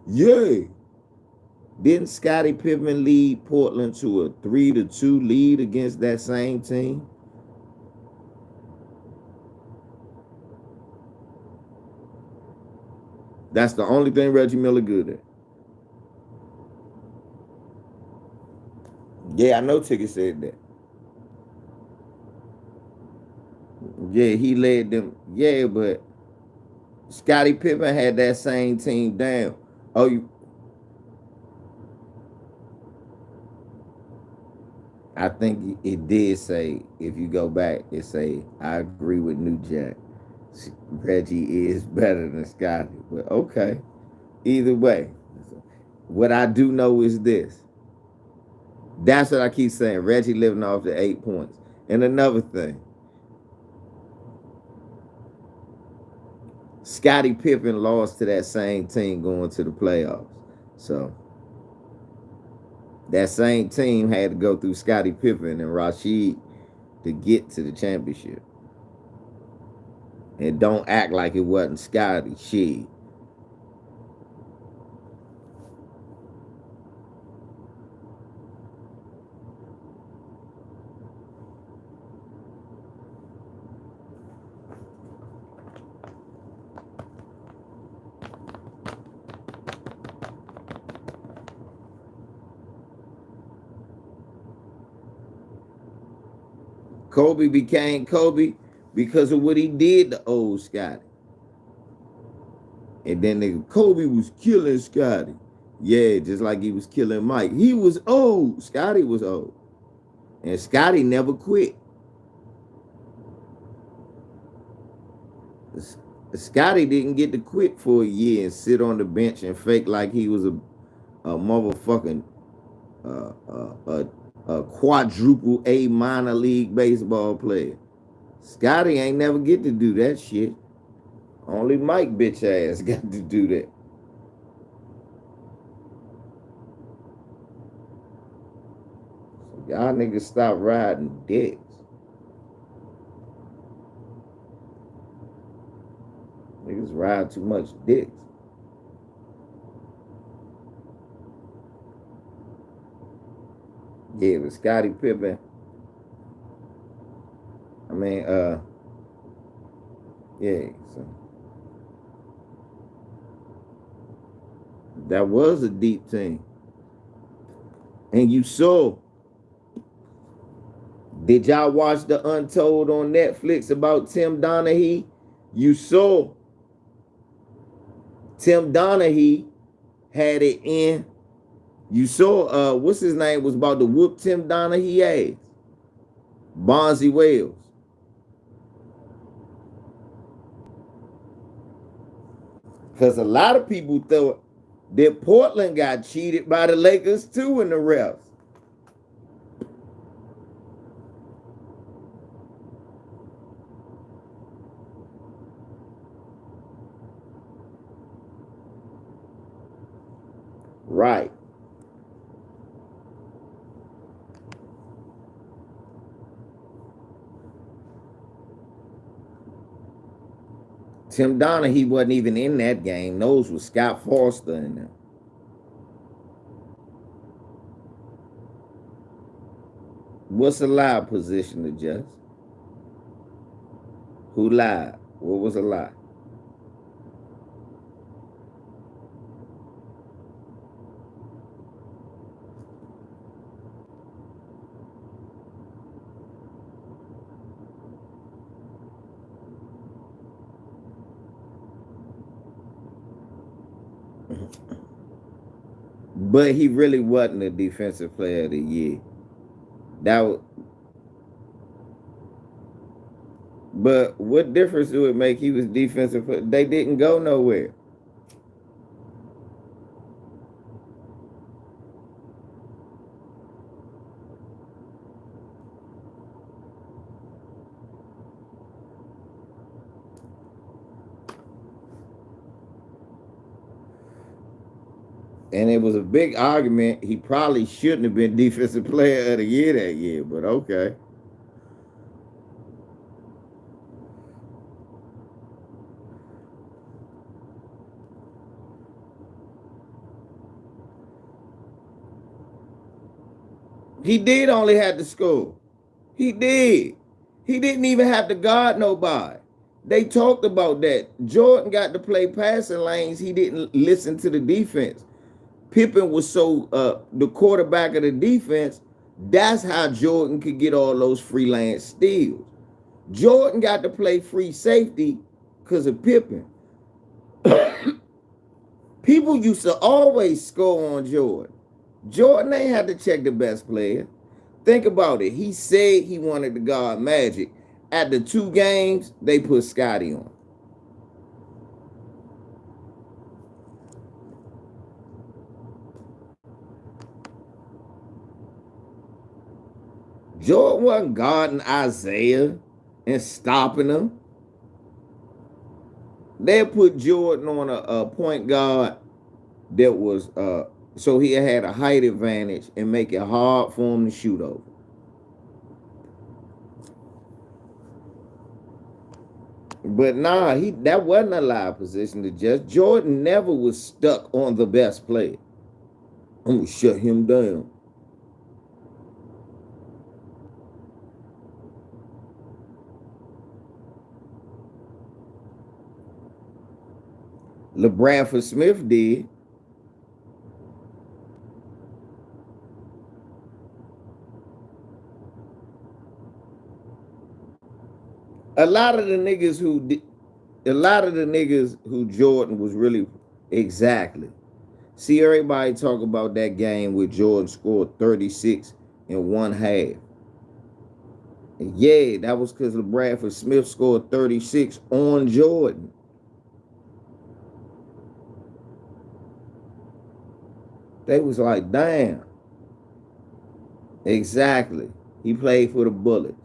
Yeah. Didn't Scottie Pippen lead Portland to a 3-2 lead against that same team? That's the only thing Reggie Miller good at. Yeah, I know Ticket said that. Yeah, he led them. Yeah, but Scottie Pippen had that same team down. Oh, I think it did say, if you go back, it say, I agree with New Jack. Reggie is better than Scottie. But okay. Either way. What I do know is this. That's what I keep saying. Reggie living off the 8 points. And another thing. Scottie Pippen lost to that same team going to the playoffs. So that same team had to go through Scottie Pippen and Rashid to get to the championship. And don't act like it wasn't Scottie. Shit. Kobe became Kobe because of what he did to old Scottie. And then Kobe was killing Scottie. Yeah, just like he was killing Mike. He was old. Scottie was old. And Scottie never quit. Scottie didn't get to quit for a year and sit on the bench and fake like he was a motherfucking a quadruple A minor league baseball player. Scottie ain't never get to do that shit. Only Mike bitch ass got to do that. So y'all niggas stop riding dicks. Niggas ride too much dicks. Yeah, but Scottie Pippen. I mean, yeah, so that was a deep team. And you saw, did y'all watch the Untold on Netflix about Tim Donaghy? You saw Tim Donaghy had it in. You saw, what's his name was about to whoop Tim Donaghy ass? Bonzi Wells. Because a lot of people thought that Portland got cheated by the Lakers too in the refs. Right. Tim Donaghy wasn't even in that game. Those was Scott Foster in them. What's a lie position to just? Who lied? What was a lie? But he really wasn't a defensive player of the year. But what difference do it make? He was defensive. They didn't go nowhere. And it was a big argument. He probably shouldn't have been defensive player of the year that year, but okay. He did only have to score. He did. He didn't even have to guard nobody. They talked about that. Jordan got to play passing lanes. He didn't listen to the defense. Pippen was so the quarterback of the defense. That's how Jordan could get all those freelance steals. Jordan got to play free safety because of Pippen. People used to always score on Jordan. Jordan ain't had to check the best player. Think about it. He said he wanted to guard Magic. At the 2 games, they put Scotty on. Jordan wasn't guarding Isaiah and stopping him. They put Jordan on a point guard that was so he had a height advantage and make it hard for him to shoot over. But nah, that wasn't a live position to just. Jordan never was stuck on the best player. I'm gonna shut him down. LeBradford Smith did. A lot of the niggas who Jordan was really exactly. See, everybody talk about that game where Jordan scored 36 in one half. And yeah, that was because LeBradford Smith scored 36 on Jordan. They was like, damn. Exactly. He played for the Bullets.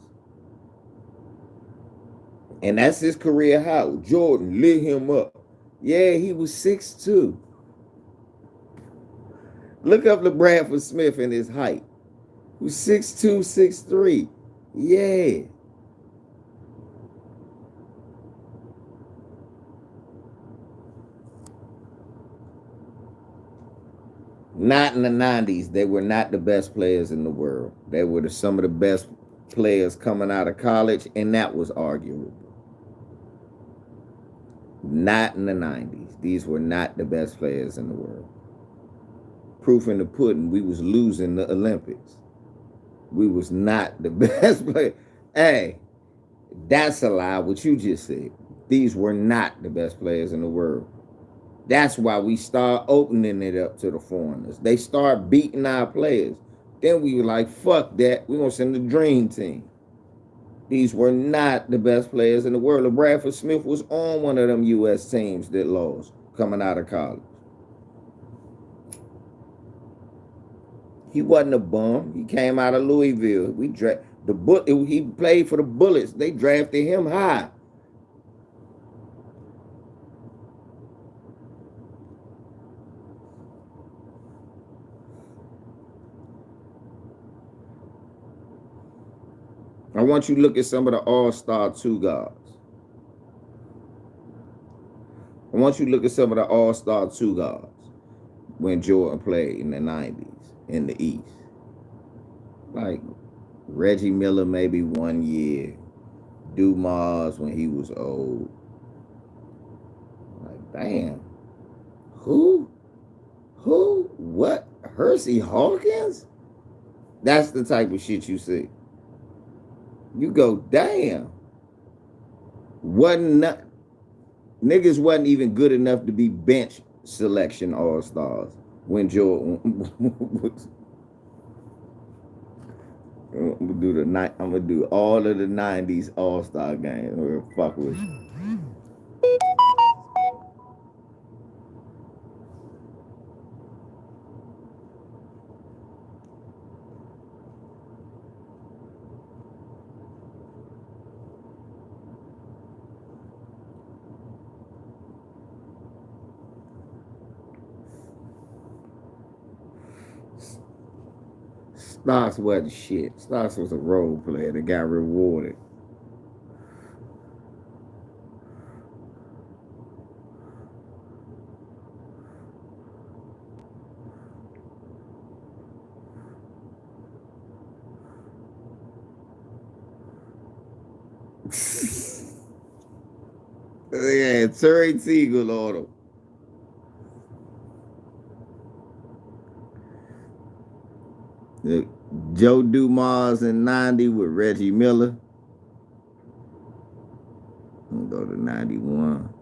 And that's his career high. Jordan lit him up. Yeah, he was 6'2". Look up LeBradford Smith and his height. He was 6'2", 6'3". Yeah. Not in the 90s. They were not the best players in the world. They were some of the best players coming out of college, and that was arguable. Not in the 90s. These were not the best players in the world. Proof in the pudding, we was losing the Olympics. We was not the best player. Hey, that's a lie, what you just said. These were not the best players in the world. That's why we start opening it up to the foreigners. They start beating our players. Then we were like, fuck that. We're going to send the dream team. These were not the best players in the world. LeBradford Smith was on one of them U.S. teams that lost coming out of college. He wasn't a bum. He came out of Louisville. He played for the Bullets. They drafted him high. I want you to look at some of the All-Star 2 guards. I want you to look at some of the All-Star 2 guards when Jordan played in the 90s in the East. Like Reggie Miller maybe 1 year. Dumas when he was old. Like, damn. Who? What? Hersey Hawkins? That's the type of shit you see. You go, damn. Niggas wasn't even good enough to be bench selection All-Stars when Jordan was. I'm gonna do all of the 90s All-Star games. We're gonna fuck with you. Stocks wasn't shit. Stocks was a role player that got rewarded. Yeah, Terry Teagle on him. Joe Dumas in 90 with Reggie Miller. Go to 91.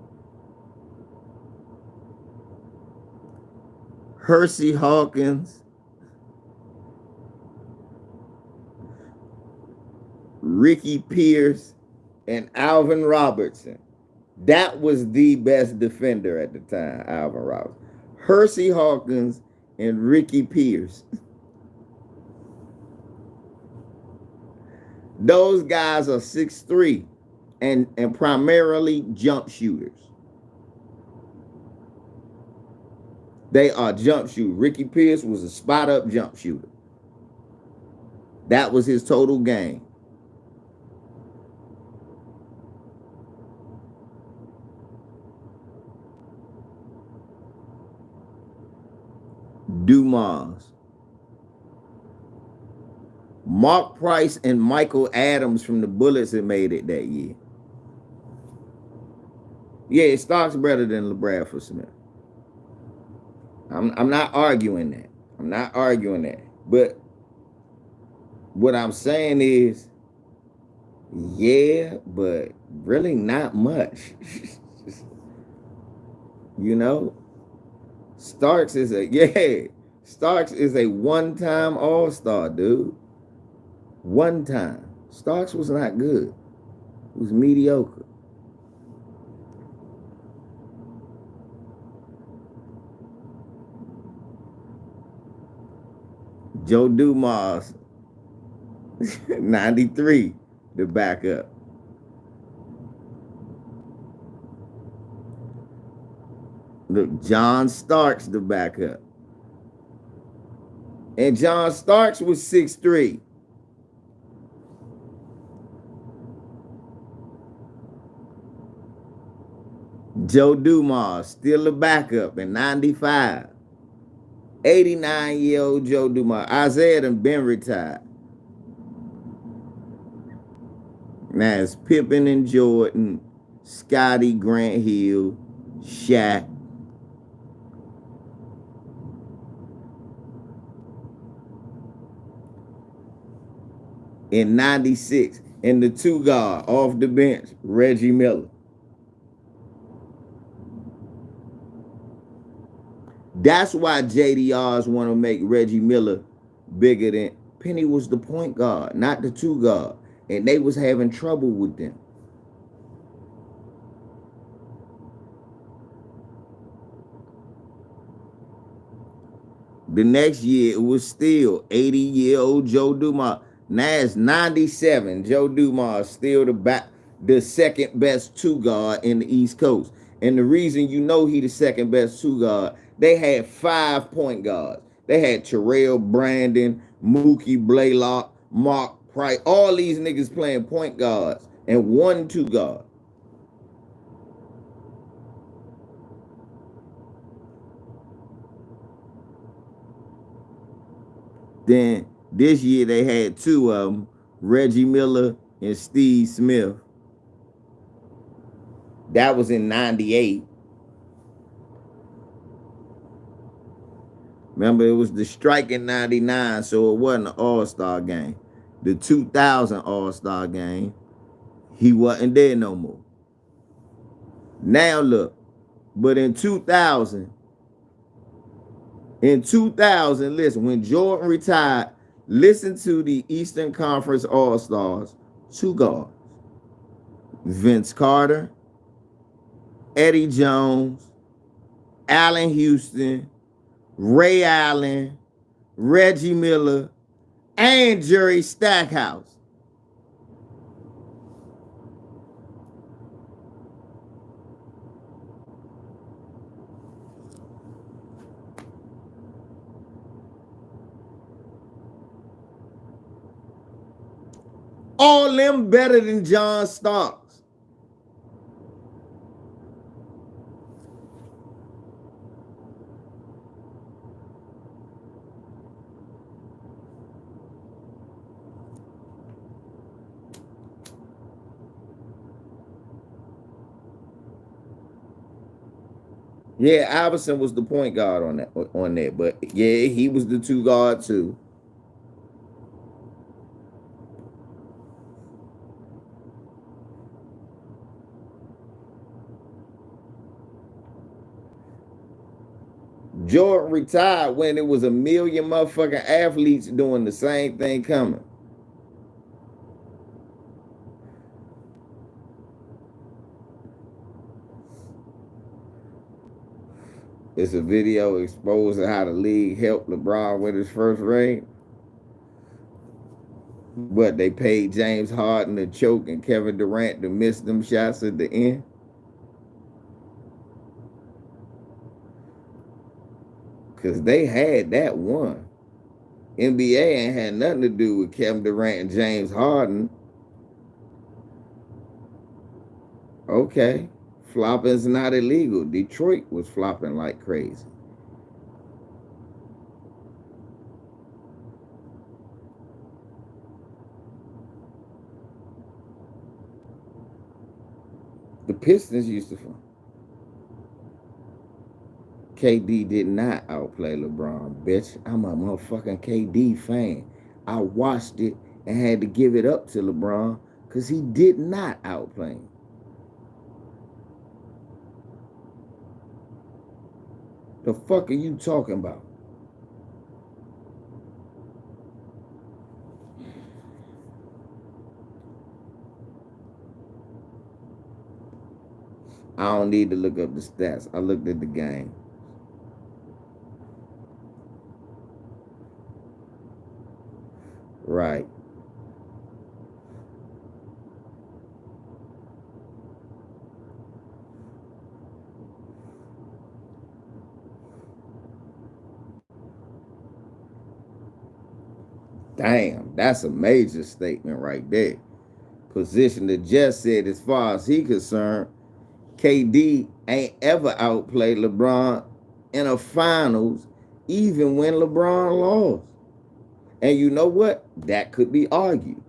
Hersey Hawkins, Ricky Pierce, and Alvin Robertson. That was the best defender at the time, Alvin Robertson. Hersey Hawkins and Ricky Pierce. Those guys are 6'3" and primarily jump shooters. They are jump shooters. Ricky Pierce was a spot-up jump shooter. That was his total game. Dumas. Mark Price and Michael Adams from the Bullets had made it that year. Yeah, Stark's better than LeBradford Smith. I'm not arguing that. I'm not arguing that. But what I'm saying is, yeah, but really not much. You know? Starks is a one-time all-star, dude. One time. Starks was not good. It was mediocre. Joe Dumas, 93, the backup. Look, John Starks, the backup. And John Starks was 6'3". Joe Dumas, still a backup in 95. 89-year-old Joe Dumas. Isaiah done been retired. Now it's Pippen and Jordan, Scotty, Grant Hill, Shaq. In 96, and the two guard off the bench, Reggie Miller. That's why JDRs want to make Reggie Miller bigger than Penny was the point guard, not the two guard. And they was having trouble with them. The next year, it was still 80-year-old Joe Dumas. Now it's 97. Joe Dumas still the second best two guard in the East Coast. And the reason you know he the second best two guard, they had 5 point guards. They had Terrell Brandon, Mookie Blaylock, Mark Price, all these niggas playing point guards, and 1 two guard. Then this year they had 2 of them, Reggie Miller and Steve Smith. That was in 98. Remember, it was the strike in 99, so it wasn't an all-star game. The 2000 all-star game, he wasn't there no more. Now look, but in 2000, listen, when Jordan retired, listen to the Eastern Conference All-Stars, 2 guards. Vince Carter, Eddie Jones, Allen Houston, Ray Allen, Reggie Miller, and Jerry Stackhouse. All them better than John Starks. Yeah, Iverson was the point guard on that, but yeah, he was the 2 guard too. Jordan retired when it was a million motherfucking athletes doing the same thing coming. It's a video exposing how the league helped LeBron win his first ring. But they paid James Harden to choke and Kevin Durant to miss them shots at the end. Because they had that one. NBA ain't had nothing to do with Kevin Durant and James Harden. Okay. Flopping's not illegal. Detroit was flopping like crazy. The Pistons used to flop. KD did not outplay LeBron, bitch. I'm a motherfucking KD fan. I watched it and had to give it up to LeBron because he did not outplay him. The fuck are you talking about? I don't need to look up the stats. I looked at the game. Right. Damn, that's a major statement right there. Position that just said, as far as he concerned, KD ain't ever outplayed LeBron in a finals, even when LeBron lost. And you know what? That could be argued.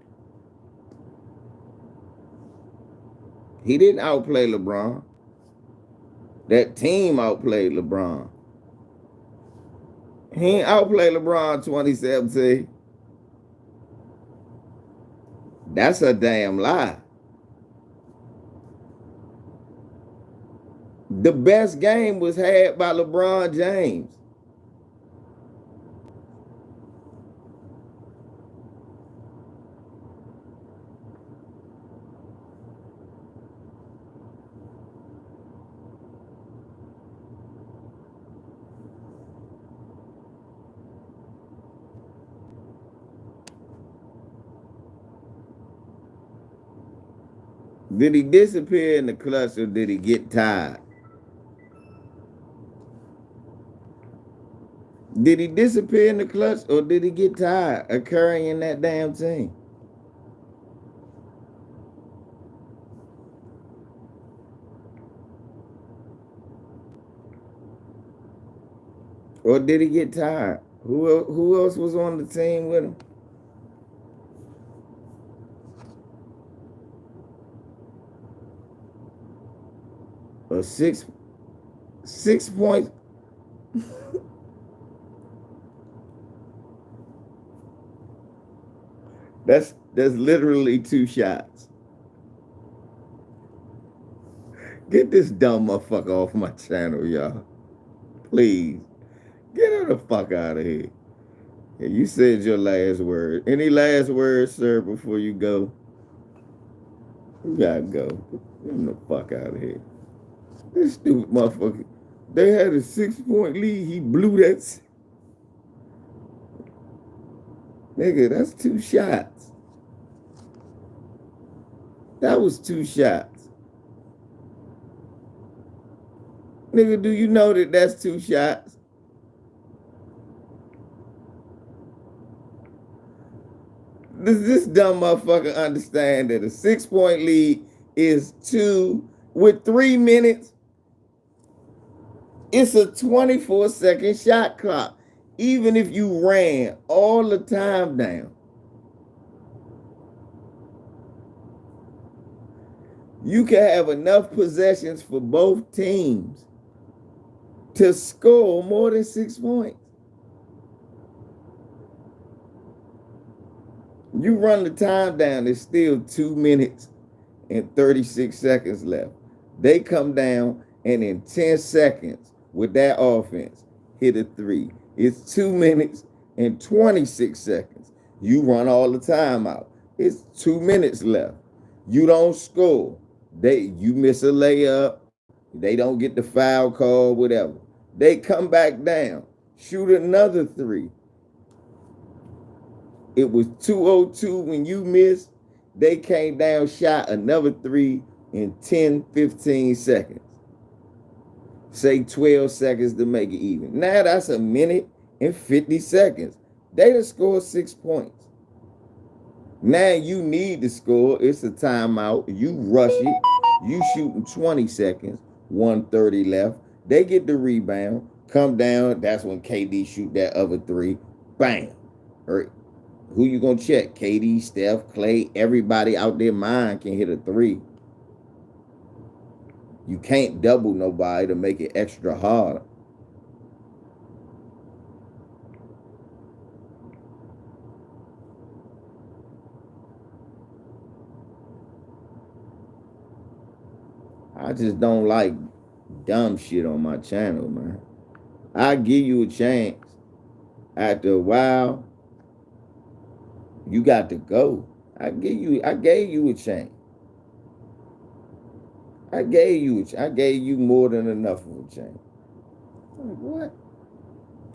He didn't outplay LeBron. That team outplayed LeBron. He ain't outplayed LeBron 2017. That's a damn lie. The best game was had by LeBron James. Did he disappear in the clutch or did he get tired? Did he disappear in the clutch or did he get tired of carrying that damn team? Or did he get tired? Who else was on the team with him? A 6 point. That's literally 2 shots. Get this dumb motherfucker off my channel, y'all. Please. Get her the fuck out of here. Yeah, you said your last word. Any last words, sir, before you go? You gotta go. Get him the fuck out of here. This stupid motherfucker. They had a 6-point lead. He blew that. Nigga, that's 2 shots. That was 2 shots. Nigga, do you know that that's 2 shots? Does this dumb motherfucker understand that a 6-point lead is 2 with 3 minutes? It's a 24-second shot clock. Even if you ran all the time down. You can have enough possessions for both teams to score more than 6 points. You run the time down, there's still 2 minutes and 36 seconds left. They come down and in 10 seconds with that offense, hit a three. It's 2 minutes and 26 seconds. You run all the time out. It's 2 minutes left. You don't score. You miss a layup. They don't get the foul call, whatever. They come back down, shoot another three. It was 2:02 when you missed. They came down, shot another three in 10, 15 seconds. Say 12 seconds to make it even. Now that's a minute and 50 seconds. They done scored 6 points. Now you need to score. It's a timeout. You rush it. You shooting 20 seconds. 1:30 left. They get the rebound. Come down. That's when KD shoot that other three. Bam. Or who you gonna check? KD, Steph, Clay, everybody out there mine can hit a three. You can't double nobody to make it extra hard. I just don't like dumb shit on my channel, man. I give you a chance. After a while, you got to go. I gave you a chance. I gave you more than enough of a chance. Like, what?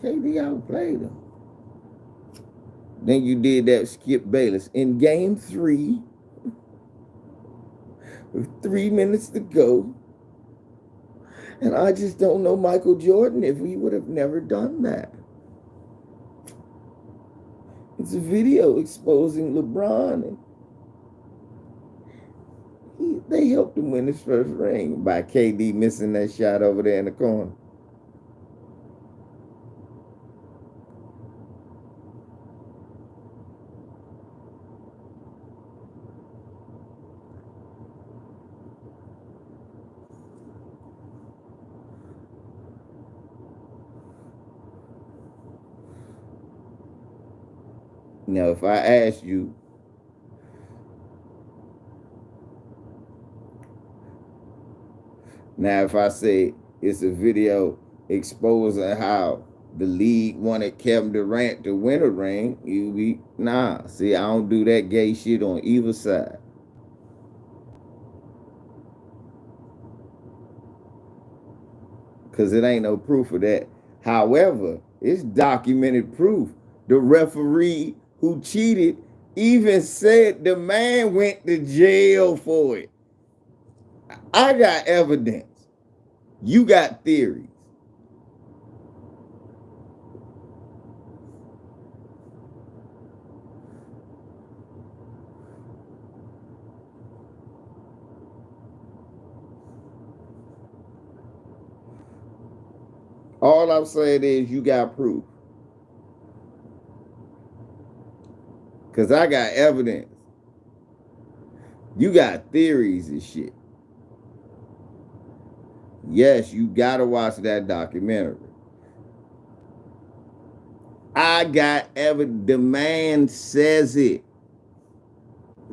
KD outplayed him. Then you did that Skip Bayless in game 3 with 3 minutes to go. And I just don't know Michael Jordan if he would have never done that. It's a video exposing LeBron. And they helped him win his first ring by KD missing that shot over there in the corner. Now, if I ask you, if I say it's a video exposing how the league wanted Kevin Durant to win a ring, you be, nah. See, I don't do that gay shit on either side. Because it ain't no proof of that. However, it's documented proof. The referee who cheated even said the man went to jail for it. I got evidence. You got theories. All I'm saying is you got proof. Because I got evidence. You got theories and shit. Yes, you got to watch that documentary. I got evidence. The man says it.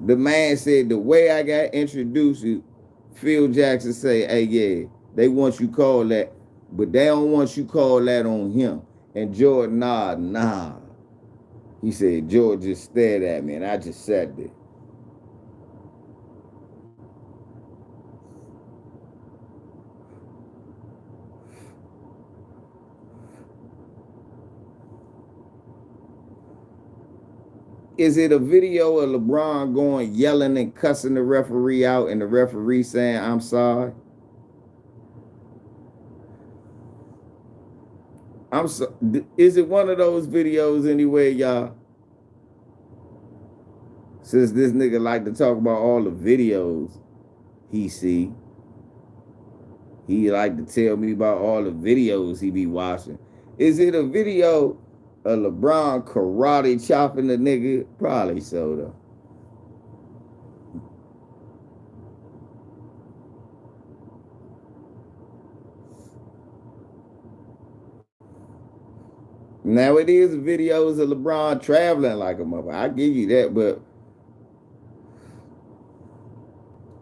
The man said the way I got introduced, Phil Jackson say, hey, yeah, they want you call that, but they don't want you call that on him. And Jordan, nah. He said, George just stared at me, and I just sat there. Is it a video of LeBron going yelling and cussing the referee out and the referee saying, I'm sorry? Is it one of those videos anyway, y'all? Since this nigga like to talk about all the videos he see. He like to tell me about all the videos he be watching. Is it a video of LeBron karate chopping the nigga? Probably so, though. Now, it is videos of LeBron traveling like a mother. I give you that, but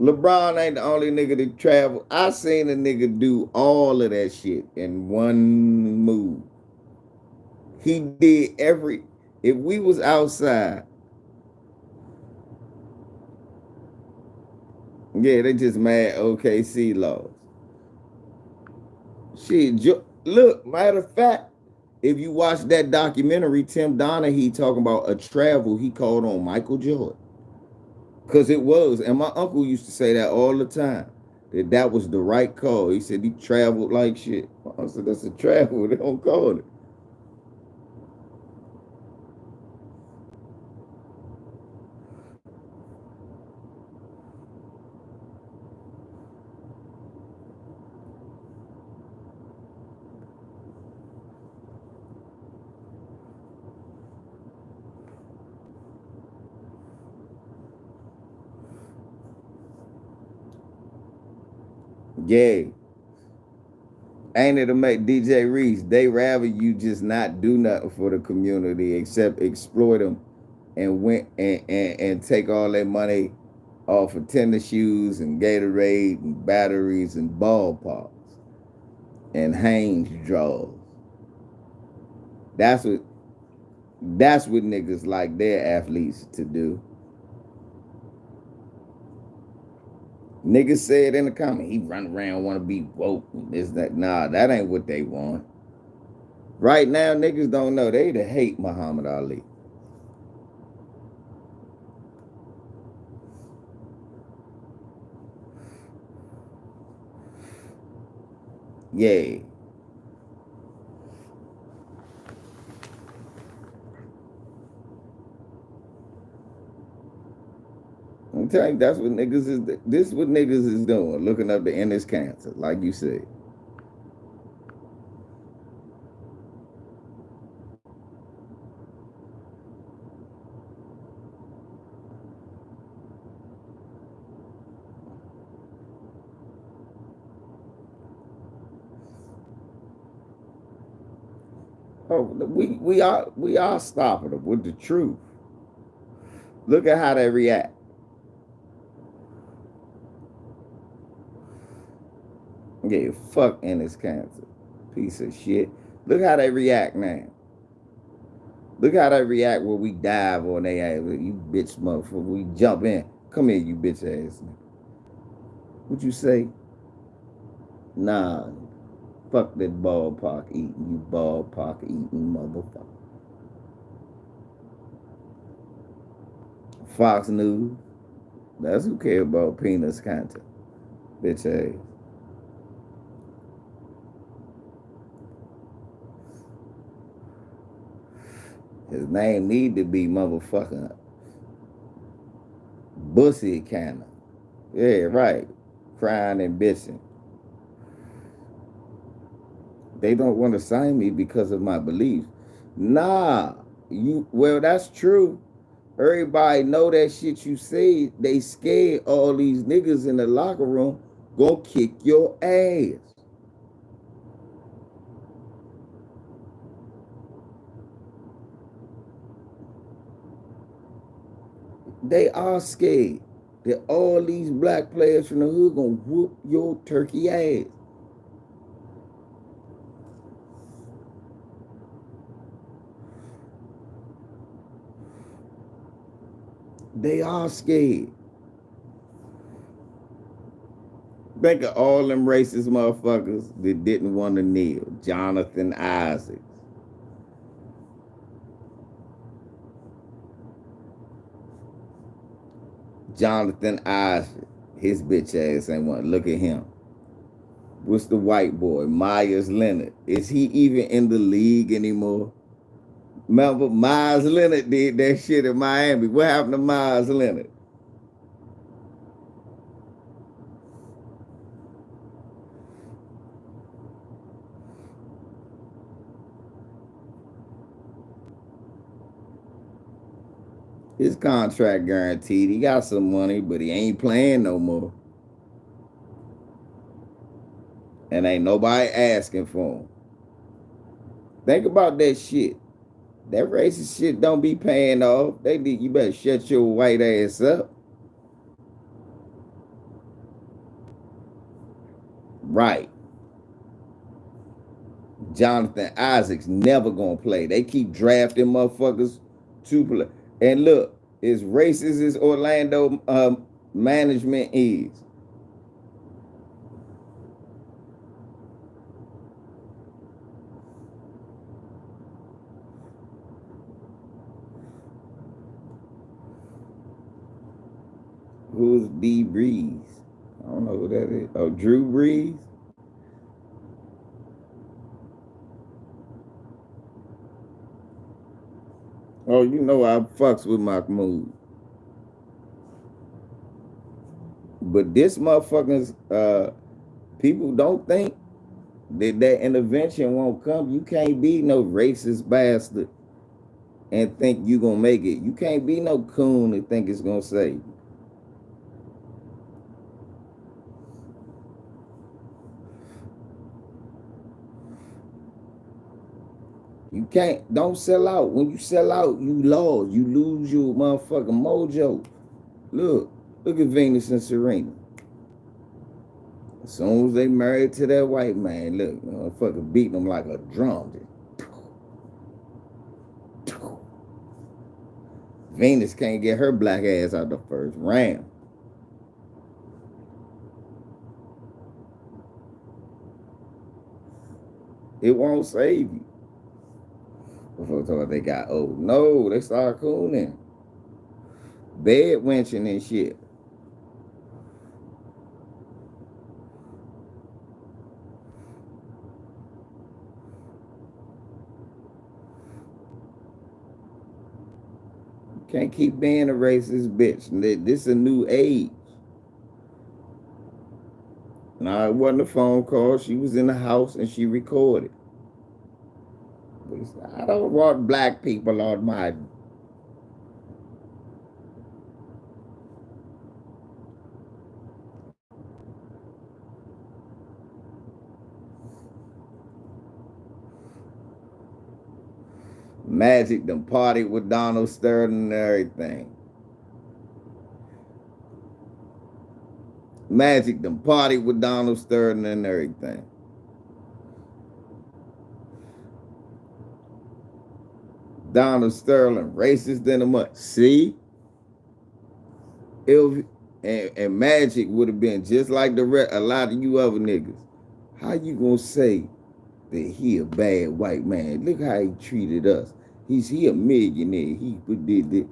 LeBron ain't the only nigga to travel. I seen a nigga do all of that shit in one move. He did if we was outside, yeah, they just mad OKC laws. Shit, look, matter of fact, if you watch that documentary, Tim Donaghy talking about a travel he called on Michael Jordan. Because it was, and my uncle used to say that all the time, that was the right call. He said he traveled like shit. I said, that's a travel, they don't call it. Yeah. Ain't it to make DJ Reese? They rather you just not do nothing for the community except exploit them and and take all their money off of tennis shoes and Gatorade and batteries and ballparks and Hanes draws. That's what niggas like their athletes to do. Niggas said in the comment, he run around want to be woke and this, that. Nah, that ain't what they want. Right now, niggas don't know. They hate Muhammad Ali. Yeah. I'm telling you, that's what niggas is. This is what niggas is doing, looking up the endless cancer, like you said. Oh, we are stopping them with the truth. Look at how they react. Yeah, fuck endless cancer, piece of shit. Look how they react now. Look how they react when we dive on their ass. You bitch motherfucker. We jump in. Come here, you bitch ass nigga. What you say? Nah. Fuck that ballpark eating, you ballpark eating motherfucker. Fox News. That's who care about penis content. Bitch ass. His name need to be motherfucking Bussy kinda. Yeah, right. Crying and bitching. They don't want to sign me because of my beliefs. Nah. Well, that's true. Everybody know that shit you say. They scared all these niggas in the locker room gonna kick your ass. They are scared that all these black players from the hood gonna whoop your turkey ass. They are scared. Think of all them racist motherfuckers that didn't want to kneel. Jonathan Isaacs. Jonathan Isaacs. His bitch ass ain't want to look at him. What's the white boy? Myers Leonard. Is he even in the league anymore? Remember, Myers Leonard did that shit in Miami. What happened to Myers Leonard? His contract guaranteed. He got some money, but he ain't playing no more. And ain't nobody asking for him. Think about that shit. That racist shit don't be paying off. You better shut your white ass up. Right. Jonathan Isaac's never gonna play. They keep drafting motherfuckers to play. And look, as racist as Orlando management is, who's D Breeze? I don't know who that is. Oh, Drew Brees. Oh, you know I fucks with Mahmoud. But this motherfuckers, people don't think that intervention won't come. You can't be no racist bastard and think you gonna make it. You can't be no coon and think it's gonna save you. You can't, don't sell out. When you sell out, you lost. You lose your motherfucking mojo. Look at Venus and Serena. As soon as they married to that white man, look, motherfucker beating them like a drum. Venus can't get her black ass out the first round. It won't save you. Before thought they got old. No, they started cooning. Bed wenching and shit. Can't keep being a racist bitch. This is a new age. No, it wasn't a phone call. She was in the house and she recorded. I don't want black people on my... Magic done partied with Donald Sterling and everything. Magic done partied with Donald Sterling and everything. Donald Sterling, racist than a much. See? And Magic would have been just like a lot of you other niggas. How you gonna say that he a bad white man? Look how he treated us. He a millionaire. He did this.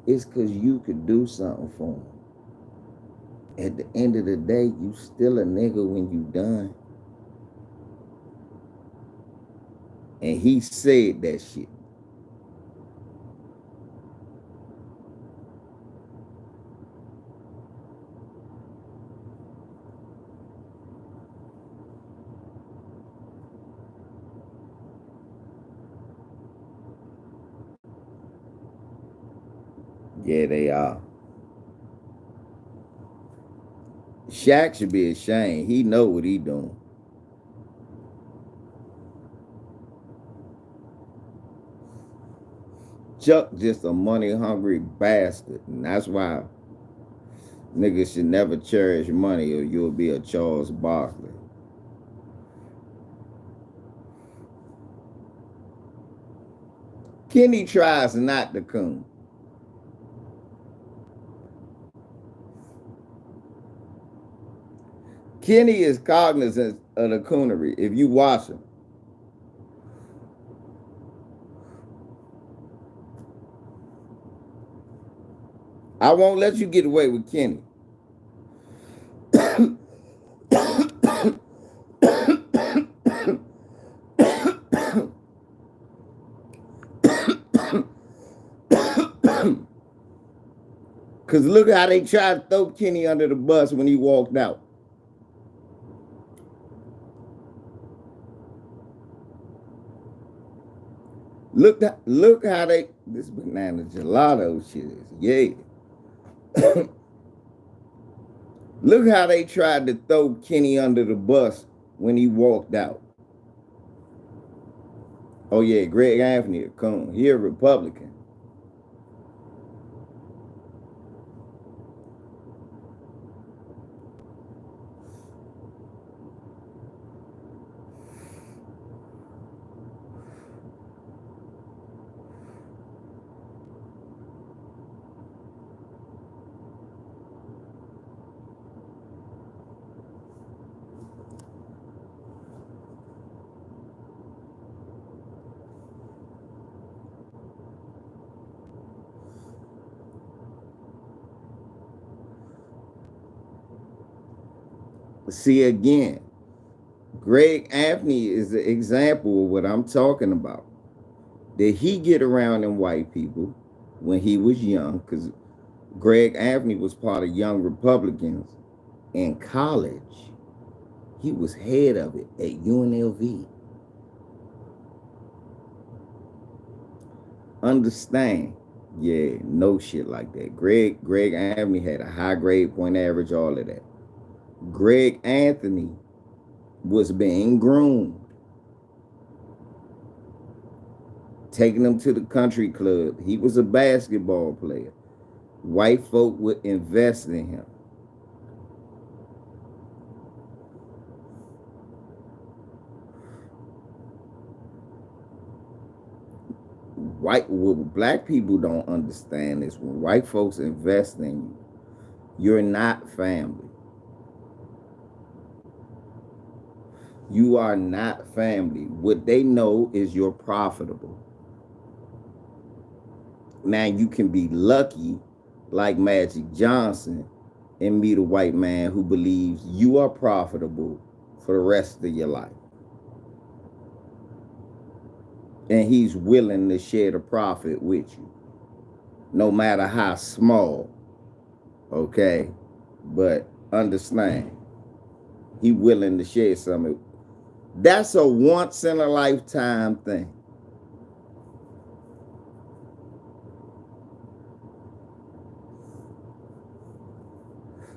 It's because you could do something for him. At the end of the day, you still a nigga when you done. And he said that shit. Yeah, they are. Shaq should be ashamed. He know what he doing. Chuck just a money-hungry bastard. And that's why niggas should never cherish money or you'll be a Charles Barkley. Kenny tries not to coon. Kenny is cognizant of the coonery if you watch him. I won't let you get away with Kenny. Because look how they tried to throw Kenny under the bus when he walked out. Look how they, this banana gelato shit is, yeah. Look how they tried to throw Kenny under the bus when he walked out. Oh yeah, Greg Anthony, a coon. He a Republican. See again, Greg Anthony is the example of what I'm talking about. Did he get around them white people when he was young? Because Greg Anthony was part of Young Republicans in college. He was head of it at UNLV. Understand? Yeah, no shit like that. Greg Anthony had a high grade point average, all of that. Greg Anthony was being groomed, taking him to the country club. He was a basketball player. White folk would invest in him. What black people don't understand is when white folks invest in you, you're not family. You are not family. What they know is you're profitable. Now you can be lucky like Magic Johnson and meet a white man who believes you are profitable for the rest of your life. And he's willing to share the profit with you, no matter how small. Okay? But understand, he willing to share something. That's a once in a lifetime thing.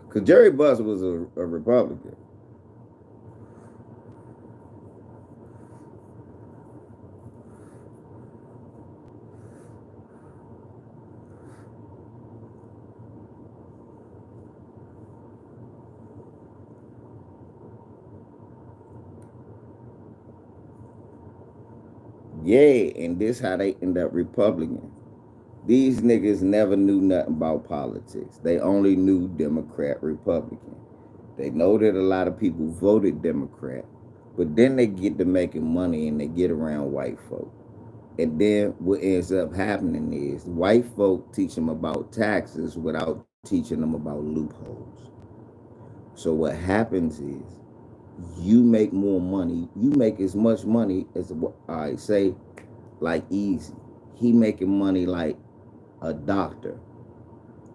Because Jerry Buss was a Republican. Yeah, and this how they end up Republican. These niggas never knew nothing about politics. They only knew Democrat, Republican. They know that a lot of people voted Democrat, but then they get to making money and they get around white folk. And then what ends up happening is white folk teach them about taxes without teaching them about loopholes. So what happens is you make more money. You make as much money as, I say, like Easy. He making money like a doctor.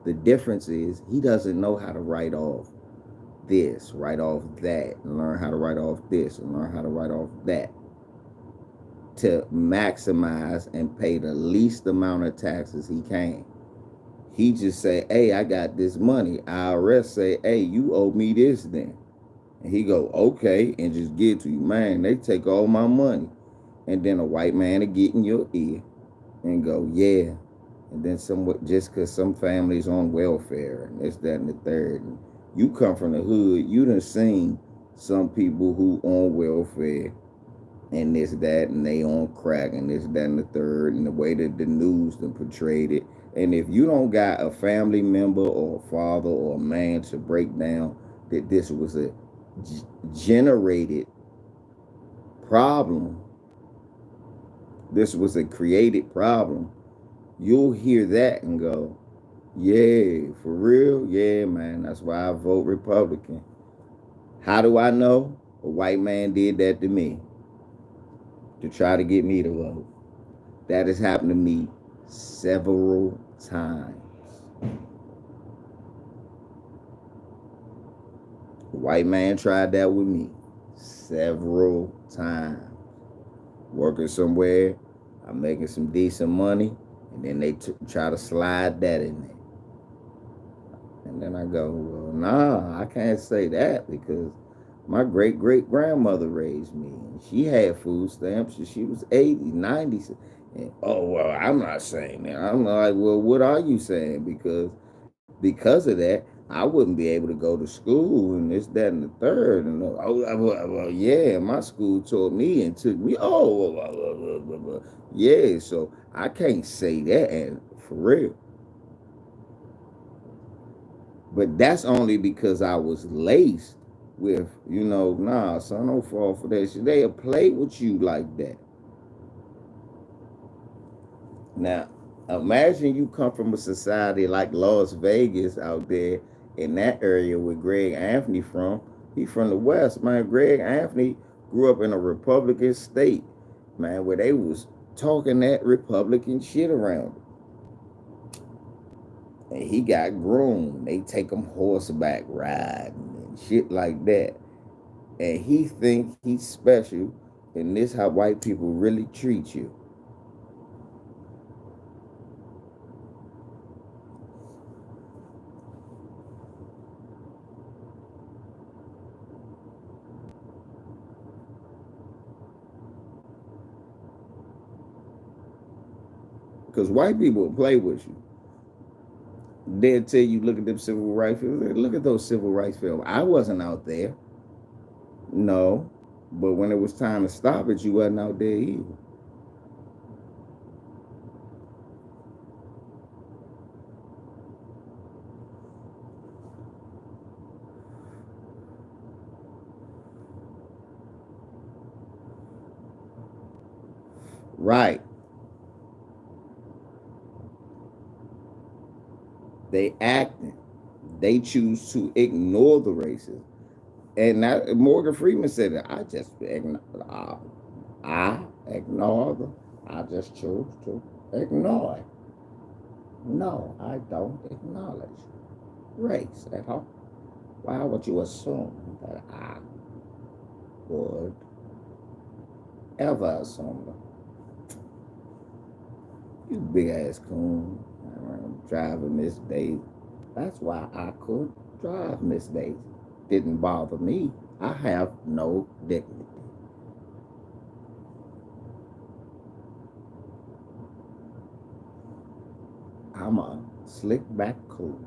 The difference is he doesn't know how to write off this, write off that, and learn how to write off this and learn how to write off that to maximize and pay the least amount of taxes he can. He just say, hey, I got this money. IRS say, hey, you owe me this then. And he go, okay, and just give it to you. Man, they take all my money. And then a white man will get in your ear and go, yeah. And then somewhat, just because some families on welfare and this, that, and the third. And you come from the hood, you done seen some people who on welfare and this, that, and they on crack and this, that, and the third, and the way that the news done portrayed it. And if you don't got a family member or a father or a man to break down that this was a generated problem, this was a created problem, you'll hear that and go, yeah, for real? Yeah, man, that's why I vote Republican. How do I know? A white man did that to me to try to get me to vote. That has happened to me several times. A white man tried that with me several times. Working somewhere, I'm making some decent money, and then they try to slide that in there. And then I go, well, nah, I can't say that because my great-great-grandmother raised me. And she had food stamps and she was 80, 90. And, oh, well, I'm not saying that. I'm like, well, what are you saying? Because of that, I wouldn't be able to go to school and this, that, and the third. And well, yeah, my school taught me and took me. Yeah, so I can't say that, and for real. But that's only because I was laced with, nah, son, don't fall for that shit. They'll play with you like that. Now, imagine you come from a society like Las Vegas out there in that area where Greg Anthony from. He from the West, man. Greg Anthony grew up in a Republican state, man, where they was talking that Republican shit around him. And he got groomed. They take him horseback riding and shit like that. And he think he's special, and this how white people really treat you. Because white people will play with you. They'll tell you, look at them civil rights films. Look at those civil rights films. I wasn't out there. No. But when it was time to stop it, you wasn't out there either. Right. They acting. They choose to ignore the racism. And that, Morgan Freeman said that I just ignore. I just choose to ignore it. No, I don't acknowledge race at all. Why would you assume that I would ever assume that? You big ass coon. I'm driving Miss Daisy. That's why I could drive Miss Daisy. Didn't bother me. I have no dignity. I'm a slick back coon.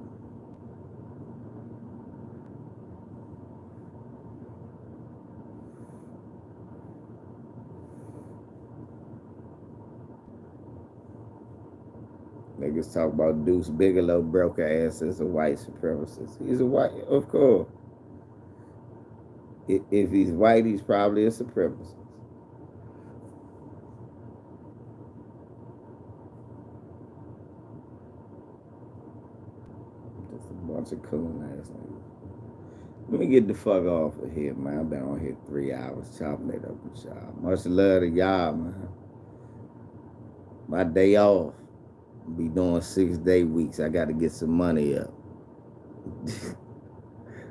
Niggas talk about Deuce Bigelow broke her ass as a white supremacist. He's a white, of course. If he's white, he's probably a supremacist. Just a bunch of coon ass niggas. Let me get the fuck off of here, man. I've been on here 3 hours chopping it up with y'all. Much love to y'all, man. My day off. Be doing 6-day weeks. I got to get some money up.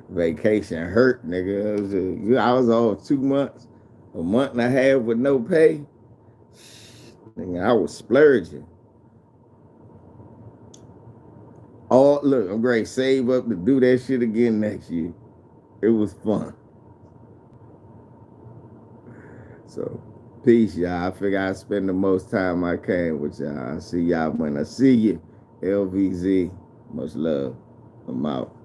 Vacation hurt, nigga. I was off 2 months, a month and a half with no pay. Nigga, I was splurging. Look, I'm going to save up to do that shit again next year. It was fun. So, peace, y'all. I figure I spend the most time I can with y'all. I see y'all when I see you. LVZ. Much love. I'm out.